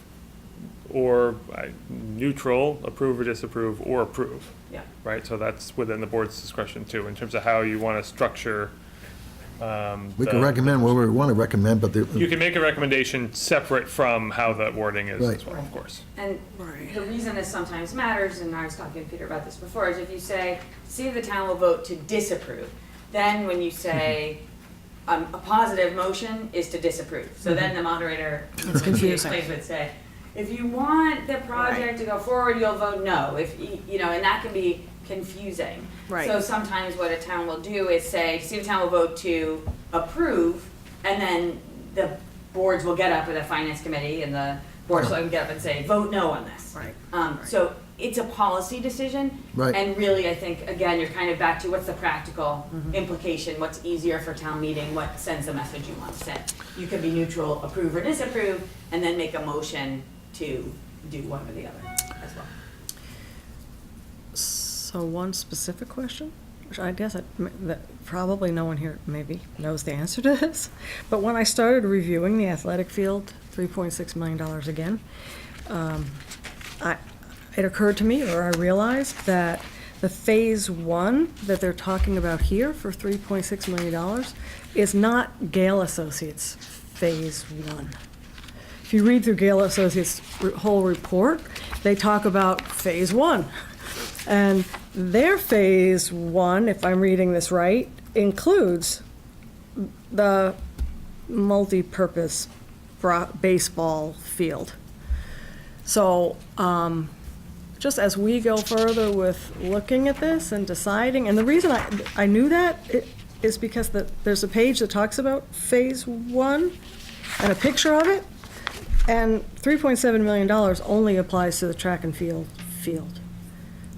or neutral, approve or disapprove, or approve, Yeah. right? So that's within the board's discretion too, in terms of how you want to structure. We can recommend what we want to recommend, but You can make a recommendation separate from how the wording is Right. as well, of course. And the reason this sometimes matters, and I was talking to Peter about this before, is if you say, see if the town will vote to disapprove, then when you say a positive motion is to disapprove. So then the moderator It's confusing. would say, if you want the project to go forward, you'll vote no. If and that can be confusing. Right. So sometimes what a town will do is say, see if the town will vote to approve, and then the boards will get up at a finance committee and the board of selectmen get up and say, vote no on this. Right. So it's a policy decision. Right. And really, I think, again, you're kind of back to what's the practical implication, what's easier for town meeting, what sends the message you want to send. You could be neutral, approve or disapprove, and then make a motion to do one or the other as well. So one specific question, which I guess that probably no one here maybe knows the answer to this, but when I started reviewing the athletic field, $3.6 million again, it occurred to me, or I realized, that the phase one that they're talking about here for $3.6 million is not Gale Associates phase one. If you read through Gale Associates' whole report, they talk about phase one. And their phase one, if I'm reading this right, includes the multi-purpose baseball field. So, just as we go further with looking at this and deciding, and the reason I knew that is because there's a page that talks about phase one and a picture of it, and $3.7 million only applies to the track and field.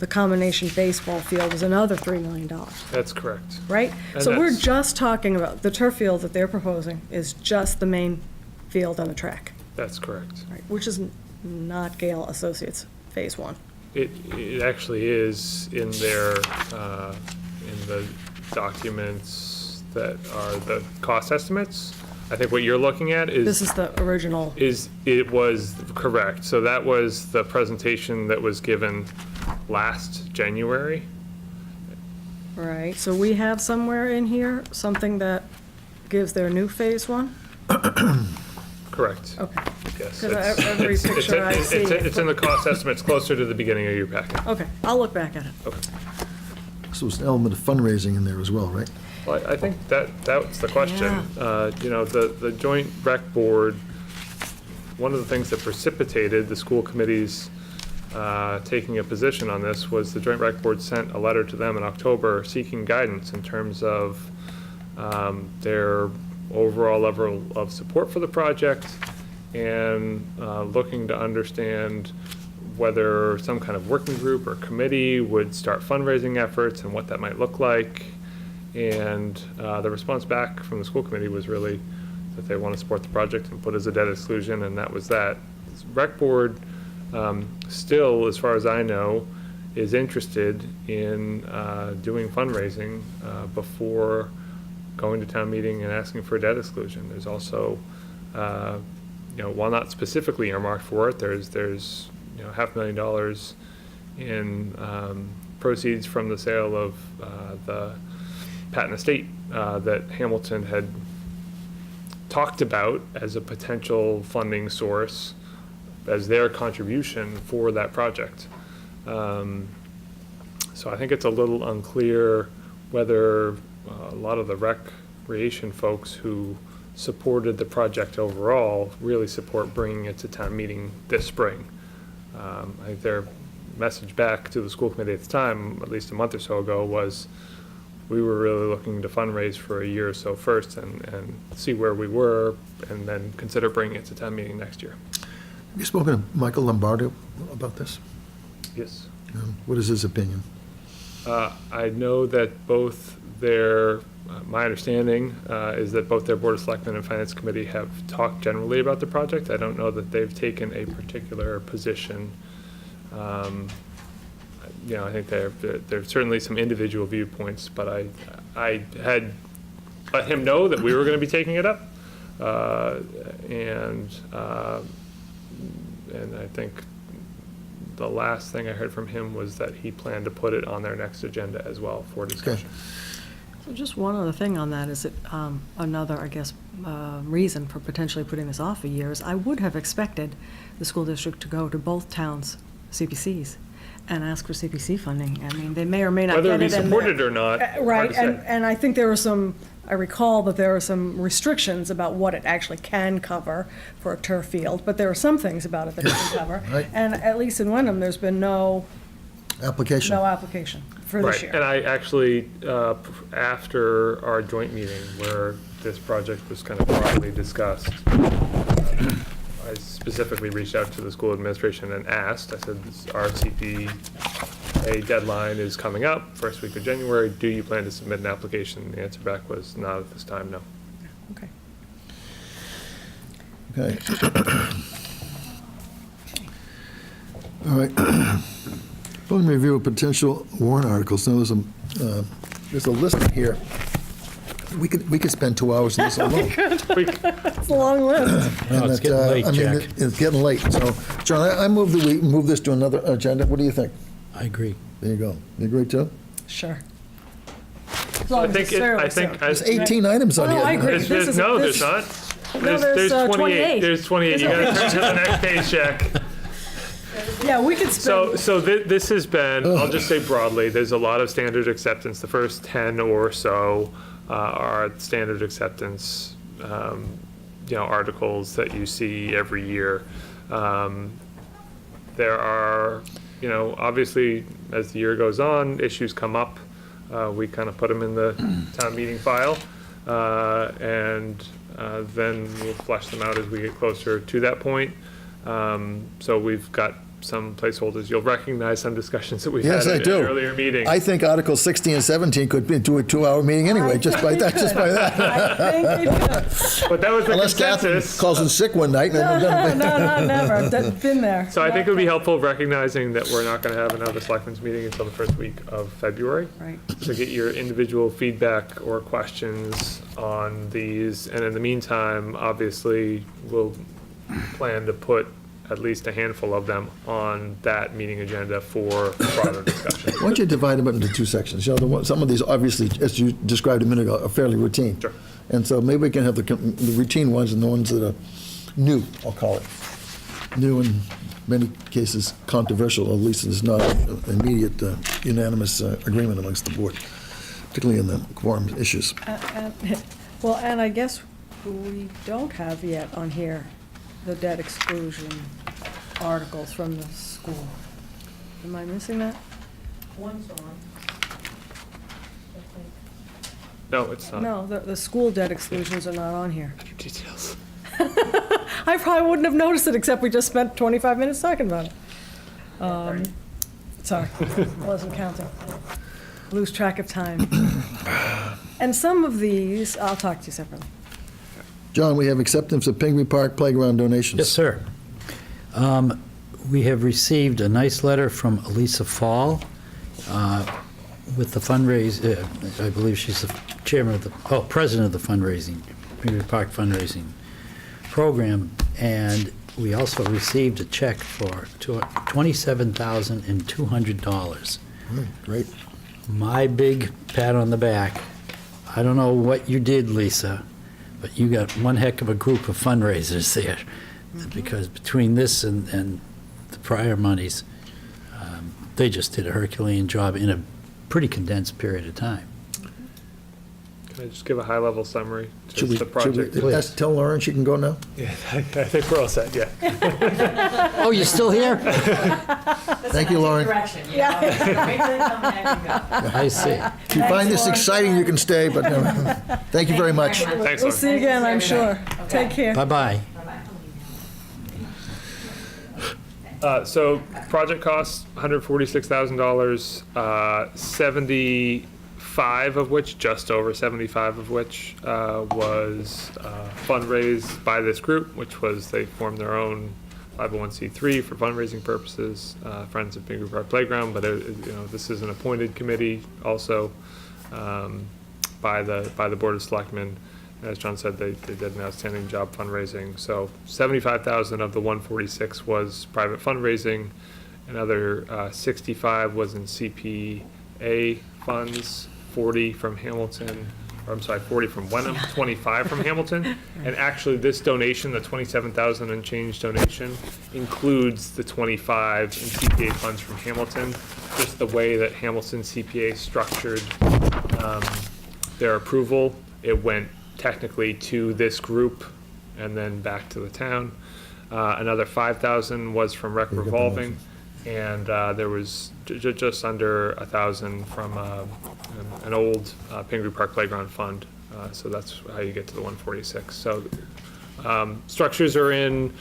The combination baseball field is another $3 million, That's correct. right? And So we're that's- just talking about, the turf field that they're proposing is just the main field on the track, That's correct. right? Which is not Gale Associates phase one. It actually is in their, in the documents that are the cost estimates. I think what you're looking at This is the original. it was correct. So that was the presentation that was given last January. Right, so we have somewhere in here something that gives their new phase one? Correct. Okay, Yes. 'Cause It's- every it's- picture I see- It's in the cost estimates closer to the beginning of your packet. okay, I'll look back at it. Okay. So there's an element of fundraising in there as well, right? Well, I think that's the question. The joint rec board, one of the things that precipitated the school committees taking a position on this was the joint rec board sent a letter to them in October seeking guidance in terms of their overall level of support for the project, and looking to understand whether some kind of working group or committee would start fundraising efforts and what that might look like. And the response back from the school committee was really that they want to support the project and put as a debt exclusion, and that was that. Rec board still, as far as I know, is interested in doing fundraising before going to town meeting and asking for a debt exclusion. There's also, while not specifically earmarked for it, there's $500,000 in proceeds from the sale of the Patton Estate that Hamilton had talked about as a potential funding source as their contribution for that project. So I think it's a little unclear whether a lot of the recreation folks who supported the project overall really support bringing it to town meeting this spring. I think their message back to the school committee at the time, at least a month or so ago, was we were really looking to fundraise for a year or so first and see where we were, and then consider bringing it to town meeting next year. Have you spoken to Michael Lombardo about this? Yes. What is his opinion? I know that both their, my understanding is that both their Board of Selectmen and Finance Committee have talked generally about the project. I don't know that they've taken a particular position. I think there's certainly some individual viewpoints, but I had let him know that we were going to be taking it up, and I think the last thing I heard from him was that he planned to put it on their next agenda as well for discussion. So just one other thing on that is that another, I guess, reason for potentially putting this off a year is I would have expected the school district to go to both towns' CPCs and ask for CPC funding. I mean, they may or may not Whether get it be it. supported or not, Right, hard to say. and I think there were some, I recall that there were some restrictions about what it actually can cover for a turf field, but there are some things about it that it can cover. Right. And at least in Wenham, there's been no Application. application for this Right, year. and I actually, after our joint meeting where this project was kind of broadly discussed, I specifically reached out to the school administration and asked, I said, our CPA deadline is coming up, first week of January, do you plan to submit an application? The answer back was not at this time, no. Okay. Okay. All right. Preliminary review of potential warrant articles. Now, there's a list here. We could spend 2 hours on this alone. It's a long list. No, it's getting late, Jack. It's getting late. So, John, I move that we move this to another agenda. What do you think? I agree. There you go. You agree too? Sure. As long I as think, it's fairly soon. There's 18 items on Oh, here. I agree. There's, This is- no, this- there's not. No, there's 28. There's 28. You gotta turn to the next page, Jack. Yeah, we could spend, So this has been, I'll just say broadly, there's a lot of standard acceptance. The first 10 or so are standard acceptance, articles that you see every year. There are, obviously, as the year goes on, issues come up. We kind of put them in the town meeting file, and then we'll flesh them out as we get closer to that point. So we've got some placeholders. You'll recognize some discussions that we've Yes, had I in do. earlier meetings. I think Articles 16 and 17 could be do a 2-hour meeting anyway, just by that. I think it could. But that was the Unless Catherine consensus. calls in sick one night. No, never. Been there. So I think it would be helpful recognizing that we're not going to have another selectmen's meeting until the first week of February. Right. So get your individual feedback or questions on these. And in the meantime, obviously, we'll plan to put at least a handful of them on that meeting agenda for broader discussion. Why don't you divide them up into 2 sections? Some of these, obviously, as you described a minute ago, are fairly routine. Sure. And so maybe we can have the routine ones and the ones that are new, I'll call it. New in many cases controversial, at least there's not immediate unanimous agreement amongst the board, particularly in the quorum issues. Well, and I guess we don't have yet on here the debt exclusion articles from the school. Am I missing that? One's on. No, it's not. No, the school debt exclusions are not on here. Details. I probably wouldn't have noticed it, except we just spent 25 minutes talking about it. Sorry, wasn't counting. Lose track of time. And some of these, I'll talk to you separately. John, we have acceptance of Pingree Park Playground donations. Yes, sir. We have received a nice letter from Elisa Fall with the I believe she's the chairman of president of the fundraising, Pingree Park fundraising program, and we also received a check for $27,200. Great. My big pat on the back. I don't know what you did, Lisa, but you got one heck of a group of fundraisers there, because between this and the prior monies, they just did a Herculean job in a pretty condensed period of time. Can I just give a high-level summary? Should Just the project. Please. tell Lauren she can go now? Yeah, I think we're all set, yeah. Oh, you're still here? Thank you, Lauren. Direction, you know? Wait till they come back and go. I see. If you find this exciting, you can stay, but thank you very much. Thanks, We'll Lauren. see you again, I'm sure. Take care. Bye-bye. So project costs, $146,000, 75 of which, just over 75 of which, was fundraised by this group, which was they formed their own 501c3 for fundraising purposes, Friends of Pingree Park Playground, but this is an appointed committee also by the Board of Selectmen. As John said, they did an outstanding job fundraising. So 75,000 of the 146 was private fundraising. Another 65 was in CPA funds, 40 from Hamilton, or I'm sorry, 40 from Wenham, 25 from Hamilton. And actually this donation, the 27,000 and change donation, includes the 25 in CPA funds from Hamilton. Just the way that Hamilton CPA structured their approval, it went technically to this group and then back to the town. Another 5,000 was from Rec Revolving, and there was just under 1,000 from an old Pingree Park Playground fund. So that's how you get to the 146. So structures are in,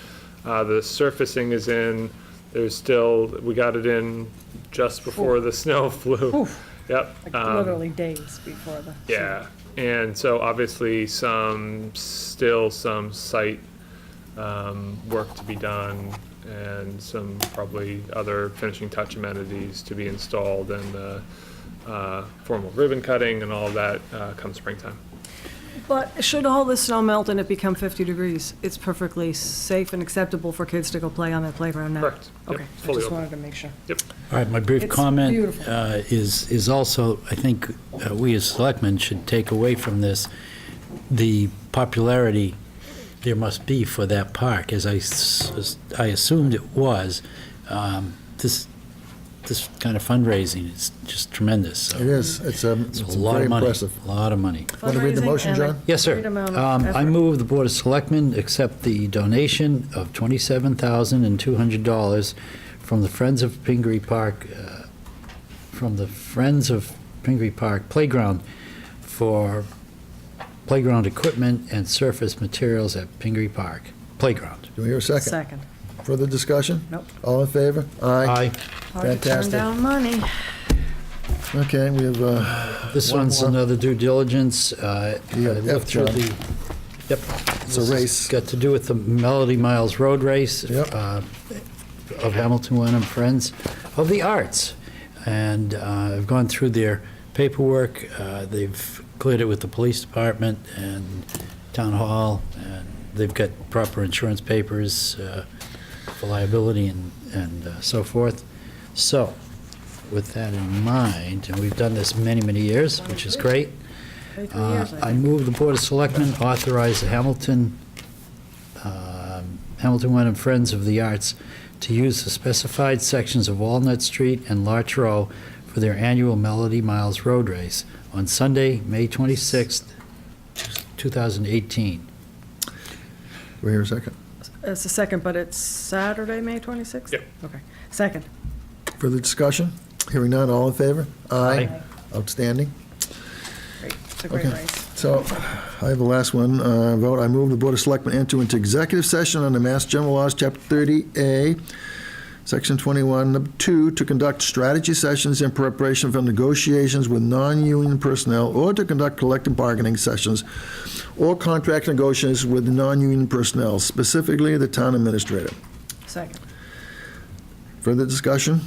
the surfacing is in. There's still, we got it in just before the snow flew. Oof. Yep. Like literally days before the. Yeah, and so obviously still some site work to be done, and some probably other finishing touch amenities to be installed, and formal ribbon cutting and all of that come springtime. But should all this snow melt and it become 50 degrees, it's perfectly safe and acceptable for kids to go play on that playground now? Correct. Yep, Okay, I fully just open. wanted to make sure. Yep. All right, my brief It's comment beautiful. is also, I think we as selectmen should take away from this the popularity there must be for that park, as I assumed it was. This kind of fundraising is just tremendous. So It is. It's a lot very of money. impressive. A lot of money. Want to read the Fundraising motion, and a John? Yes, sir. great amount of I effort. move the Board of Selectmen accept the donation of $27,200 from the Friends of Pingree Park, Playground for playground equipment and surface materials at Pingree Park Playground. Do we hear a second? Second. Further discussion? Nope. All in favor? Aye. Hard to turn Fantastic. down money. Okay, we have, This One one's more. another due diligence. Yeah, I looked through John. Yep. It's a This has race. Got to do with the Melody Miles Road Race Yep. of Hamilton Wenham Friends of the Arts. And I've gone through their paperwork. They've cleared it with the police department and town hall, and they've got proper insurance papers for liability and so forth. So, with that in mind, and we've done this many, many years, which is great, 33 years, I I think. move the Board of Selectmen authorize the Hamilton Wenham Friends of the Arts to use the specified sections of Walnut Street and Larch Row for their annual Melody Miles Road Race on Sunday, May 26th, 2018. do we hear a second? It's a second, but it's Saturday, May 26th? Yep. Okay. Second. Further discussion? Hearing none, all in favor? Aye. Outstanding. It's a great Okay. race. So I have the last one. Vote, I move the Board of Selectmen enter into executive session under Mass General Laws, Chapter 30A, Section 21, 2, to conduct strategy sessions in preparation for negotiations with non-union personnel or to conduct collective bargaining sessions or contract negotiations with non-union personnel, specifically the town administrator. Second. Further discussion?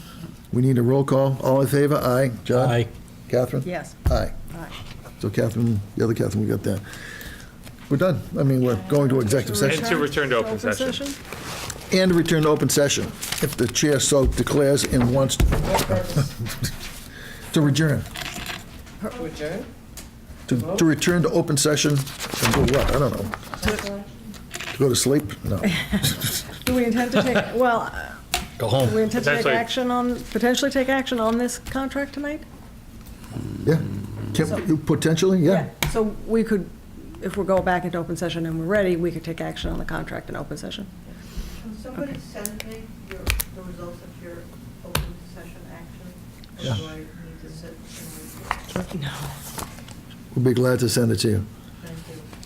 We need a roll call. All in favor? Aye. John? Aye. Catherine? Yes. Aye. Aye. So Catherine, the other Catherine, we got that. We're done. I mean, we're going to executive session. And to return to open session. And return to open session, if the chair so declares and wants to adjourn. To return to open session and do what? I don't know. To go to sleep? No. Do we intend to take, well, Go do we home. intend to take Potentially. potentially take action on this contract tonight? Yeah? Potentially, yeah. So we could, if we go back into open session and we're ready, we could take action on the contract in open session. Can somebody send me the results of your open session action? Yeah. Or do I need to sit? No. We'll be glad to send it to you. Thank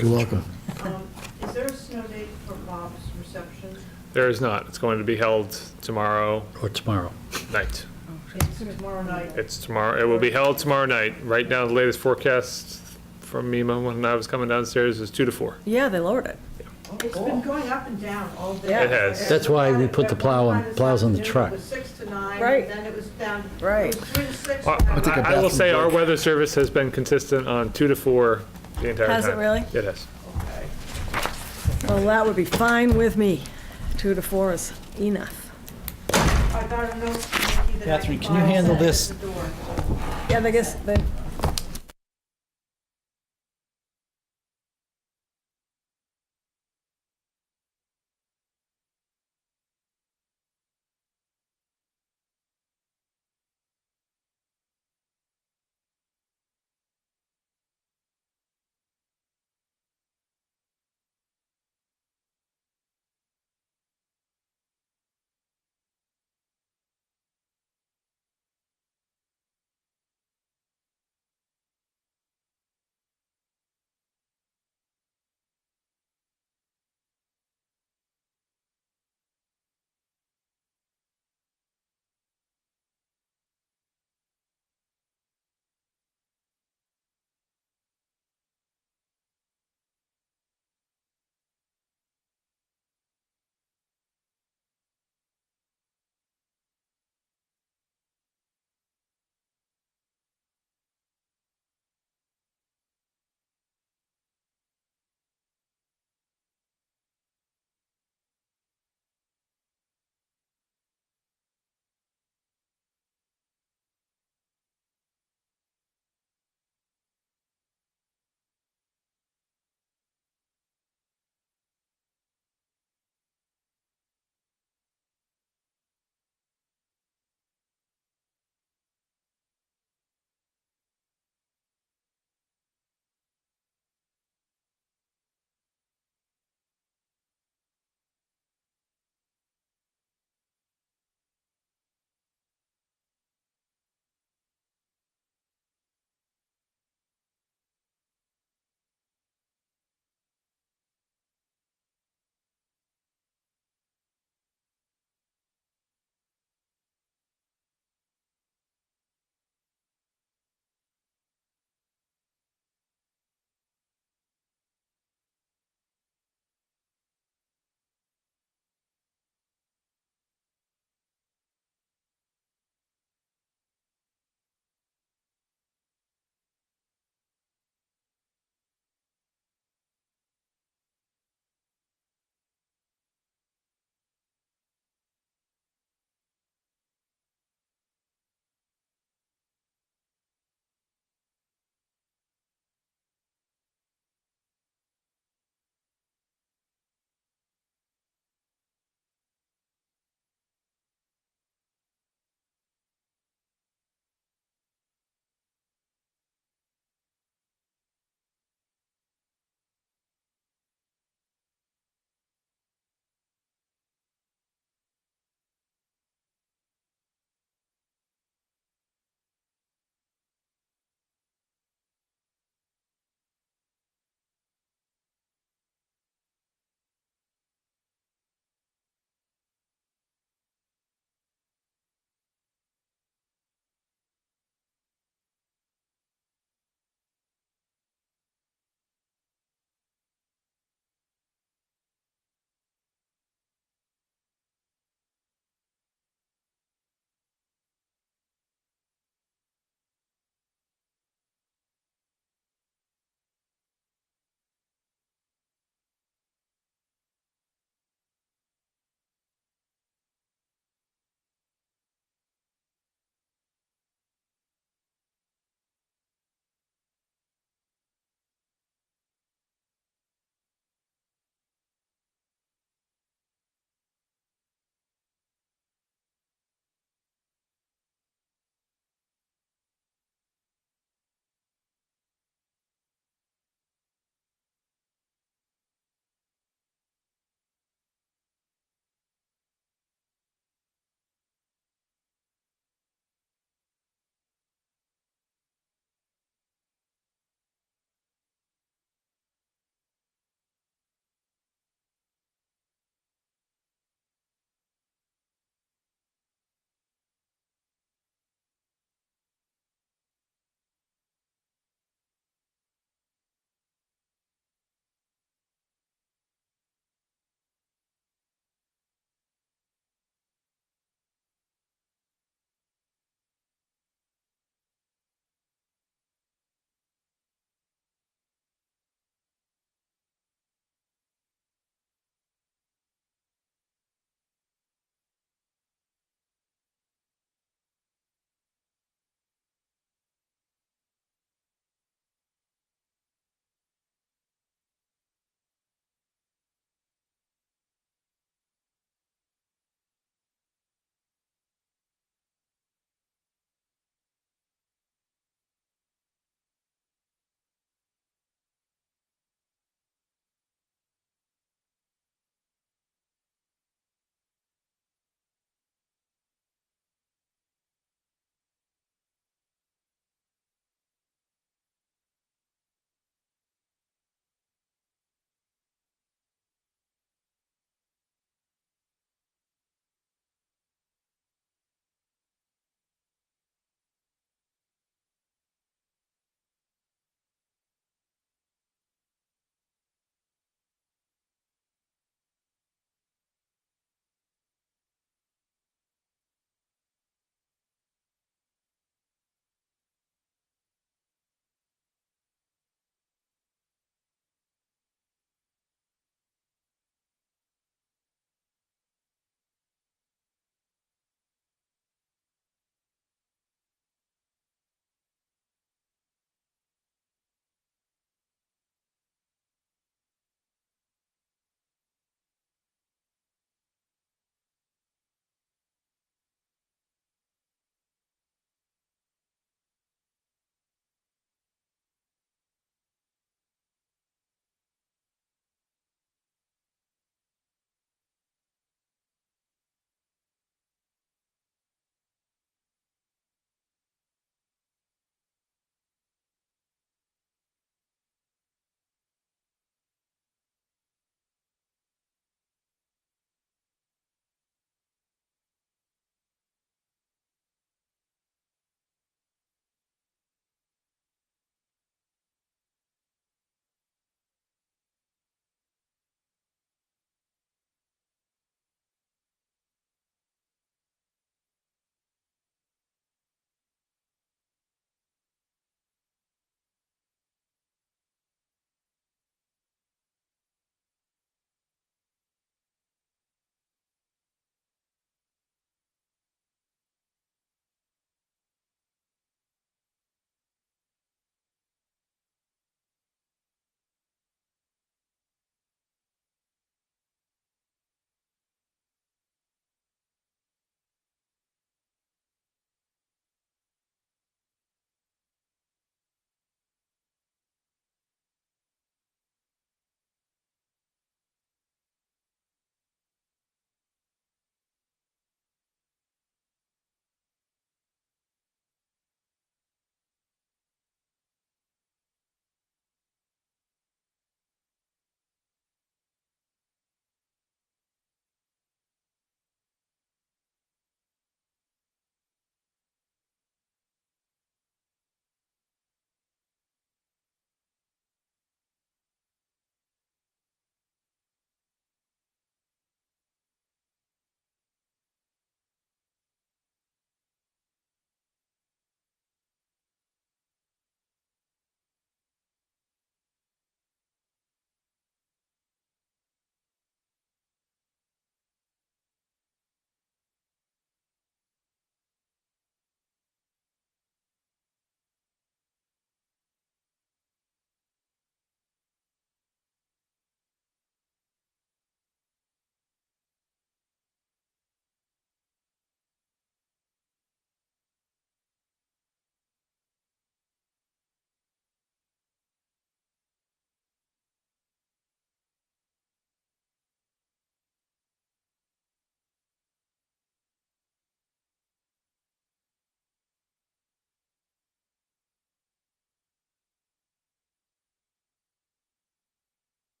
You're welcome. you. Is there a snow date for Bob's reception? There is not. It's going to be held tomorrow Or tomorrow. night. It's tomorrow night. It's tomorrow, it will be held tomorrow night. Right now, the latest forecast from MEMA when I was coming downstairs is 2 to 4. Yeah, they lowered it. It's been going up and down all day. Yeah. It has. That's why we put the plows on the truck. It was 6 to 9, Right. and then it was down. Right. It was 3 to 6. I and take a then- I will bathroom say our break. weather service has been consistent on 2 to 4 the entire time. Has it really? It has. Well, that would be fine with me. 2 to 4 is enough. I got a note from Nikki that I Catherine, could can you buy handle at this? the door. Yeah, I guess they,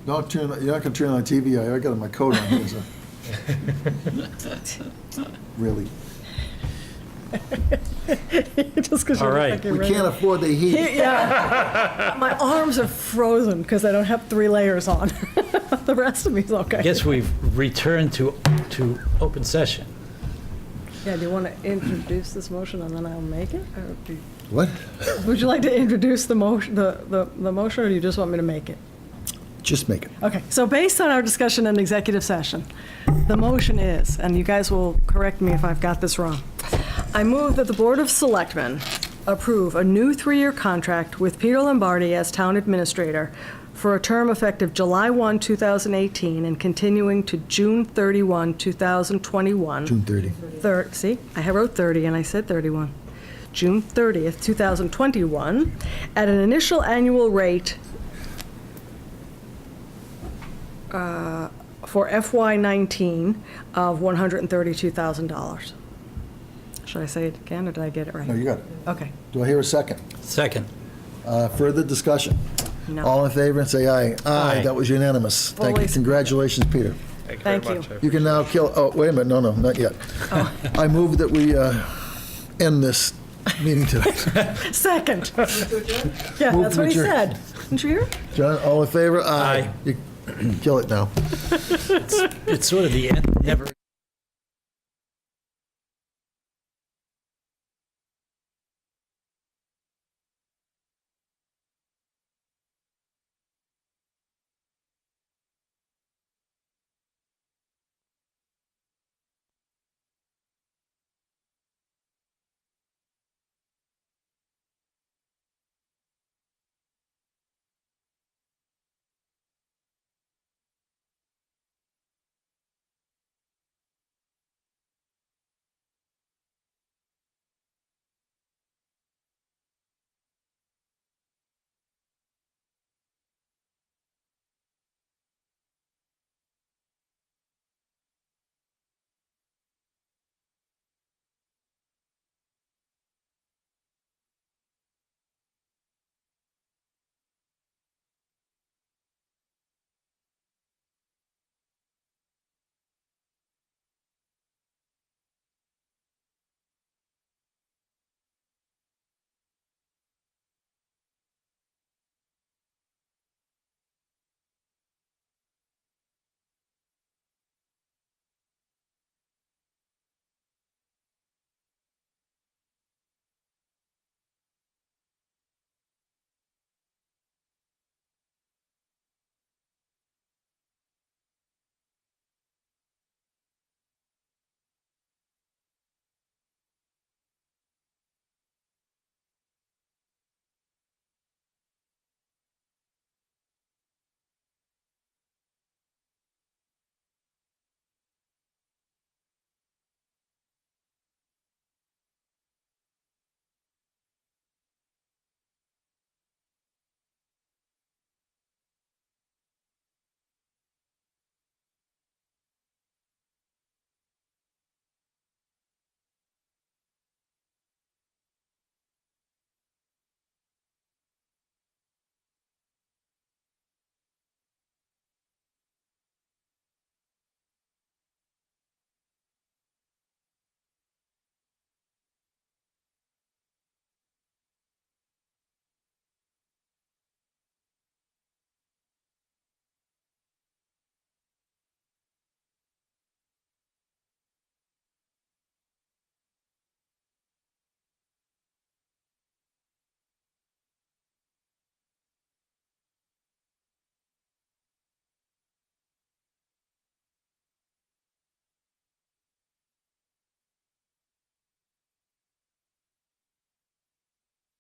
Don't turn, you're not gonna turn on the TV, I got my coat on here, so. Really. Just because All you're right. fucking We ready. can't afford the heat. Yeah. My arms are frozen because I don't have 3 layers on. The rest of me's okay. I guess we've returned to open session. Yeah, do you want to introduce this motion and then I'll make it? Or What? would you like to introduce the motion, the motion, or do you just want me to make it? Just make it. Okay, so based on our discussion in executive session, the motion is, and you guys will correct me if I've got this wrong, I move that the Board of Selectmen approve a new 3-year contract with Peter Lombardi as Town Administrator for a term effective July 1, 2018, and continuing to June 31, 2021. June 30. See, I wrote 30 and I said 31. June 30th, 2021, at an initial annual rate for FY19 of $132,000. Should I say it again, or did I get it right? No, you got it. Okay, Do I hear a second? Second. Further discussion? no. All in favor and say aye. Aye. That was unanimous. Thank you. Fully- Congratulations, Peter. Thank you Thank very you. much. I You can now kill, oh, wait a minute, no, not yet. I move that we end this meeting tonight. Second. Yeah, Move that's to what he adjourn. said. Didn't you hear? John, all in favor? Aye. You kill it now. It's sort of the end, never.